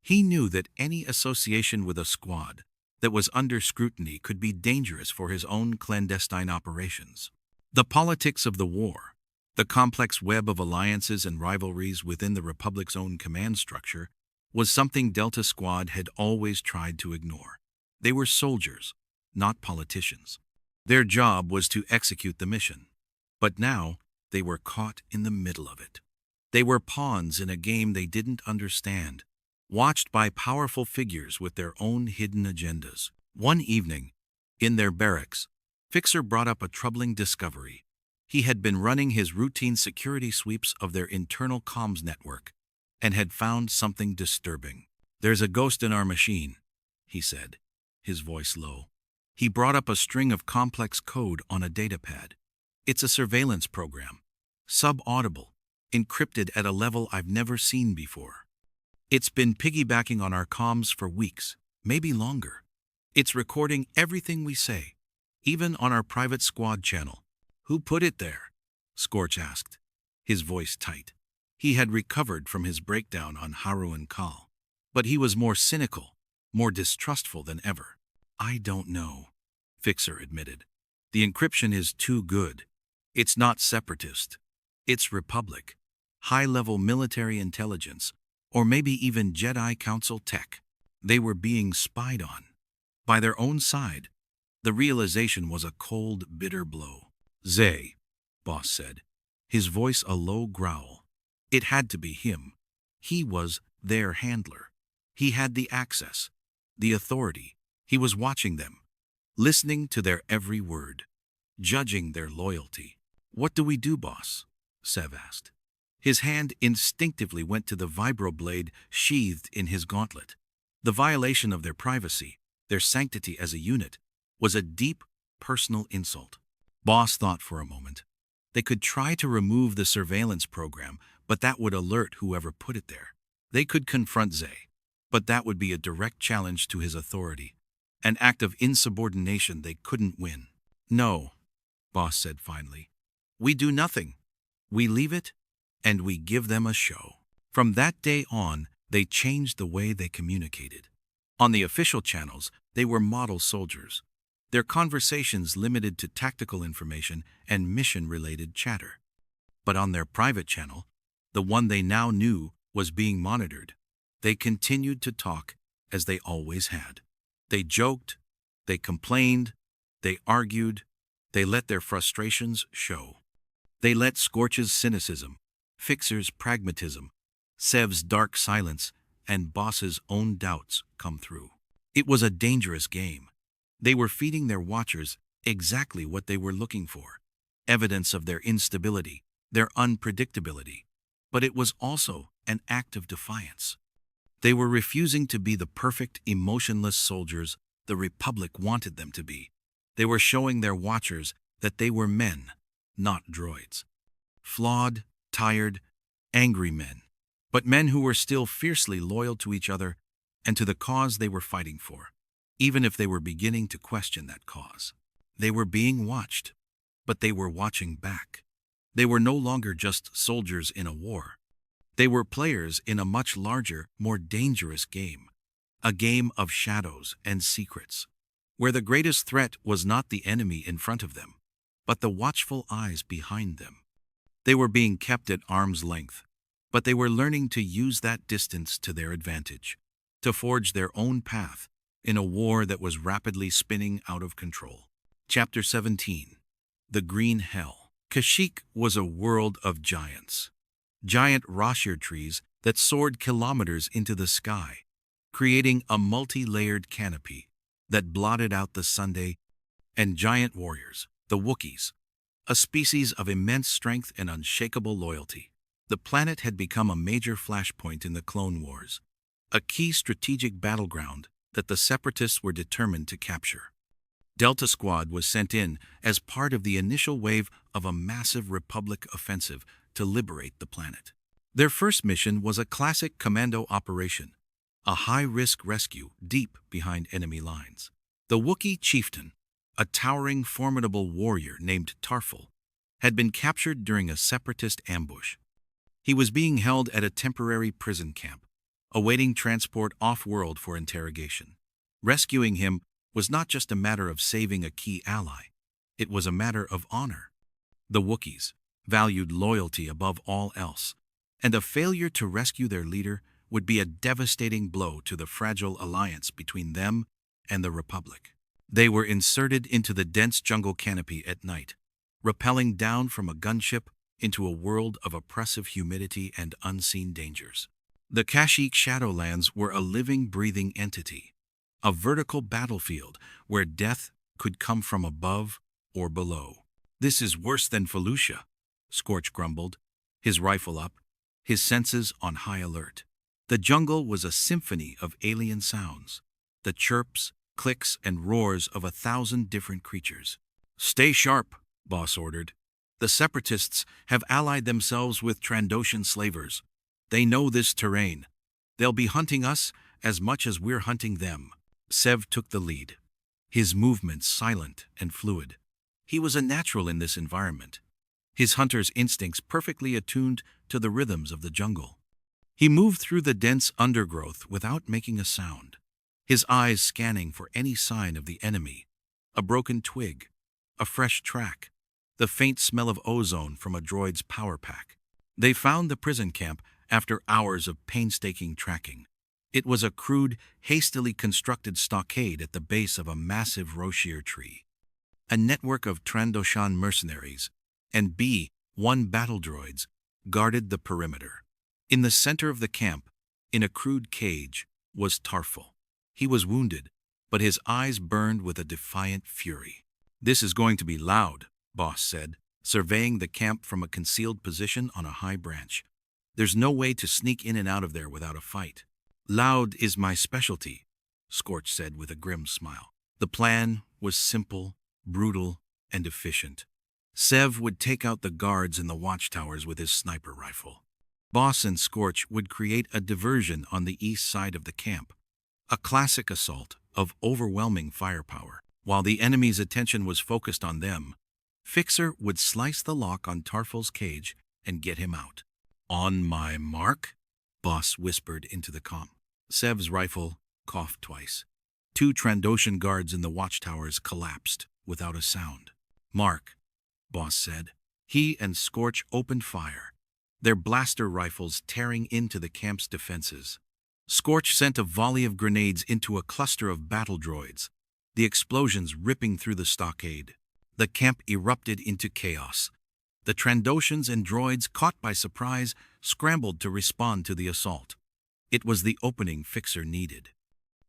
A: He knew that any association with a squad that was under scrutiny could be dangerous for his own clandestine operations. The politics of the war, the complex web of alliances and rivalries within the Republic's own command structure, was something Delta Squad had always tried to ignore. They were soldiers, not politicians. Their job was to execute the mission. But now, they were caught in the middle of it. They were pawns in a game they didn't understand, watched by powerful figures with their own hidden agendas. One evening, in their barracks, Fixer brought up a troubling discovery. He had been running his routine security sweeps of their internal comms network and had found something disturbing. "There's a ghost in our machine," he said, his voice low. He brought up a string of complex code on a datapad. "It's a surveillance program, sub-audible, encrypted at a level I've never seen before. It's been piggybacking on our comms for weeks, maybe longer. It's recording everything we say, even on our private squad channel." "Who put it there?" Scorch asked, his voice tight. He had recovered from his breakdown on harrowing, but he was more cynical, more distrustful than ever. "I don't know," Fixer admitted. "The encryption is too good. It's not separatist. It's Republic, high-level military intelligence, or maybe even Jedi Council tech. They were being spied on. By their own side." The realization was a cold, bitter blow. "Zay," Boss said, his voice a low growl. It had to be him. He was their handler. He had the access, the authority. He was watching them, listening to their every word, judging their loyalty. "What do we do, Boss?" Sev asked. His hand instinctively went to the vibroblade sheathed in his gauntlet. The violation of their privacy, their sanctity as a unit, was a deep, personal insult. Boss thought for a moment. They could try to remove the surveillance program, but that would alert whoever put it there. They could confront Zay, but that would be a direct challenge to his authority, an act of insubordination they couldn't win. No, Boss said finally. We do nothing. We leave it, and we give them a show. From that day on, they changed the way they communicated. On the official channels, they were model soldiers. Their conversations limited to tactical information and mission-related chatter. But on their private channel, the one they now knew was being monitored, they continued to talk as they always had. They joked, they complained, they argued, they let their frustrations show. They let Scorch's cynicism, Fixer's pragmatism, Sev's dark silence, and Boss's own doubts come through. It was a dangerous game. They were feeding their watchers exactly what they were looking for, evidence of their instability, their unpredictability. But it was also an act of defiance. They were refusing to be the perfect, emotionless soldiers the Republic wanted them to be. They were showing their watchers that they were men, not droids. Flawed, tired, angry men, but men who were still fiercely loyal to each other and to the cause they were fighting for, even if they were beginning to question that cause. They were being watched, but they were watching back. They were no longer just soldiers in a war. They were players in a much larger, more dangerous game, a game of shadows and secrets, where the greatest threat was not the enemy in front of them, but the watchful eyes behind them. They were being kept at arm's length, but they were learning to use that distance to their advantage, to forge their own path in a war that was rapidly spinning out of control. Chapter 17. The Green Hell. Kashyyyk was a world of giants. Giant rashir trees that soared kilometers into the sky, creating a multi-layered canopy that blotted out the Sunday, and giant warriors, the Wookiees, a species of immense strength and unshakable loyalty. The planet had become a major flashpoint in the Clone Wars, a key strategic battleground that the Separatists were determined to capture. Delta Squad was sent in as part of the initial wave of a massive Republic offensive to liberate the planet. Their first mission was a classic commando operation, a high-risk rescue deep behind enemy lines. The Wookiee chieftain, a towering, formidable warrior named Tarful, had been captured during a Separatist ambush. He was being held at a temporary prison camp, awaiting transport off-world for interrogation. Rescuing him was not just a matter of saving a key ally, it was a matter of honor. The Wookiees valued loyalty above all else, and a failure to rescue their leader would be a devastating blow to the fragile alliance between them and the Republic. They were inserted into the dense jungle canopy at night, rappelling down from a gunship into a world of oppressive humidity and unseen dangers. The Kashyyyk Shadowlands were a living, breathing entity, a vertical battlefield where death could come from above or below. "This is worse than Felucia," Scorch grumbled, his rifle up, his senses on high alert. The jungle was a symphony of alien sounds, the chirps, clicks, and roars of 1,000 different creatures. "Stay sharp," Boss ordered. "The Separatists have allied themselves with Trandoshan slavers. They know this terrain. They'll be hunting us as much as we're hunting them." Sev took the lead, his movements silent and fluid. He was a natural in this environment, his hunter's instincts perfectly attuned to the rhythms of the jungle. He moved through the dense undergrowth without making a sound, his eyes scanning for any sign of the enemy, a broken twig, a fresh track, the faint smell of ozone from a droid's power pack. They found the prison camp after hours of painstaking tracking. It was a crude, hastily constructed stockade at the base of a massive rashir tree. A network of Trandoshan mercenaries and B-1 battle droids guarded the perimeter. In the center of the camp, in a crude cage, was Tarful. He was wounded, but his eyes burned with a defiant fury. "This is going to be loud," Boss said, surveying the camp from a concealed position on a high branch. "There's no way to sneak in and out of there without a fight." "Loud is my specialty," Scorch said with a grim smile. The plan was simple brutal, and efficient. Sev would take out the guards in the watchtowers with his sniper rifle. Boss and Scorch would create a diversion on the east side of the camp, a classic assault of overwhelming firepower. While the enemy's attention was focused on them, Fixer would slice the lock on Tarful's cage and get him out. "On my mark," Boss whispered into the comm. Sev's rifle coughed twice. 2 Trandoshan guards in the watchtowers collapsed without a sound. "Mark," Boss said. He and Scorch opened fire, their blaster rifles tearing into the camp's defenses. Scorch sent a volley of grenades into a cluster of battle droids, the explosions ripping through the stockade. The camp erupted into chaos. The Trandoshans and droids, caught by surprise, scrambled to respond to the assault. It was the opening Fixer needed.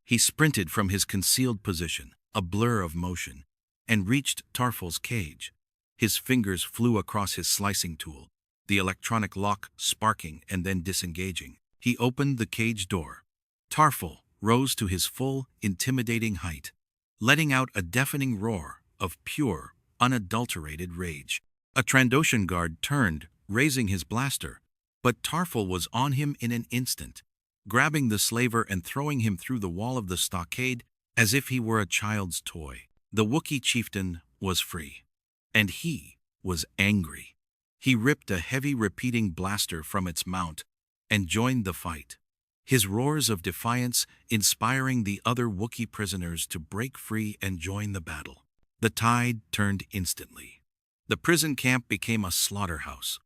A: He sprinted from his concealed position, a blur of motion, and reached Tarful's cage. His fingers flew across his slicing tool, the electronic lock sparking and then disengaging. He opened the cage door. Tarful rose to his full, intimidating height, letting out a deafening roar of pure, unadulterated rage. A Trandoshan guard turned, raising his blaster, but Tarful was on him in an instant, grabbing the slaver and throwing him through the wall of the stockade as if he were a child's toy. The Wookiee chieftain was free, and he was angry. He ripped a heavy repeating blaster from its mount and joined the fight, his roars of defiance inspiring the other Wookiee prisoners to break free and join the battle. The tide turned instantly. The prison camp became a slaughterhouse.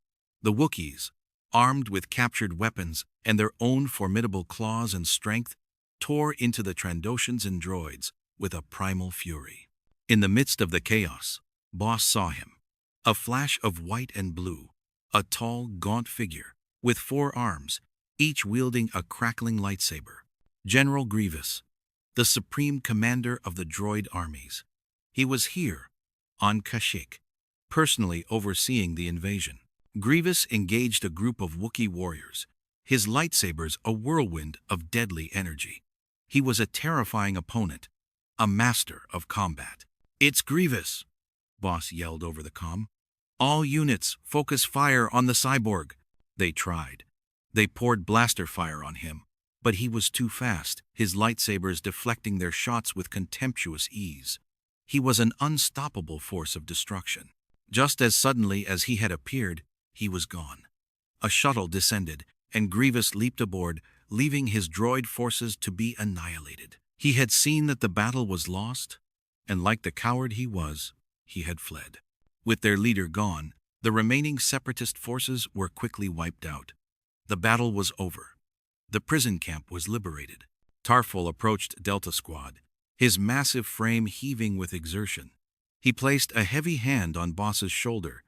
A: The Wookiees, armed with captured weapons and their own formidable claws and strength, tore into the Trandoshans and droids with a primal fury. In the midst of the chaos, Boss saw him, a flash of white and blue, a tall, gaunt figure with 4 arms, each wielding a crackling lightsaber. General Grievous, the supreme commander of the droid armies. He was here, on Kashyyyk, personally overseeing the invasion. Grievous engaged a group of Wookiee warriors, his lightsabers a whirlwind of deadly energy. He was a terrifying opponent, a master of combat. "It's Grievous," Boss yelled over the comm. "All units, focus fire on the cyborg." They tried. They poured blaster fire on him, but he was too fast, his lightsabers deflecting their shots with contemptuous ease. He was an unstoppable force of destruction. Just as suddenly as he had appeared, he was gone. A shuttle descended, and Grievous leaped aboard, leaving his droid forces to be annihilated. He had seen that the battle was lost, and like the coward he was, he had fled. With their leader gone, the remaining separatist forces were quickly wiped out. The battle was over. The prison camp was liberated. Tarful approached Delta Squad, his massive frame heaving with exertion. He placed a heavy hand on Boss's shoulder,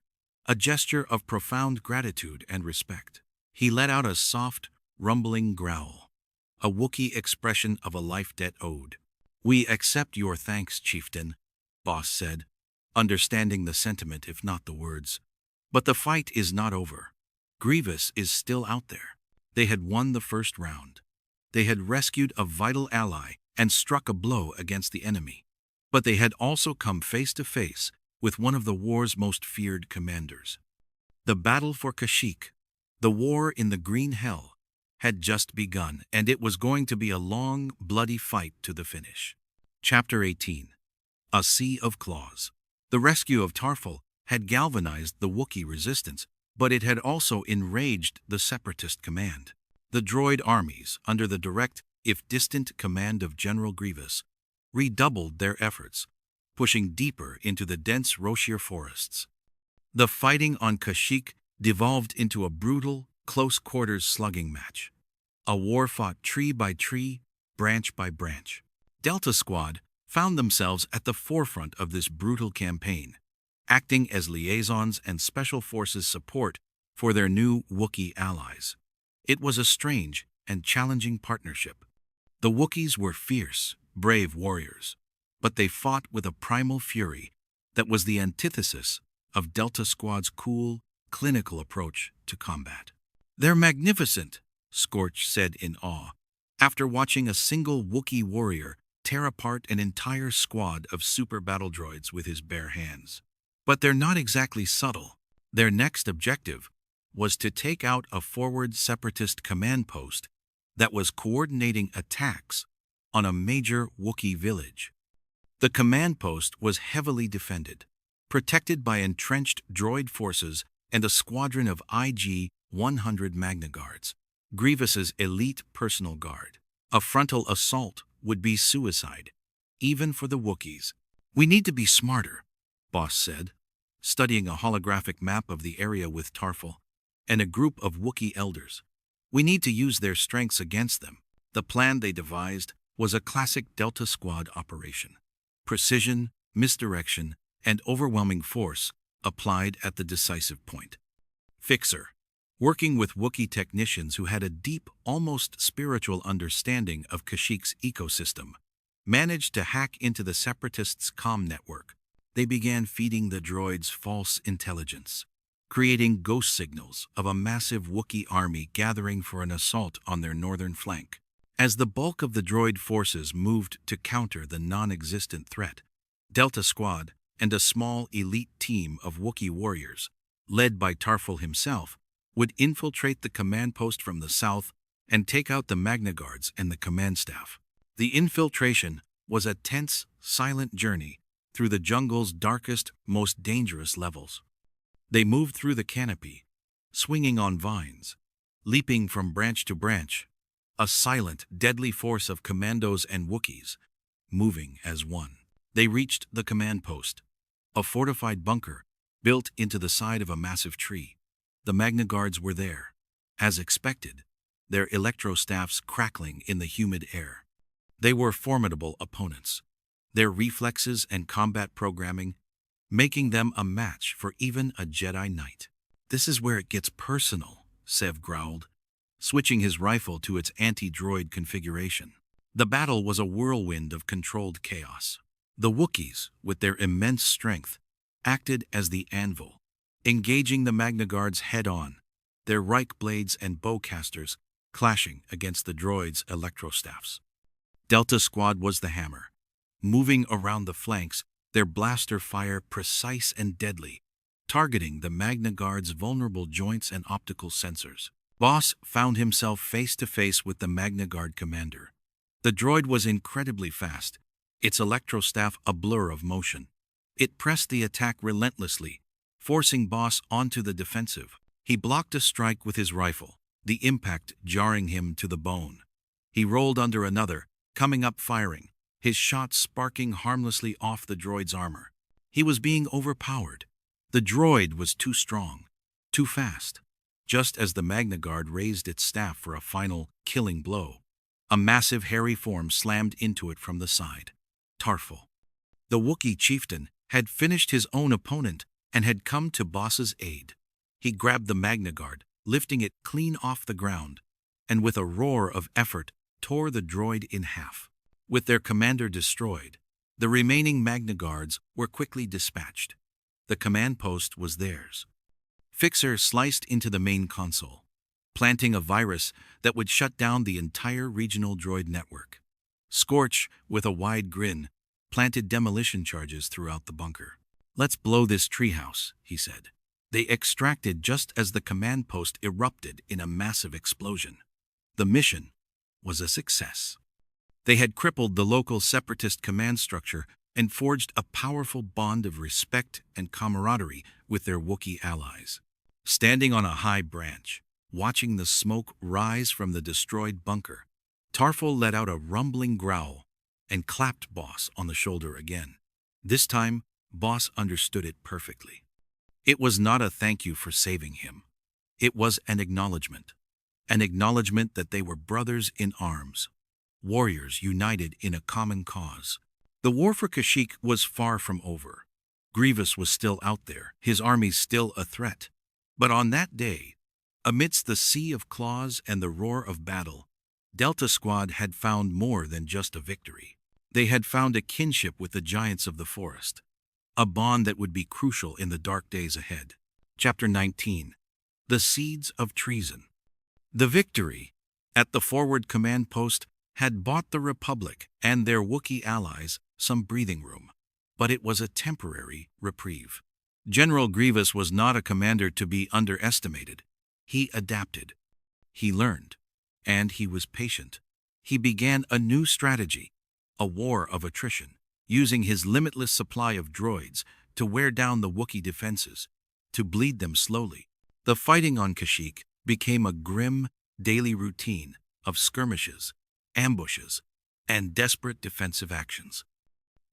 A: a gesture of profound gratitude and respect. He let out a soft, rumbling growl, a Wookiee expression of a life debt owed. "We accept your thanks, Chieftain," Boss said, understanding the sentiment if not the words. "But the fight is not over. Grievous is still out there." They had won the first round. They had rescued a vital ally and struck a blow against the enemy. But they had also come face to face with one of the war's most feared commanders. The battle for Kashyyyk, the war in the Green Hell, had just begun, and it was going to be a long, bloody fight to the finish. Chapter 18. A Sea of Claws. The rescue of Tarful had galvanized the Wookiee resistance, but it had also enraged the Separatist command. The droid armies, under the direct, if distant, command of General Grievous, redoubled their efforts, pushing deeper into the dense Roshir forests. The fighting on Kashyyyk devolved into a brutal, close-quarters slugging match. A war fought tree by tree, branch by branch. Delta Squad found themselves at the forefront of this brutal campaign, acting as liaisons and special forces support for their new Wookiee allies. It was a strange and challenging partnership. The Wookiees were fierce, brave warriors, but they fought with a primal fury that was the antithesis of Delta Squad's cool, clinical approach to combat. "They're magnificent," Scorch said in awe, after watching a single Wookiee warrior tear apart an entire squad of super battle droids with his bare hands. But they're not exactly subtle. Their next objective was to take out a forward separatist command post that was coordinating attacks on a major Wookiee village. The command post was heavily defended, protected by entrenched droid forces and a squadron of IG-100 Magna Guards, Grievous's elite personal guard. A frontal assault would be suicide, even for the Wookiees. "We need to be smarter," Boss said, studying a holographic map of the area with Tarful and a group of Wookiee elders. "We need to use their strengths against them." The plan they devised was a classic Delta Squad operation. Precision, misdirection, and overwhelming force applied at the decisive point. Fixer, working with Wookiee technicians who had a deep, almost spiritual understanding of Kashyyyk's ecosystem, managed to hack into the Separatists' comm network. They began feeding the droids false intelligence, creating ghost signals of a massive Wookiee army gathering for an assault on their northern flank. As the bulk of the droid forces moved to counter the non-existent threat, Delta Squad and a small elite team of Wookiee warriors, led by Tarful himself, would infiltrate the command post from the south and take out the Magna Guards and the command staff. The infiltration was a tense, silent journey through the jungle's darkest, most dangerous levels. They moved through the canopy, swinging on vines, leaping from branch to branch, a silent, deadly force of commandos and Wookiees, moving as one. They reached the command post, a fortified bunker built into the side of a massive tree. The Magna Guards were there, as expected, their electro-staffs crackling in the humid air. They were formidable opponents, their reflexes and combat programming making them a match for even a Jedi Knight. "This is where it gets personal," Sev growled, switching his rifle to its anti-droid configuration. The battle was a whirlwind of controlled chaos. The Wookiees, with their immense strength, acted as the anvil, engaging the Magna Guards head-on, their Reich blades and bowcasters clashing against the droids' electrostaffs. Delta Squad was the hammer, moving around the flanks, their blaster fire precise and deadly, targeting the Magna Guard's vulnerable joints and optical sensors. Boss found himself face-to-face with the Magna Guard commander. The droid was incredibly fast, its electrostaff a blur of motion. It pressed the attack relentlessly, forcing Boss onto the defensive. He blocked a strike with his rifle, the impact jarring him to the bone. He rolled under another, coming up firing, his shot sparking harmlessly off the droid's armor. He was being overpowered. The droid was too strong, too fast. Just as the Magna Guard raised its staff for a final, killing blow, a massive hairy form slammed into it from the side. Tarful, the Wookiee chieftain, had finished his own opponent and had come to Boss's aid. He grabbed the Magna Guard, lifting it clean off the ground, and with a roar of effort tore the droid in half. With their commander destroyed, the remaining Magna Guards were quickly dispatched. The command post was theirs. Fixer sliced into the main console, planting a virus that would shut down the entire regional droid network. Scorch, with a wide grin, planted demolition charges throughout the bunker. "Let's blow this treehouse," he said. They extracted just as the command post erupted in a massive explosion. The mission was a success. They had crippled the local separatist command structure and forged a powerful bond of respect and camaraderie with their Wookiee allies. Standing on a high branch, watching the smoke rise from the destroyed bunker, Tarful let out a rumbling growl and clapped Boss on the shoulder again. This time, Boss understood it perfectly. It was not a thank you for saving him. It was an acknowledgement that they were brothers in arms, warriors united in a common cause. The war for Kashyyyk was far from over. Grievous was still out there, his army still a threat. But on that day, amidst the sea of claws and the roar of battle, Delta Squad had found more than just a victory. They had found a kinship with the giants of the forest, a bond that would be crucial in the dark days ahead. Chapter 19. The Seeds of Treason. The victory at the forward command post had bought the Republic and their Wookiee allies some breathing room. But it was a temporary reprieve. General Grievous was not a commander to be underestimated. He adapted. He learned. And he was patient. He began a new strategy, a war of attrition, using his limitless supply of droids to wear down the Wookiee defenses, to bleed them slowly. The fighting on Kashyyyk became a grim, daily routine of skirmishes, ambushes, and desperate defensive actions.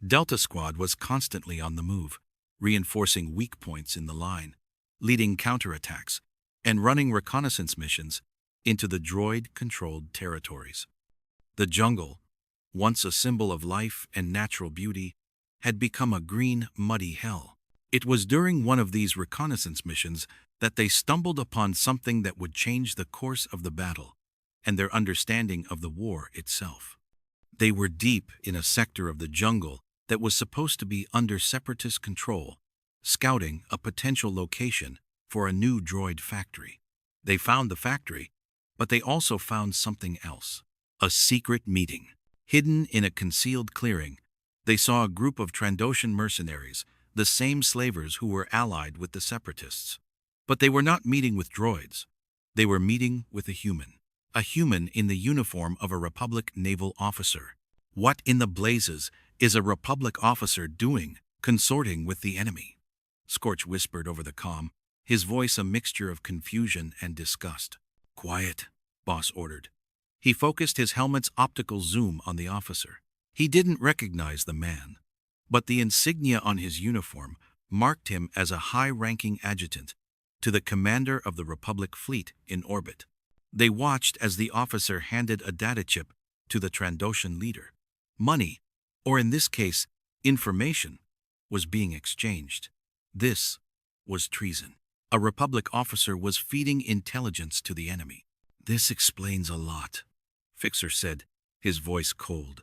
A: Delta Squad was constantly on the move, reinforcing weak points in the line, leading counterattacks, and running reconnaissance missions into the droid-controlled territories. The jungle, once a symbol of life and natural beauty, had become a green, muddy hell. It was during one of these reconnaissance missions that they stumbled upon something that would change the course of the battle and their understanding of the war itself. They were deep in a sector of the jungle that was supposed to be under separatist control, scouting a potential location for a new droid factory. They found the factory, but they also found something else. A secret meeting. Hidden in a concealed clearing, they saw a group of Trandoshan mercenaries, the same slavers who were allied with the separatists. But they were not meeting with droids. They were meeting with a human in the uniform of a Republic naval officer. What in the blazes is a Republic officer doing, consorting with the enemy? Scorch whispered over the comm, his voice a mixture of confusion and disgust. Quiet, Boss ordered. He focused his helmet's optical zoom on the officer. He didn't recognize the man, but the insignia on his uniform marked him as a high-ranking adjutant to the commander of the Republic fleet in orbit. They watched as the officer handed a data chip to the Trandoshan leader. Money, or in this case, information, was being exchanged. This was treason. A Republic officer was feeding intelligence to the enemy. This explains a lot, Fixer said, his voice cold.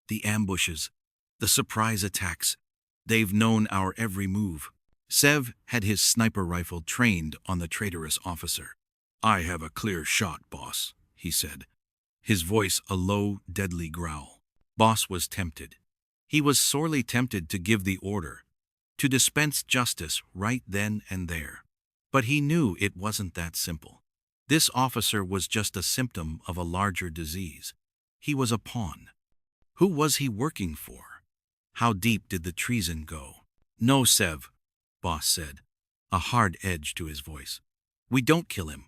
A: The ambushes, the surprise attacks, they've known our every move. Sev had his sniper rifle trained on the traitorous officer. I have a clear shot, boss, he said, his voice a low, deadly growl. Boss was tempted. He was sorely tempted to give the order, to dispense justice right then and there. But he knew it wasn't that simple. This officer was just a symptom of a larger disease. He was a pawn. Who was he working for? How deep did the treason go? No, Sev, Boss said, a hard edge to his voice. We don't kill him.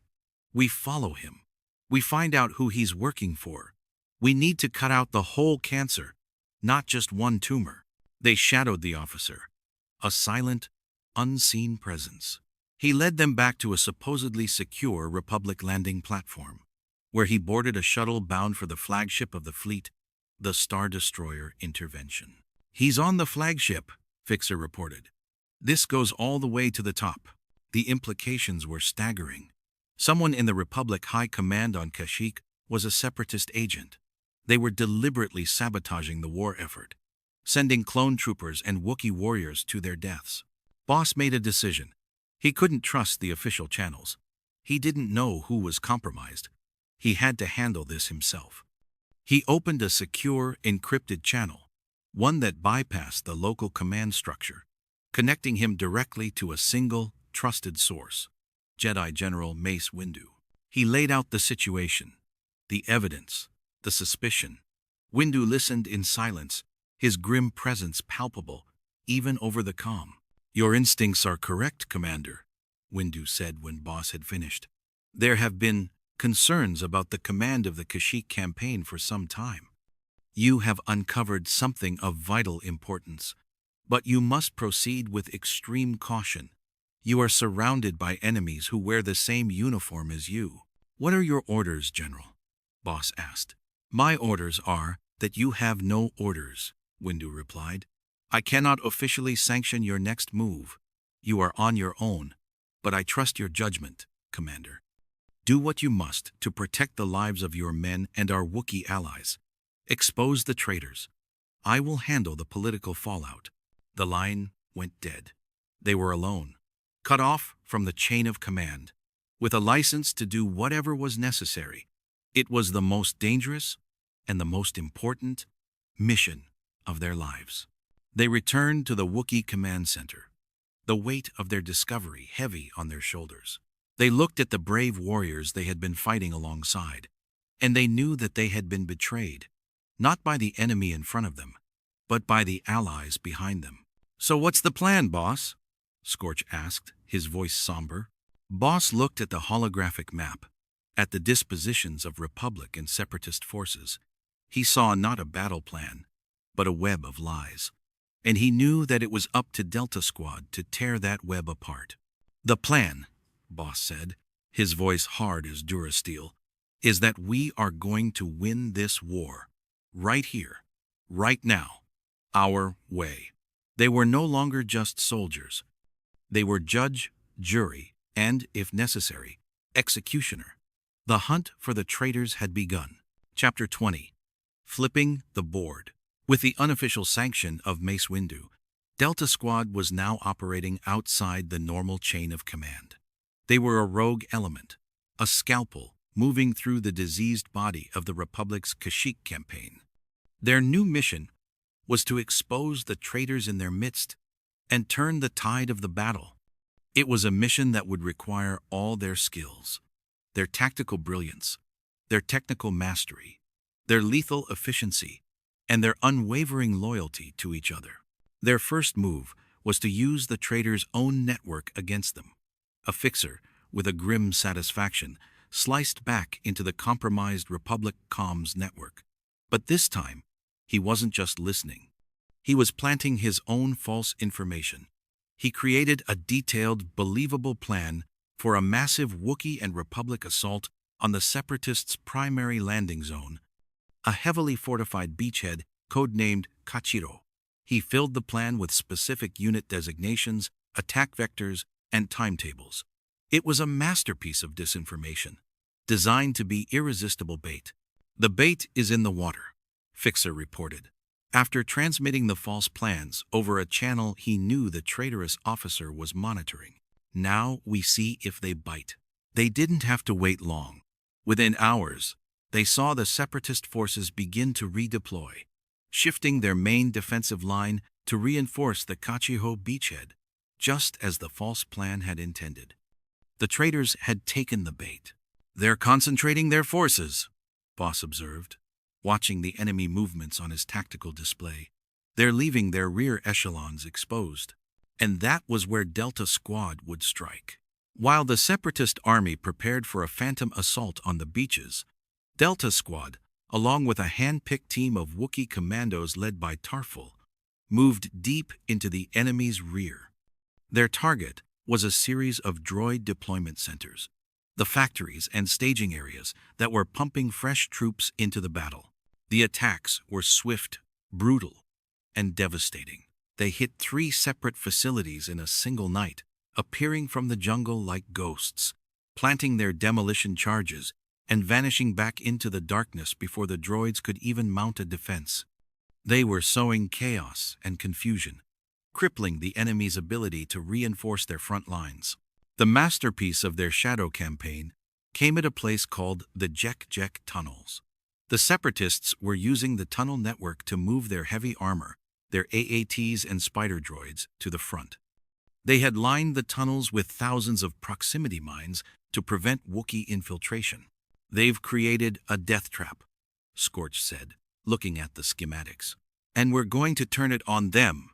A: We follow him. We find out who he's working for. We need to cut out the whole cancer, not just one tumor. They shadowed the officer, a silent, unseen presence. He led them back to a supposedly secure Republic landing platform, where he boarded a shuttle bound for the flagship of the fleet, the Star Destroyer Intervention. He's on the flagship, Fixer reported. This goes all the way to the top. The implications were staggering. Someone in the Republic High Command on Kashyyyk was a separatist agent. They were deliberately sabotaging the war effort, sending clone troopers and Wookiee warriors to their deaths. Boss made a decision. He couldn't trust the official channels. He didn't know who was compromised. He had to handle this himself. He opened a secure, encrypted channel, one that bypassed the local command structure, connecting him directly to a single, trusted source, Jedi General Mace Windu. He laid out the situation, the evidence, the suspicion. Windu listened in silence, his grim presence palpable, even over the comm. Your instincts are correct, Commander, Windu said when Boss had finished. There have been concerns about the command of the Kashyyyk campaign for some time. You have uncovered something of vital importance, but you must proceed with extreme caution. You are surrounded by enemies who wear the same uniform as you. What are your orders, General? Boss asked. My orders are that you have no orders, Windu replied. I cannot officially sanction your next move. You are on your own, but I trust your judgment, Commander. Do what you must to protect the lives of your men and our Wookiee allies. Expose the traitors. I will handle the political fallout. The line went dead. They were alone, cut off from the chain of command, with a license to do whatever was necessary. It was the most dangerous and the most important mission of their lives. They returned to the Wookiee Command Center, the weight of their discovery heavy on their shoulders. They looked at the brave warriors they had been fighting alongside, and they knew that they had been betrayed, not by the enemy in front of them, but by the allies behind them. "So what's the plan, boss?" Scorch asked, his voice somber. Boss looked at the holographic map, at the dispositions of Republic and Separatist forces. He saw not a battle plan, but a web of lies. And he knew that it was up to Delta Squad to tear that web apart. "The plan," Boss said, his voice hard as Durasteel, "is that we are going to win this war. Right here. Right now. Our way." They were no longer just soldiers. They were judge, jury, and, if necessary, executioner. The hunt for the traitors had begun. Chapter 20. Flipping the board. With the unofficial sanction of Mace Windu, Delta Squad was now operating outside the normal chain of command. They were a rogue element, a scalpel moving through the diseased body of the Republic's Kashyyyk campaign. Their new mission was to expose the traitors in their midst and turn the tide of the battle. It was a mission that would require all their skills, their tactical brilliance, their technical mastery, their lethal efficiency, and their unwavering loyalty to each other. Their first move was to use the traitors' own network against them. A fixer, with a grim satisfaction, sliced back into the compromised Republic comms network. But this time, he wasn't just listening. He was planting his own false information. He created a detailed, believable plan for a massive Wookiee and Republic assault on the Separatists' primary landing zone, a heavily fortified beachhead codenamed Kachirho. He filled the plan with specific unit designations, attack vectors, and timetables. It was a masterpiece of disinformation, designed to be irresistible bait. "The bait is in the water," Fixer reported. After transmitting the false plans over a channel he knew the traitorous officer was monitoring. "Now we see if they bite." They didn't have to wait long. Within hours, they saw the Separatist forces begin to redeploy, shifting their main defensive line to reinforce the Kachirho beachhead, just as the false plan had intended. The traitors had taken the bait. "They're concentrating their forces," Boss observed, watching the enemy movements on his tactical display. "They're leaving their rear echelons exposed." And that was where Delta Squad would strike. While the Separatist army prepared for a phantom assault on the beaches, Delta Squad, along with a hand-picked team of Wookiee commandos led by Tarful, moved deep into the enemy's rear. Their target was a series of droid deployment centers, the factories and staging areas that were pumping fresh troops into the battle. The attacks were swift, brutal, and devastating. They hit 3 separate facilities in a single night, appearing from the jungle like ghosts, planting their demolition charges and vanishing back into the darkness before the droids could even mount a defense. They were sowing chaos and confusion, crippling the enemy's ability to reinforce their front lines. The masterpiece of their shadow campaign came at a place called the Jek Tunnels. The Separatists were using the tunnel network to move their heavy armor, their AATs and spider droids, to the front. They had lined the tunnels with thousands of proximity mines to prevent Wookiee infiltration. "They've created a death trap," Scorch said, looking at the schematics. "And we're going to turn it on them,"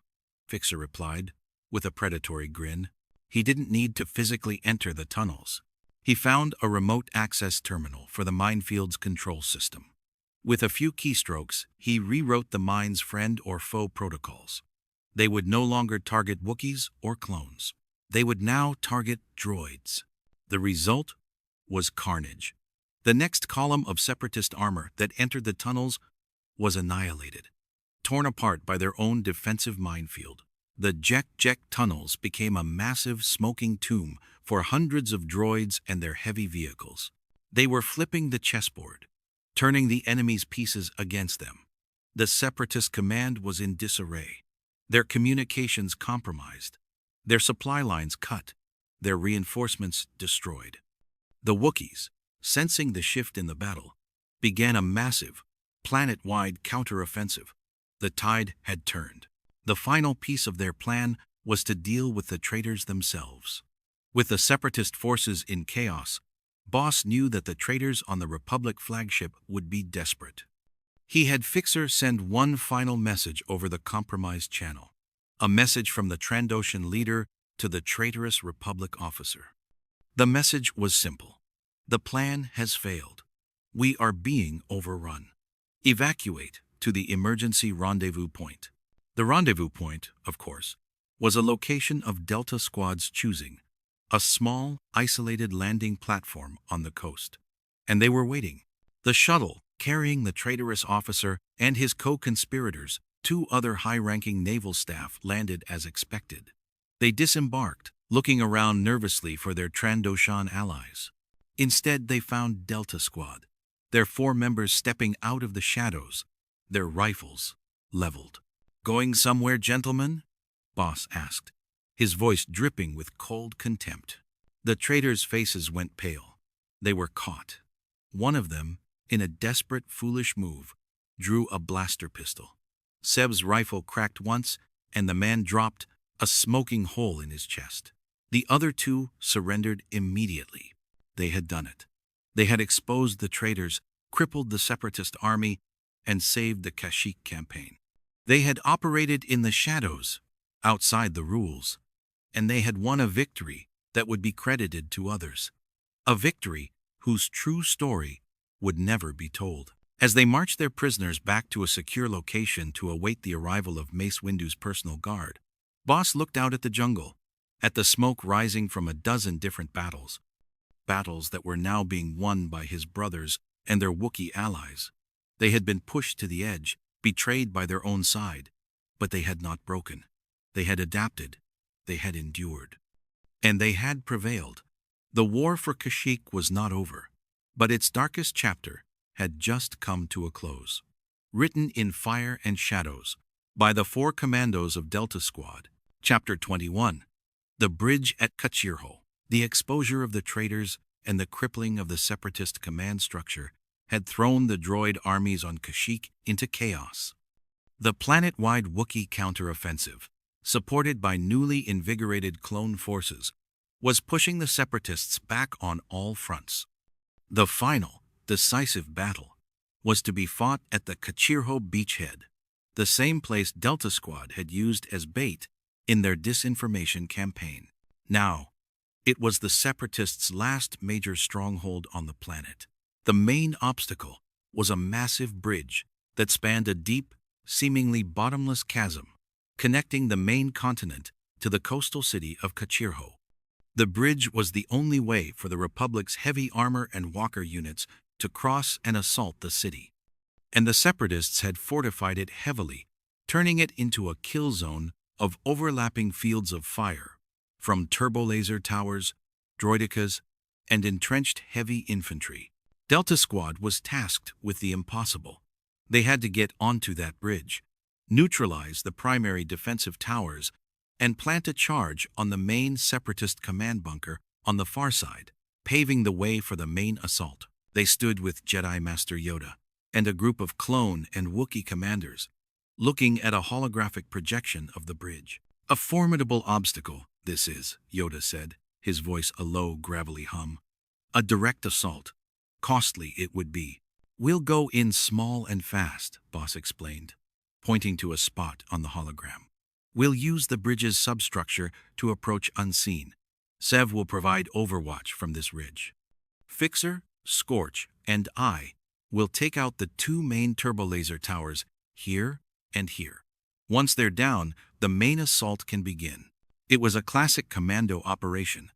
A: Fixer replied, with a predatory grin. He didn't need to physically enter the tunnels. He found a remote access terminal for the minefield's control system. With a few keystrokes, he rewrote the mine's friend or foe protocols. They would no longer target Wookiees or clones. They would now target droids. The result was carnage. The next column of Separatist armor that entered the tunnels was annihilated, torn apart by their own defensive minefield. The Jek tunnels became a massive smoking tomb for hundreds of droids and their heavy vehicles. They were flipping the chessboard, turning the enemy's pieces against them. The Separatist command was in disarray, their communications compromised, their supply lines cut, their reinforcements destroyed. The Wookiees, sensing the shift in the battle, began a massive, planet-wide counteroffensive. The tide had turned. The final piece of their plan was to deal with the traitors themselves. With the separatist forces in chaos, Boss knew that the traitors on the Republic flagship would be desperate. He had Fixer send one final message over the compromised channel. A message from the Trandoshan leader to the traitorous Republic officer. The message was simple. The plan has failed. We are being overrun. Evacuate to the emergency rendezvous point. The rendezvous point, of course, was a location of Delta Squad's choosing, a small, isolated landing platform on the coast. And they were waiting. The shuttle, carrying the traitorous officer and his co-conspirators, 2 other high-ranking naval staff, landed as expected. They disembarked, looking around nervously for their Trandoshan allies. Instead, they found Delta Squad, their 4 members stepping out of the shadows, their rifles leveled. "Going somewhere, gentlemen?" Boss asked, his voice dripping with cold contempt. The traitors' faces went pale. They were caught. One of them, in a desperate, foolish move, drew a blaster pistol. Seb's rifle cracked once, and the man dropped, a smoking hole in his chest. The other 2 surrendered immediately. They had done it. They had exposed the traitors, crippled the separatist army, and saved the Kashyyyk campaign. They had operated in the shadows, outside the rules, and they had won a victory that would be credited to others. A victory whose true story would never be told. As they marched their prisoners back to a secure location to await the arrival of Mace Windu's personal guard, Boss looked out at the jungle, at the smoke rising from a dozen different battles that were now being won by his brothers and their Wookiee allies. They had been pushed to the edge, betrayed by their own side, but they had not broken. They had adapted. They had endured. And they had prevailed. The war for Kashyyyk was not over, but its darkest chapter had just come to a close. Written in fire and shadows by the 4 commandos of Delta Squad. Chapter 21. The Bridge at Kachirho. The exposure of the traitors and the crippling of the separatist command structure had thrown the droid armies on Kashyyyk into chaos. The planet-wide Wookiee counteroffensive, supported by newly invigorated clone forces, was pushing the separatists back on all fronts. The final, decisive battle was to be fought at the Kachirho beachhead, the same place Delta Squad had used as bait in their disinformation campaign. Now, it was the separatists' last major stronghold on the planet. The main obstacle was a massive bridge that spanned a deep, seemingly bottomless chasm, connecting the main continent to the coastal city of Kachirho. The bridge was the only way for the Republic's heavy armor and walker units to cross and assault the city. And the separatists had fortified it heavily, turning it into a kill zone of overlapping fields of fire, from turbolaser towers, droidicas, and entrenched heavy infantry. Delta Squad was tasked with the impossible. They had to get onto that bridge, neutralize the primary defensive towers, and plant a charge on the main separatist command bunker on the far side, paving the way for the main assault. They stood with Jedi Master Yoda and a group of clone and Wookiee commanders, looking at a holographic projection of the bridge. "A formidable obstacle, this is," Yoda said, his voice a low, gravelly hum. "A direct assault. Costly it would be." "We'll go in small and fast," Boss explained, pointing to a spot on the hologram. "We'll use the bridge's substructure to approach unseen. Sev will provide overwatch from this ridge. Fixer, Scorch, and I will take out the 2 main turbolaser towers here and here. Once they're down, the main assault can begin." It was a classic commando operation,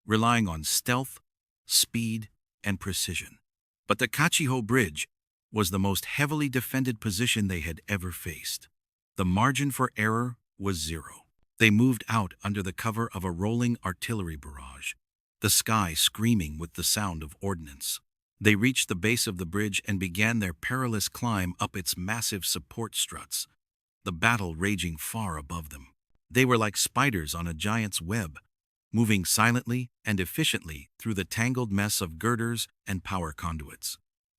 A: relying on stealth, speed, and precision. But the Kachirho Bridge was the most heavily defended position they had ever faced. The margin for error was 0. They moved out under the cover of a rolling artillery barrage, the sky screaming with the sound of ordnance. They reached the base of the bridge and began their perilous climb up its massive support struts, the battle raging far above them. They were like spiders on a giant's web, moving silently and efficiently through the tangled mess of girders and power conduits.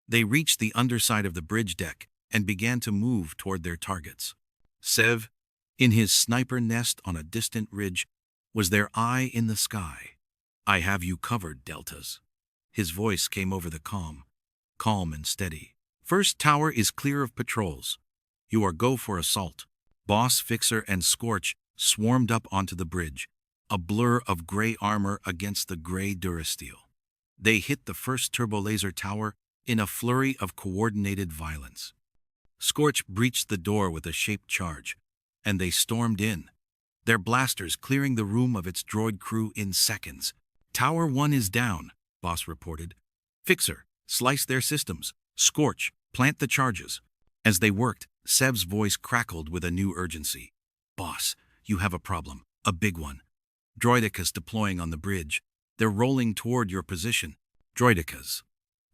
A: They reached the underside of the bridge deck and began to move toward their targets. Sev, in his sniper nest on a distant ridge, was their eye in the sky. "I have you covered, Deltas." His voice came over the calm and steady. "First tower is clear of patrols. You are go for assault." Boss, Fixer, and Scorch swarmed up onto the bridge, a blur of gray armor against the gray durasteel. They hit the first turbolaser tower in a flurry of coordinated violence. Scorch breached the door with a shaped charge, and they stormed in, their blasters clearing the room of its droid crew in seconds. "Tower 1 is down," Boss reported. "Fixer, slice their systems. Scorch, plant the charges." As they worked, Sev's voice crackled with a new urgency. "Boss, you have a problem, a big one. Droidicas deploying on the bridge. They're rolling toward your position." Droidicas.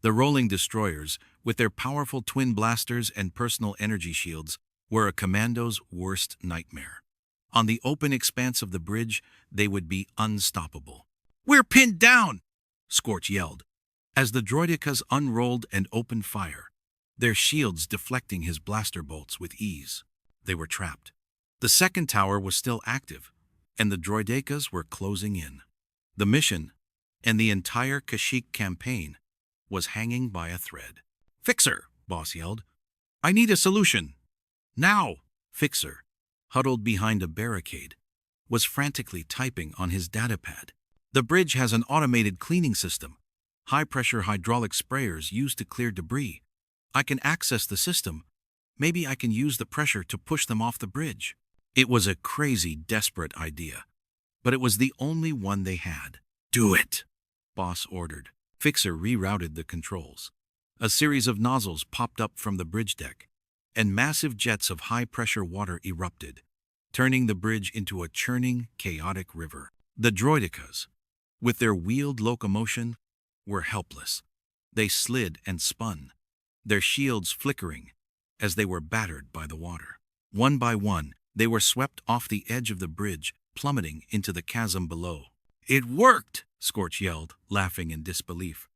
A: The rolling destroyers, with their powerful twin blasters and personal energy shields, were a commando's worst nightmare. On the open expanse of the bridge, they would be unstoppable. "We're pinned down!" Scorch yelled, as the droidicas unrolled and opened fire, their shields deflecting his blaster bolts with ease. They were trapped. The second tower was still active, and the droidicas were closing in. The mission, and the entire Kashyyyk campaign, was hanging by a thread. "Fixer," Boss yelled. "I need a solution. Now!" Fixer, huddled behind a barricade, was frantically typing on his datapad. "The bridge has an automated cleaning system. High-pressure hydraulic sprayers used to clear debris. I can access the system. Maybe I can use the pressure to push them off the bridge." It was a crazy, desperate idea, but it was the only one they had. "Do it," Boss ordered. Fixer rerouted the controls. A series of nozzles popped up from the bridge deck, and massive jets of high-pressure water erupted, turning the bridge into a churning, chaotic river. The droidicas, with their wheeled locomotion, were helpless. They slid and spun, their shields flickering as they were battered by the water. One by one, they were swept off the edge of the bridge, plummeting into the chasm below. "It worked!" Scorch yelled, laughing in disbelief.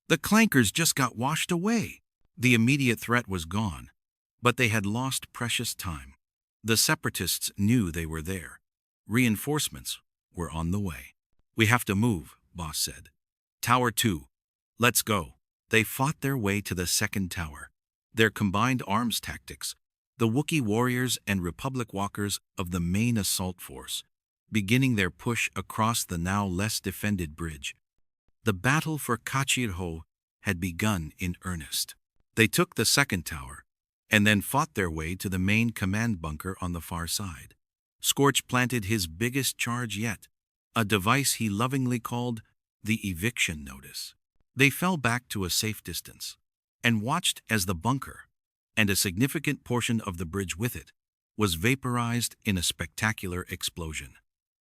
A: "The clankers just got washed away." The immediate threat was gone, but they had lost precious time. The Separatists knew they were there. Reinforcements were on the way. "We have to move," Boss said. "Tower 2, let's go." They fought their way to the second tower. Their combined arms tactics, the Wookiee warriors and Republic walkers of the main assault force, beginning their push across the now less defended bridge. The battle for Kachirho had begun in earnest. They took the second tower, and then fought their way to the main command bunker on the far side. Scorch planted his biggest charge yet, a device he lovingly called the eviction notice. They fell back to a safe distance, and watched as the bunker, and a significant portion of the bridge with it, was vaporized in a spectacular explosion.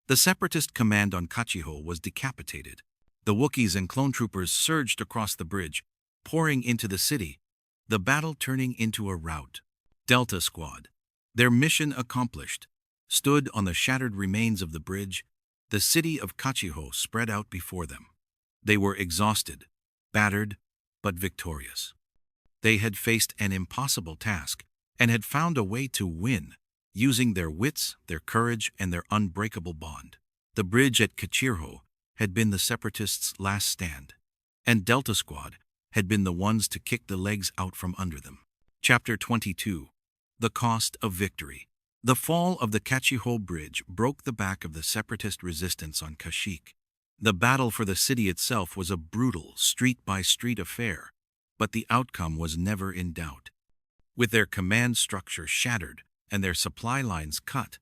A: The Separatist command on Kachirho was decapitated. The Wookiees and clone troopers surged across the bridge, pouring into the city, the battle turning into a rout. Delta Squad, their mission accomplished, stood on the shattered remains of the bridge, the city of Kachirho spread out before them. They were exhausted, battered, but victorious. They had faced an impossible task, and had found a way to win, using their wits, their courage, and their unbreakable bond. The bridge at Kachirho had been the Separatists' last stand, and Delta Squad had been the ones to kick the legs out from under them. Chapter 22. The Cost of Victory. The fall of the Kachirho Bridge broke the back of the Separatist resistance on Kashyyyk. The battle for the city itself was a brutal, street-by-street affair, but the outcome was never in doubt. With their command structure shattered and their supply lines cut,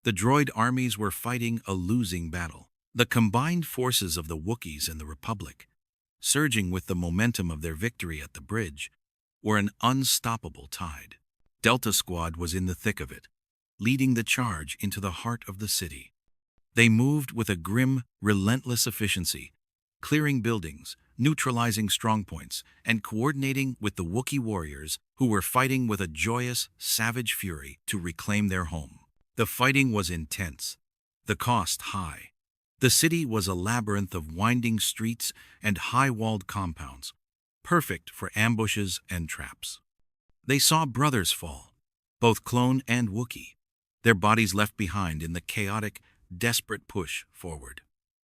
A: the droid armies were fighting a losing battle. The combined forces of the Wookiees and the Republic, surging with the momentum of their victory at the bridge, were an unstoppable tide. Delta Squad was in the thick of it, leading the charge into the heart of the city. They moved with a grim, relentless efficiency, clearing buildings, neutralizing strongpoints, and coordinating with the Wookiee warriors who were fighting with a joyous, savage fury to reclaim their home. The fighting was intense, the cost high. The city was a labyrinth of winding streets and high-walled compounds, perfect for ambushes and traps. They saw brothers fall, both clone and Wookiee, their bodies left behind in the chaotic, desperate push forward.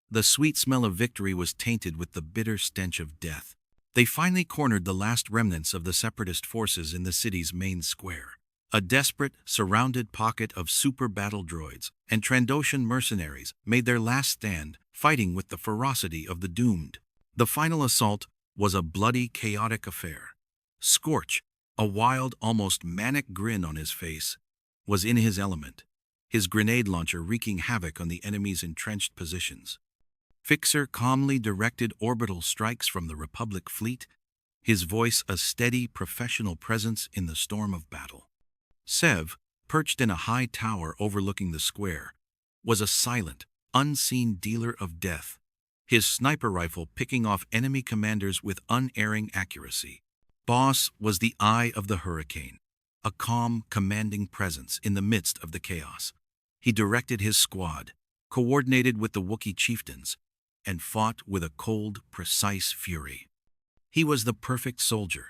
A: The sweet smell of victory was tainted with the bitter stench of death. They finally cornered the last remnants of the Separatist forces in the city's main square. A desperate, surrounded pocket of super battle droids and Trandoshan mercenaries made their last stand, fighting with the ferocity of the doomed. The final assault was a bloody, chaotic affair. Scorch, a wild, almost manic grin on his face, was in his element, his grenade launcher wreaking havoc on the enemy's entrenched positions. Fixer calmly directed orbital strikes from the Republic fleet, his voice a steady, professional presence in the storm of battle. Sev, perched in a high tower overlooking the square, was a silent, unseen dealer of death, his sniper rifle picking off enemy commanders with unerring accuracy. Boss was the eye of the hurricane, a calm, commanding presence in the midst of the chaos. He directed his squad, coordinated with the Wookiee chieftains, and fought with a cold, precise fury. He was the perfect soldier,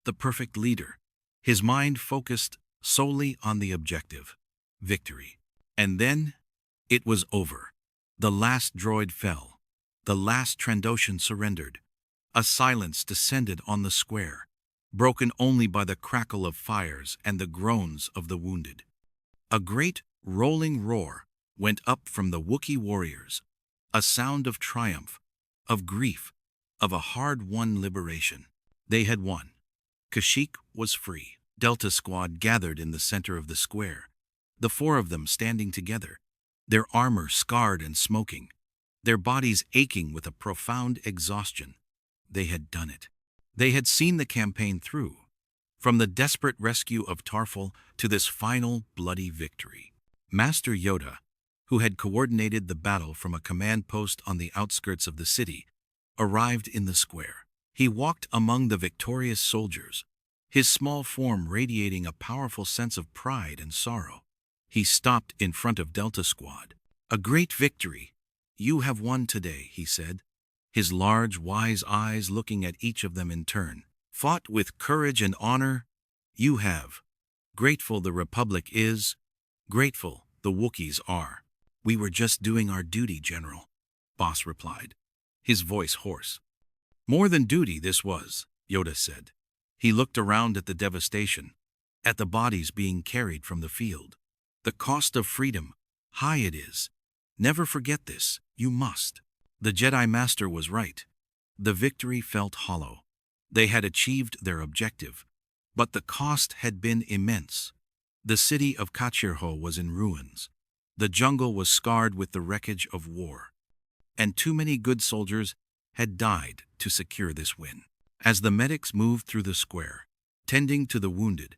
A: the perfect leader, his mind focused solely on the objective, victory. And then, it was over. The last droid fell. The last Trandoshan surrendered. A silence descended on the square, broken only by the crackle of fires and the groans of the wounded. A great, rolling roar went up from the Wookiee warriors, a sound of triumph, of grief, of a hard-won liberation. They had won. Kashyyyk was free. Delta Squad gathered in the center of the square, the four of them standing together, their armor scarred and smoking, their bodies aching with a profound exhaustion. They had done it. They had seen the campaign through, from the desperate rescue of Tarful to this final bloody victory. Master Yoda, who had coordinated the battle from a command post on the outskirts of the city, arrived in the square. He walked among the victorious soldiers, his small form radiating a powerful sense of pride and sorrow. He stopped in front of Delta Squad. "A great victory. You have won today," he said, his large, wise eyes looking at each of them in turn. "Fought with courage and honor. You have. Grateful the Republic is. Grateful the Wookiees are." "We were just doing our duty, General," Boss replied, his voice hoarse. "More than duty this was," Yoda said. He looked around at the devastation, at the bodies being carried from the field. "The cost of freedom, high it is. Never forget this, you must." The Jedi Master was right. The victory felt hollow. They had achieved their objective, but the cost had been immense. The city of Kachirho was in ruins. The jungle was scarred with the wreckage of war. And too many good soldiers had died to secure this win. As the medics moved through the square, tending to the wounded,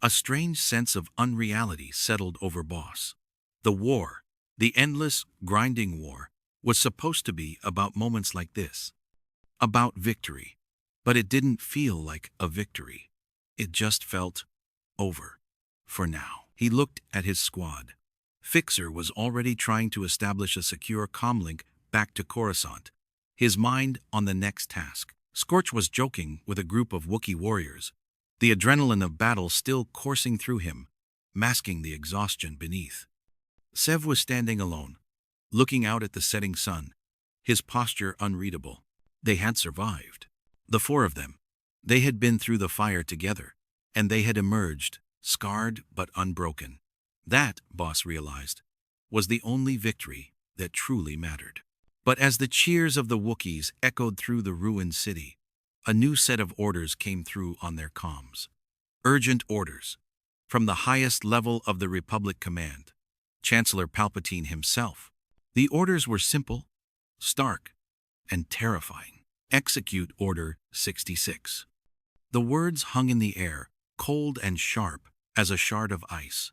A: a strange sense of unreality settled over Boss. The war, the endless, grinding war, was supposed to be about moments like this. About victory. But it didn't feel like a victory. It just felt over. For now. He looked at his squad. Fixer was already trying to establish a secure comlink back to Coruscant, his mind on the next task. Scorch was joking with a group of Wookiee warriors, the adrenaline of battle still coursing through him, masking the exhaustion beneath. Sev was standing alone, looking out at the setting sun, his posture unreadable. They had survived. The four of them. They had been through the fire together, and they had emerged, scarred but unbroken. That, Boss realized, was the only victory that truly mattered. But as the cheers of the Wookiees echoed through the ruined city, a new set of orders came through on their comms. Urgent orders. From the highest level of the Republic Command, Chancellor Palpatine himself. The orders were simple, stark, and terrifying. Execute Order 66. The words hung in the air, cold and sharp as a shard of ice.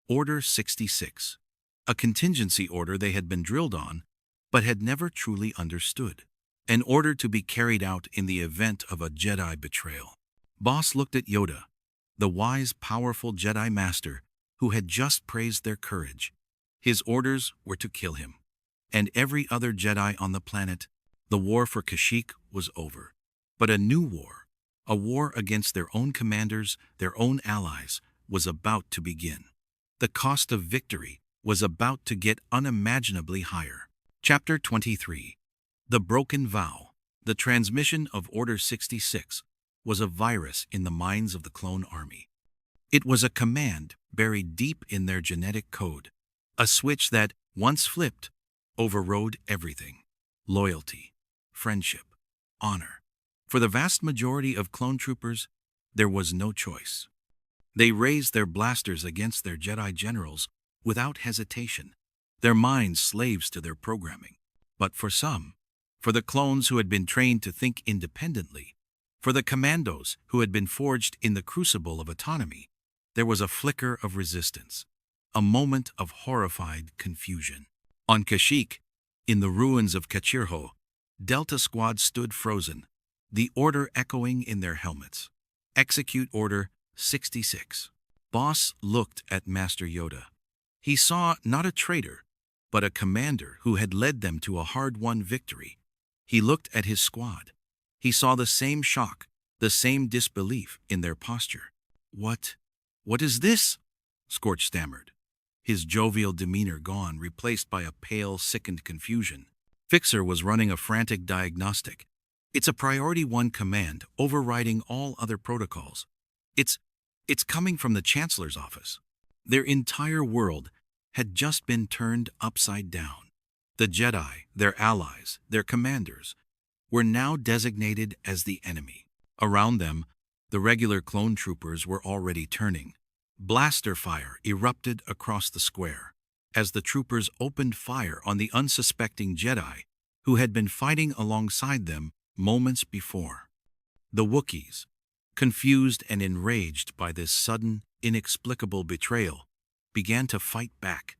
A: Order 66. A contingency order they had been drilled on, but had never truly understood. An order to be carried out in the event of a Jedi betrayal. Boss looked at Yoda, the wise, powerful Jedi Master who had just praised their courage. His orders were to kill him. And every other Jedi on the planet. The war for Kashyyyk was over. But a new war, A war against their own commanders, their own allies, was about to begin. The cost of victory was about to get unimaginably higher. Chapter 23. The Broken Vow. The transmission of Order 66 was a virus in the minds of the clone army. It was a command buried deep in their genetic code, a switch that, once flipped, overrode everything: loyalty, friendship, honor. For the vast majority of clone troopers, there was no choice. They raised their blasters against their Jedi generals without hesitation, their minds slaves to their programming. But for some, for the clones who had been trained to think independently, for the commandos who had been forged in the crucible of autonomy, there was a flicker of resistance, a moment of horrified confusion. On Kashyyyk, in the ruins of Kachirho, Delta Squad stood frozen, the order echoing in their helmets. Execute Order 66. Boss looked at Master Yoda. He saw not a traitor, but a commander who had led them to a hard-won victory. He looked at his squad. He saw the same shock, the same disbelief in their posture. What is this?" Scorch stammered, his jovial demeanor gone, replaced by a pale, sickened confusion. Fixer was running a frantic diagnostic. "It's a Priority 1 command, overriding all other protocols. It's coming from the Chancellor's office." Their entire world had just been turned upside down. The Jedi, their allies, their commanders, were now designated as the enemy. Around them, the regular clone troopers were already turning. Blaster fire erupted across the square as the troopers opened fire on the unsuspecting Jedi who had been fighting alongside them moments before. The Wookiees, confused and enraged by this sudden, inexplicable betrayal, began to fight back,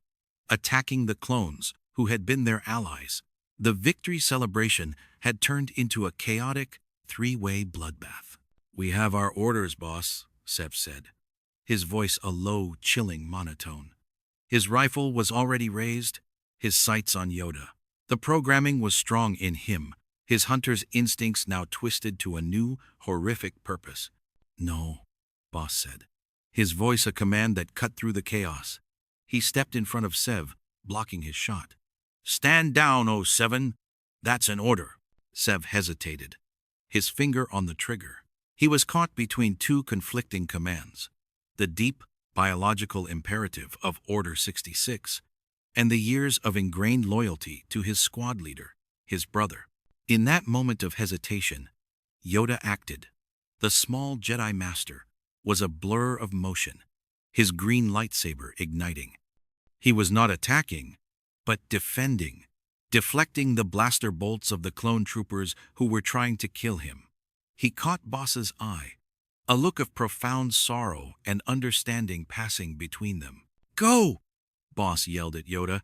A: attacking the clones who had been their allies. The victory celebration had turned into a chaotic, three-way bloodbath. "We have our orders, boss," Seb said, his voice a low, chilling monotone. His rifle was already raised, his sights on Yoda. The programming was strong in him, his hunter's instincts now twisted to a new, horrific purpose. "No," Boss said, his voice a command that cut through the chaos. He stepped in front of Sev, blocking his shot. "Stand down, 07. That's an order." Sev hesitated, his finger on the trigger. He was caught between two conflicting commands: the deep, biological imperative of Order 66, and the years of ingrained loyalty to his squad leader, his brother. In that moment of hesitation, Yoda acted. The small Jedi Master was a blur of motion, his green lightsaber igniting. He was not attacking, but defending, deflecting the blaster bolts of the clone troopers who were trying to kill him. He caught Boss's eye, a look of profound sorrow and understanding passing between them. "Go!" Boss yelled at Yoda.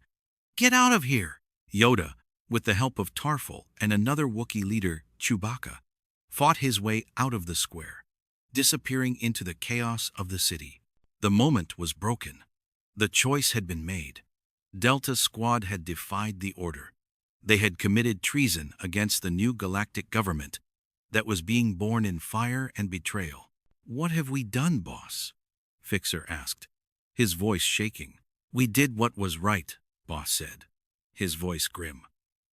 A: "Get out of here!" Yoda, with the help of Tarful and another Wookiee leader, Chewbacca, fought his way out of the square, disappearing into the chaos of the city. The moment was broken. The choice had been made. Delta Squad had defied the order. They had committed treason against the new galactic government that was being born in fire and betrayal. "What have we done, boss?" Fixer asked, his voice shaking. "We did what was right," Boss said, his voice grim.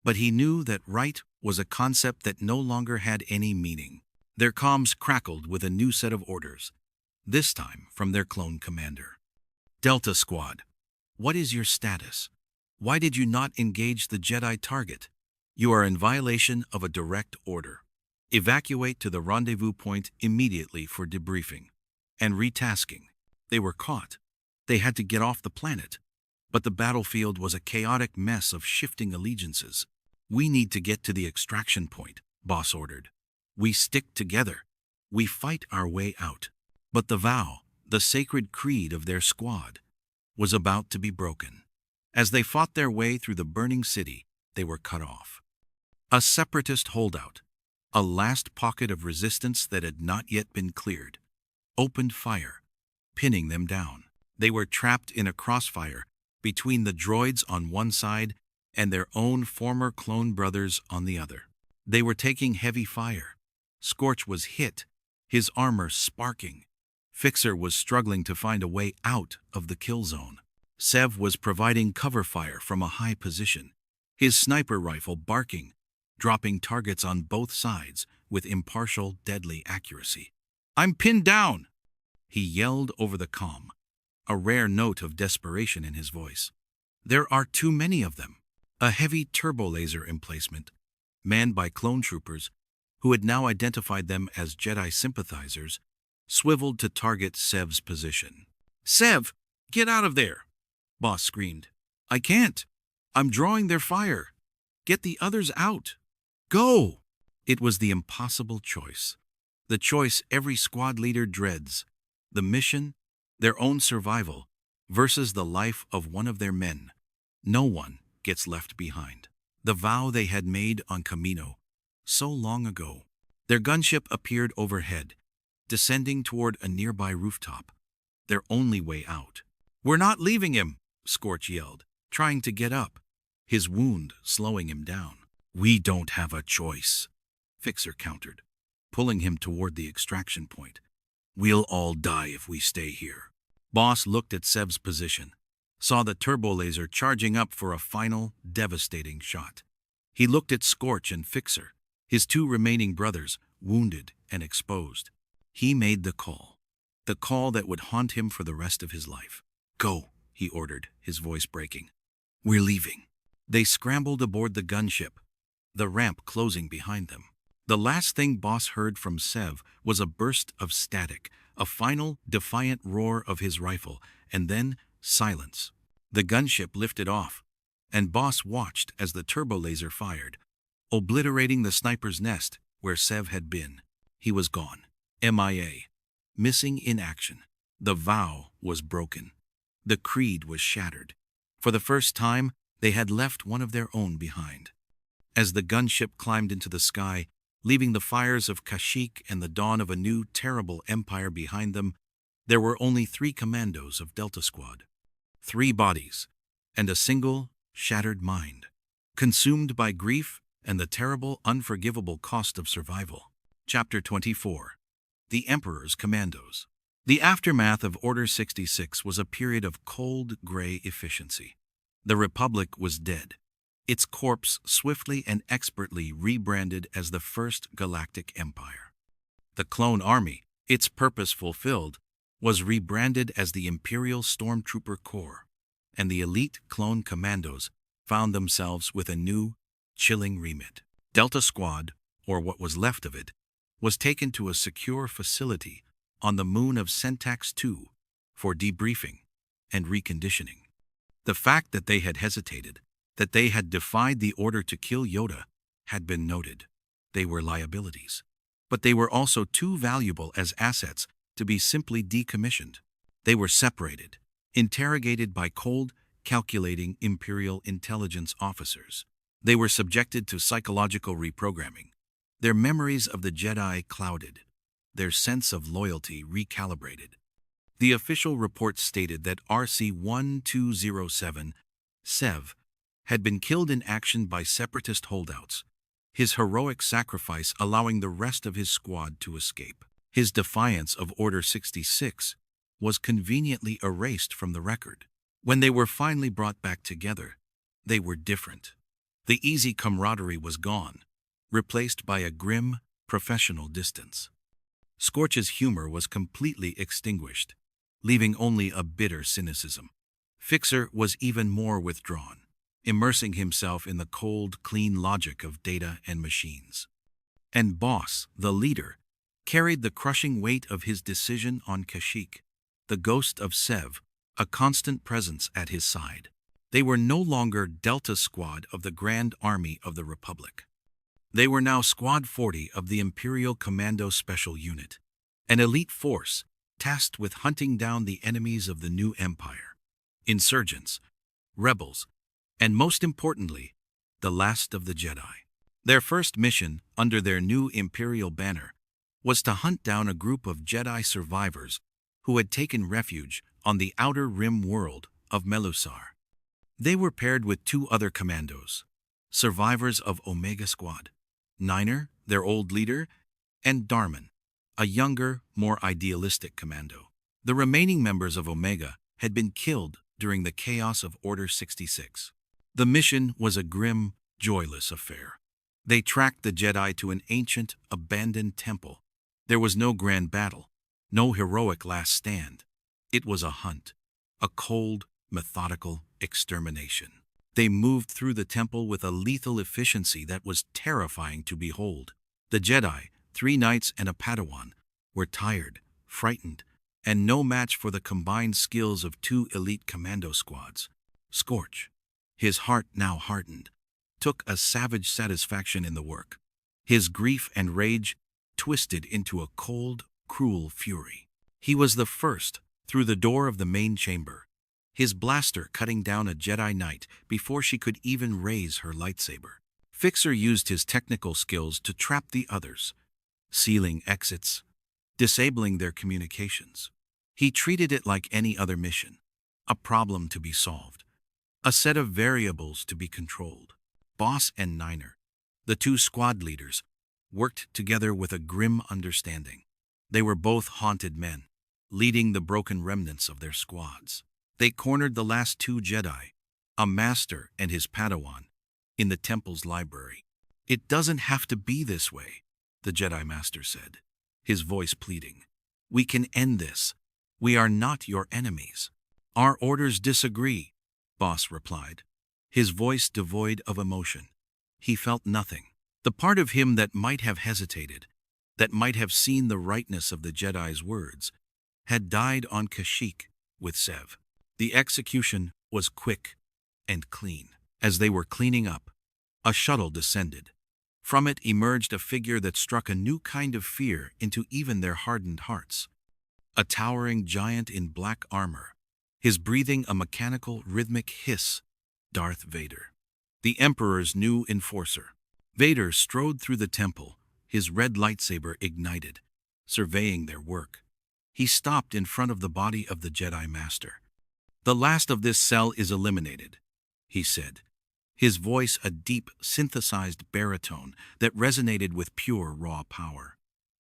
A: But he knew that right was a concept that no longer had any meaning. Their comms crackled with a new set of orders, this time from their clone commander. "Delta Squad, what is your status? Why did you not engage the Jedi target? You are in violation of a direct order. Evacuate to the rendezvous point immediately for debriefing and retasking." They were caught. They had to get off the planet. But the battlefield was a chaotic mess of shifting allegiances. "We need to get to the extraction point," Boss ordered. "We stick together. We fight our way out." But the vow, the sacred creed of their squad, was about to be broken. As they fought their way through the burning city, they were cut off. A separatist holdout, a last pocket of resistance that had not yet been cleared, opened fire, pinning them down. They were trapped in a crossfire between the droids on one side and their own former clone brothers on the other. They were taking heavy fire. Scorch was hit, his armor sparking. Fixer was struggling to find a way out of the kill zone. Sev was providing cover fire from a high position, his sniper rifle barking, dropping targets on both sides with impartial, deadly accuracy. "I'm pinned down!" he yelled over the comm, a rare note of desperation in his voice. "There are too many of them." A heavy turbo-laser emplacement, manned by clone troopers, who had now identified them as Jedi sympathizers, swiveled to target Sev's position. "Sev, get out of there!" Boss screamed. "I can't. I'm drawing their fire. Get the others out. Go!" It was the impossible choice. The choice every squad leader dreads. The mission, their own survival, versus the life of one of their men. No one gets left behind. The vow they had made on Kamino, so long ago. Their gunship appeared overhead, descending toward a nearby rooftop. Their only way out. "We're not leaving him!" Scorch yelled, trying to get up, his wound slowing him down. "We don't have a choice," Fixer countered, pulling him toward the extraction point. "We'll all die if we stay here." Boss looked at Sev's position, saw the turbo laser charging up for a final, devastating shot. He looked at Scorch and Fixer, his two remaining brothers, wounded and exposed. He made the call that would haunt him for the rest of his life. "Go," he ordered, his voice breaking. "We're leaving." They scrambled aboard the gunship, the ramp closing behind them. The last thing Boss heard from Sev was a burst of static, a final, defiant roar of his rifle, and then silence. The gunship lifted off, and Boss watched as the turbo laser fired, obliterating the sniper's nest where Sev had been. He was gone. MIA. Missing in action. The vow was broken. The creed was shattered. For the first time, they had left one of their own behind. As the gunship climbed into the sky, leaving the fires of Kashyyyk and the dawn of a new, terrible empire behind them, there were only 3 commandos of Delta Squad. 3 bodies, and a single, shattered mind, consumed by grief and the terrible, unforgivable cost of survival. Chapter 24. The Emperor's Commandos. The aftermath of Order 66 was a period of cold, gray efficiency. The Republic was dead, its corpse swiftly and expertly rebranded as the First Galactic Empire. The Clone Army, its purpose fulfilled, was rebranded as the Imperial Stormtrooper Corps, and the elite Clone Commandos found themselves with a new, chilling remit. Delta Squad, or what was left of it, was taken to a secure facility on the moon of Centax II for debriefing and reconditioning. The fact that they had hesitated, that they had defied the order to kill Yoda, had been noted. They were liabilities. But they were also too valuable as assets to be simply decommissioned. They were separated, interrogated by cold, calculating Imperial intelligence officers. They were subjected to psychological reprogramming, their memories of the Jedi clouded, their sense of loyalty recalibrated. The official report stated that RC-1207, Sev, had been killed in action by separatist holdouts, his heroic sacrifice allowing the rest of his squad to escape. His defiance of Order 66 was conveniently erased from the record. When they were finally brought back together, they were different. The easy camaraderie was gone, replaced by a grim, professional distance. Scorch's humor was completely extinguished, leaving only a bitter cynicism. Fixer was even more withdrawn, immersing himself in the cold, clean logic of data and machines. And Boss, the leader, carried the crushing weight of his decision on Kashyyyk, the ghost of Sev, a constant presence at his side. They were no longer Delta Squad of the Grand Army of the Republic. They were now Squad 40 of the Imperial Commando Special Unit, an elite force tasked with hunting down the enemies of the new empire, insurgents, rebels, and most importantly, the last of the Jedi. Their first mission, under their new Imperial banner, was to hunt down a group of Jedi survivors who had taken refuge on the outer rim world of Melusar. They were paired with 2 other commandos, survivors of Omega Squad, Niner, their old leader, and Darman, a younger, more idealistic commando. The remaining members of Omega had been killed during the chaos of Order 66. The mission was a grim, joyless affair. They tracked the Jedi to an ancient, abandoned temple. There was no grand battle, no heroic last stand. It was a hunt, a cold, methodical extermination. They moved through the temple with a lethal efficiency that was terrifying to behold. The Jedi, 3 knights and a Padawan, were tired, frightened, and no match for the combined skills of 2 elite commando squads. Scorch, his heart now hardened, took a savage satisfaction in the work. His grief and rage twisted into a cold, cruel fury. He was the first through the door of the main chamber, his blaster cutting down a Jedi Knight before she could even raise her lightsaber. Fixer used his technical skills to trap the others, sealing exits, disabling their communications. He treated it like any other mission, a problem to be solved, a set of variables to be controlled. Boss and Niner, the 2 squad leaders, worked together with a grim understanding. They were both haunted men, leading the broken remnants of their squads. They cornered the last 2 Jedi, a master and his Padawan, in the temple's library. "It doesn't have to be this way," the Jedi Master said, his voice pleading. "We can end this. We are not your enemies." "Our orders disagree," Boss replied, his voice devoid of emotion. He felt nothing. The part of him that might have hesitated, that might have seen the rightness of the Jedi's words, had died on Kashyyyk with Sev. The execution was quick and clean. As they were cleaning up, a shuttle descended. From it emerged a figure that struck a new kind of fear into even their hardened hearts. A towering giant in black armor, his breathing a mechanical, rhythmic hiss, Darth Vader, the Emperor's new enforcer. Vader strode through the temple, his red lightsaber ignited, surveying their work. He stopped in front of the body of the Jedi Master. "The last of this cell is eliminated," he said, his voice a deep, synthesized baritone that resonated with pure, raw power.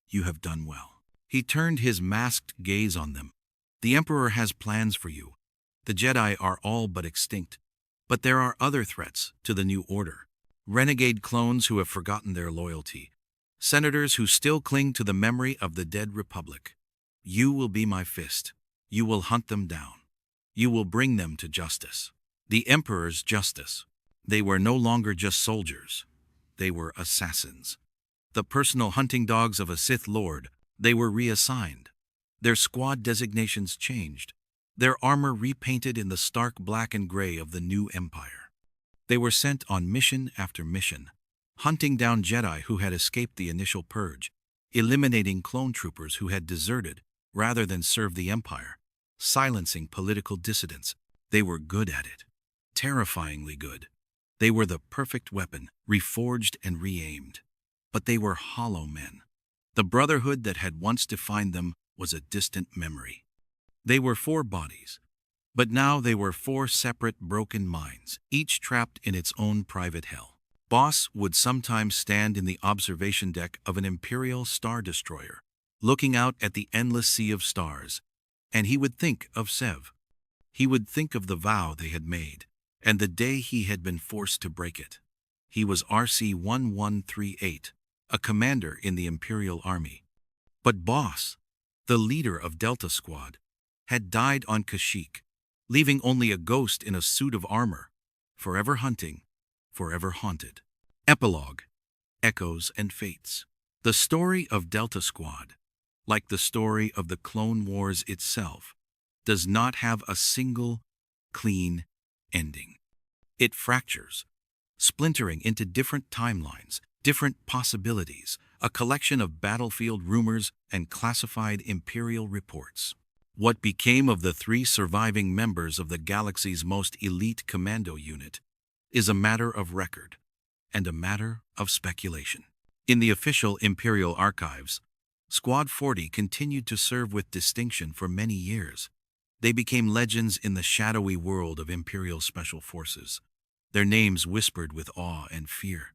A: "You have done well." He turned his masked gaze on them. "The Emperor has plans for you. The Jedi are all but extinct, but there are other threats to the new order. Renegade clones who have forgotten their loyalty, senators who still cling to the memory of the dead Republic. You will be my fist. You will hunt them down. You will bring them to justice. The Emperor's justice." They were no longer just soldiers. They were assassins. The personal hunting dogs of a Sith Lord. They were reassigned. Their squad designations changed, their armor repainted in the stark black and gray of the new Empire. They were sent on mission after mission, hunting down Jedi who had escaped the initial purge, eliminating clone troopers who had deserted rather than serve the Empire, silencing political dissidents. They were good at it, terrifyingly good. They were the perfect weapon, reforged and re-aimed. But they were hollow men. The brotherhood that had once defined them was a distant memory. They were 4 bodies, but now they were 4 separate broken minds, each trapped in its own private hell. Boss would sometimes stand in the observation deck of an Imperial Star Destroyer, looking out at the endless sea of stars, and he would think of Sev. He would think of the vow they had made, and the day he had been forced to break it. He was RC-1138, a commander in the Imperial Army. But Boss, the leader of Delta Squad, had died on Kashyyyk, leaving only a ghost in a suit of armor, forever hunting, forever haunted. Epilogue, Echoes and Fates. The story of Delta Squad, like the story of the Clone Wars itself, does not have a single, clean ending. It fractures, splintering into different timelines, different possibilities, a collection of battlefield rumors and classified Imperial reports. What became of the 3 surviving members of the galaxy's most elite commando unit is a matter of record and a matter of speculation. In the official Imperial archives, Squad 40 continued to serve with distinction for many years. They became legends in the shadowy world of Imperial Special Forces, their names whispered with awe and fear.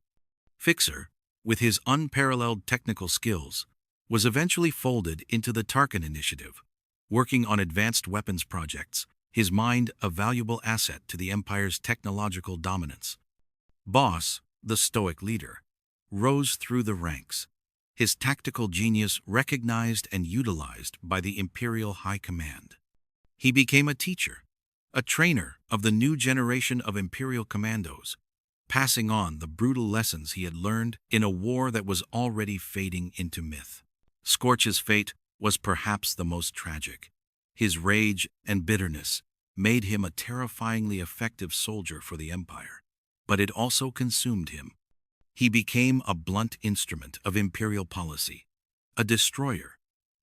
A: Fixer, with his unparalleled technical skills, was eventually folded into the Tarkin Initiative, working on advanced weapons projects, his mind a valuable asset to the Empire's technological dominance. Boss, the stoic leader, rose through the ranks, his tactical genius recognized and utilized by the Imperial High Command. He became a teacher, a trainer of the new generation of Imperial Commandos, passing on the brutal lessons he had learned in a war that was already fading into myth. Scorch's fate was perhaps the most tragic. His rage and bitterness made him a terrifyingly effective soldier for the Empire, but it also consumed him. He became a blunt instrument of Imperial policy, a destroyer,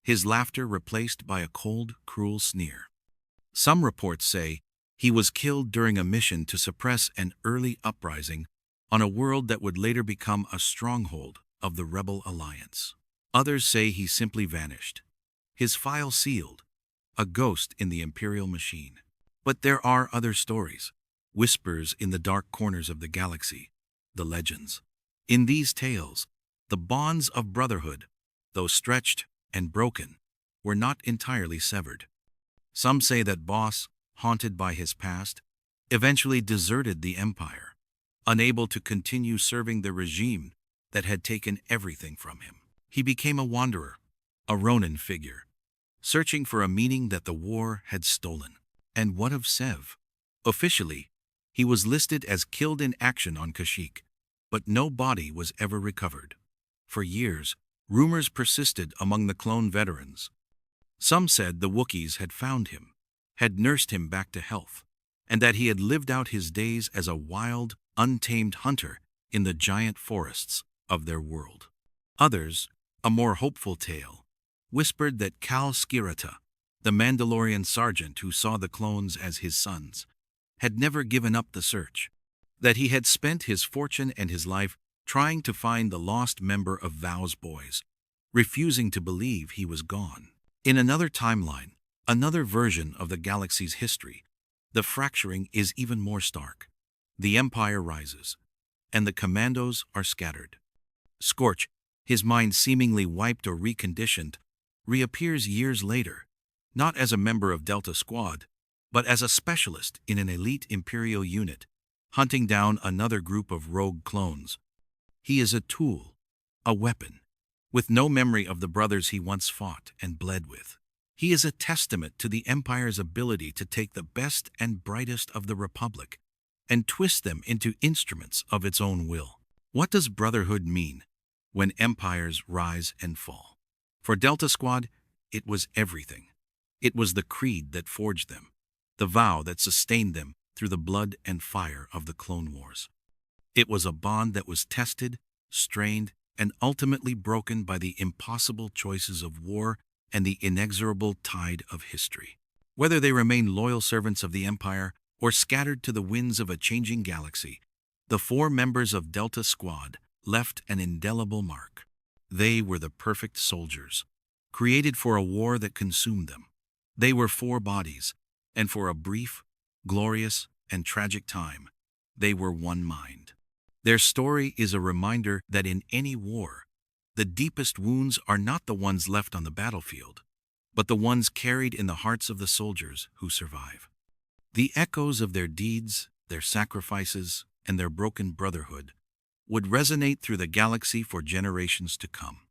A: his laughter replaced by a cold, cruel sneer. Some reports say he was killed during a mission to suppress an early uprising on a world that would later become a stronghold of the Rebel Alliance. Others say he simply vanished, his file sealed, a ghost in the Imperial machine. But there are other stories, whispers in the dark corners of the galaxy, the legends. In these tales, the bonds of brotherhood, though stretched and broken, were not entirely severed. Some say that Boss, haunted by his past, eventually deserted the Empire, unable to continue serving the regime that had taken everything from him. He became a wanderer, a Ronin figure, searching for a meaning that the war had stolen. And what of Sev? Officially, he was listed as killed in action on Kashyyyk, but no body was ever recovered. For years, rumors persisted among the clone veterans. Some said the Wookiees had found him, had nursed him back to health, and that he had lived out his days as a wild, untamed hunter in the giant forests of their world. Others, a more hopeful tale, whispered that Kal Skirata, the Mandalorian sergeant who saw the clones as his sons, had never given up the search, that he had spent his fortune and his life trying to find the lost member of Vow's boys, refusing to believe he was gone. In another timeline, another version of the galaxy's history, the fracturing is even more stark. The Empire rises, and the Commandos are scattered. Scorch, his mind seemingly wiped or reconditioned, reappears years later, not as a member of Delta Squad, but as a specialist in an elite Imperial unit, hunting down another group of rogue clones. He is a tool, a weapon, with no memory of the brothers he once fought and bled with. He is a testament to the Empire's ability to take the best and brightest of the Republic and twist them into instruments of its own will. What does brotherhood mean when empires rise and fall? For Delta Squad, it was everything. It was the creed that forged them, the vow that sustained them through the blood and fire of the Clone Wars. It was a bond that was tested, strained, and ultimately broken by the impossible choices of war and the inexorable tide of history. Whether they remained loyal servants of the Empire or scattered to the winds of a changing galaxy, the 4 members of Delta Squad left an indelible mark. They were the perfect soldiers, created for a war that consumed them. They were 4 bodies, and for a brief, glorious, and tragic time, they were one mind. Their story is a reminder that in any war, the deepest wounds are not the ones left on the battlefield, but the ones carried in the hearts of the soldiers who survive. The echoes of their deeds, their sacrifices, and their broken brotherhood would resonate through the galaxy for generations to come.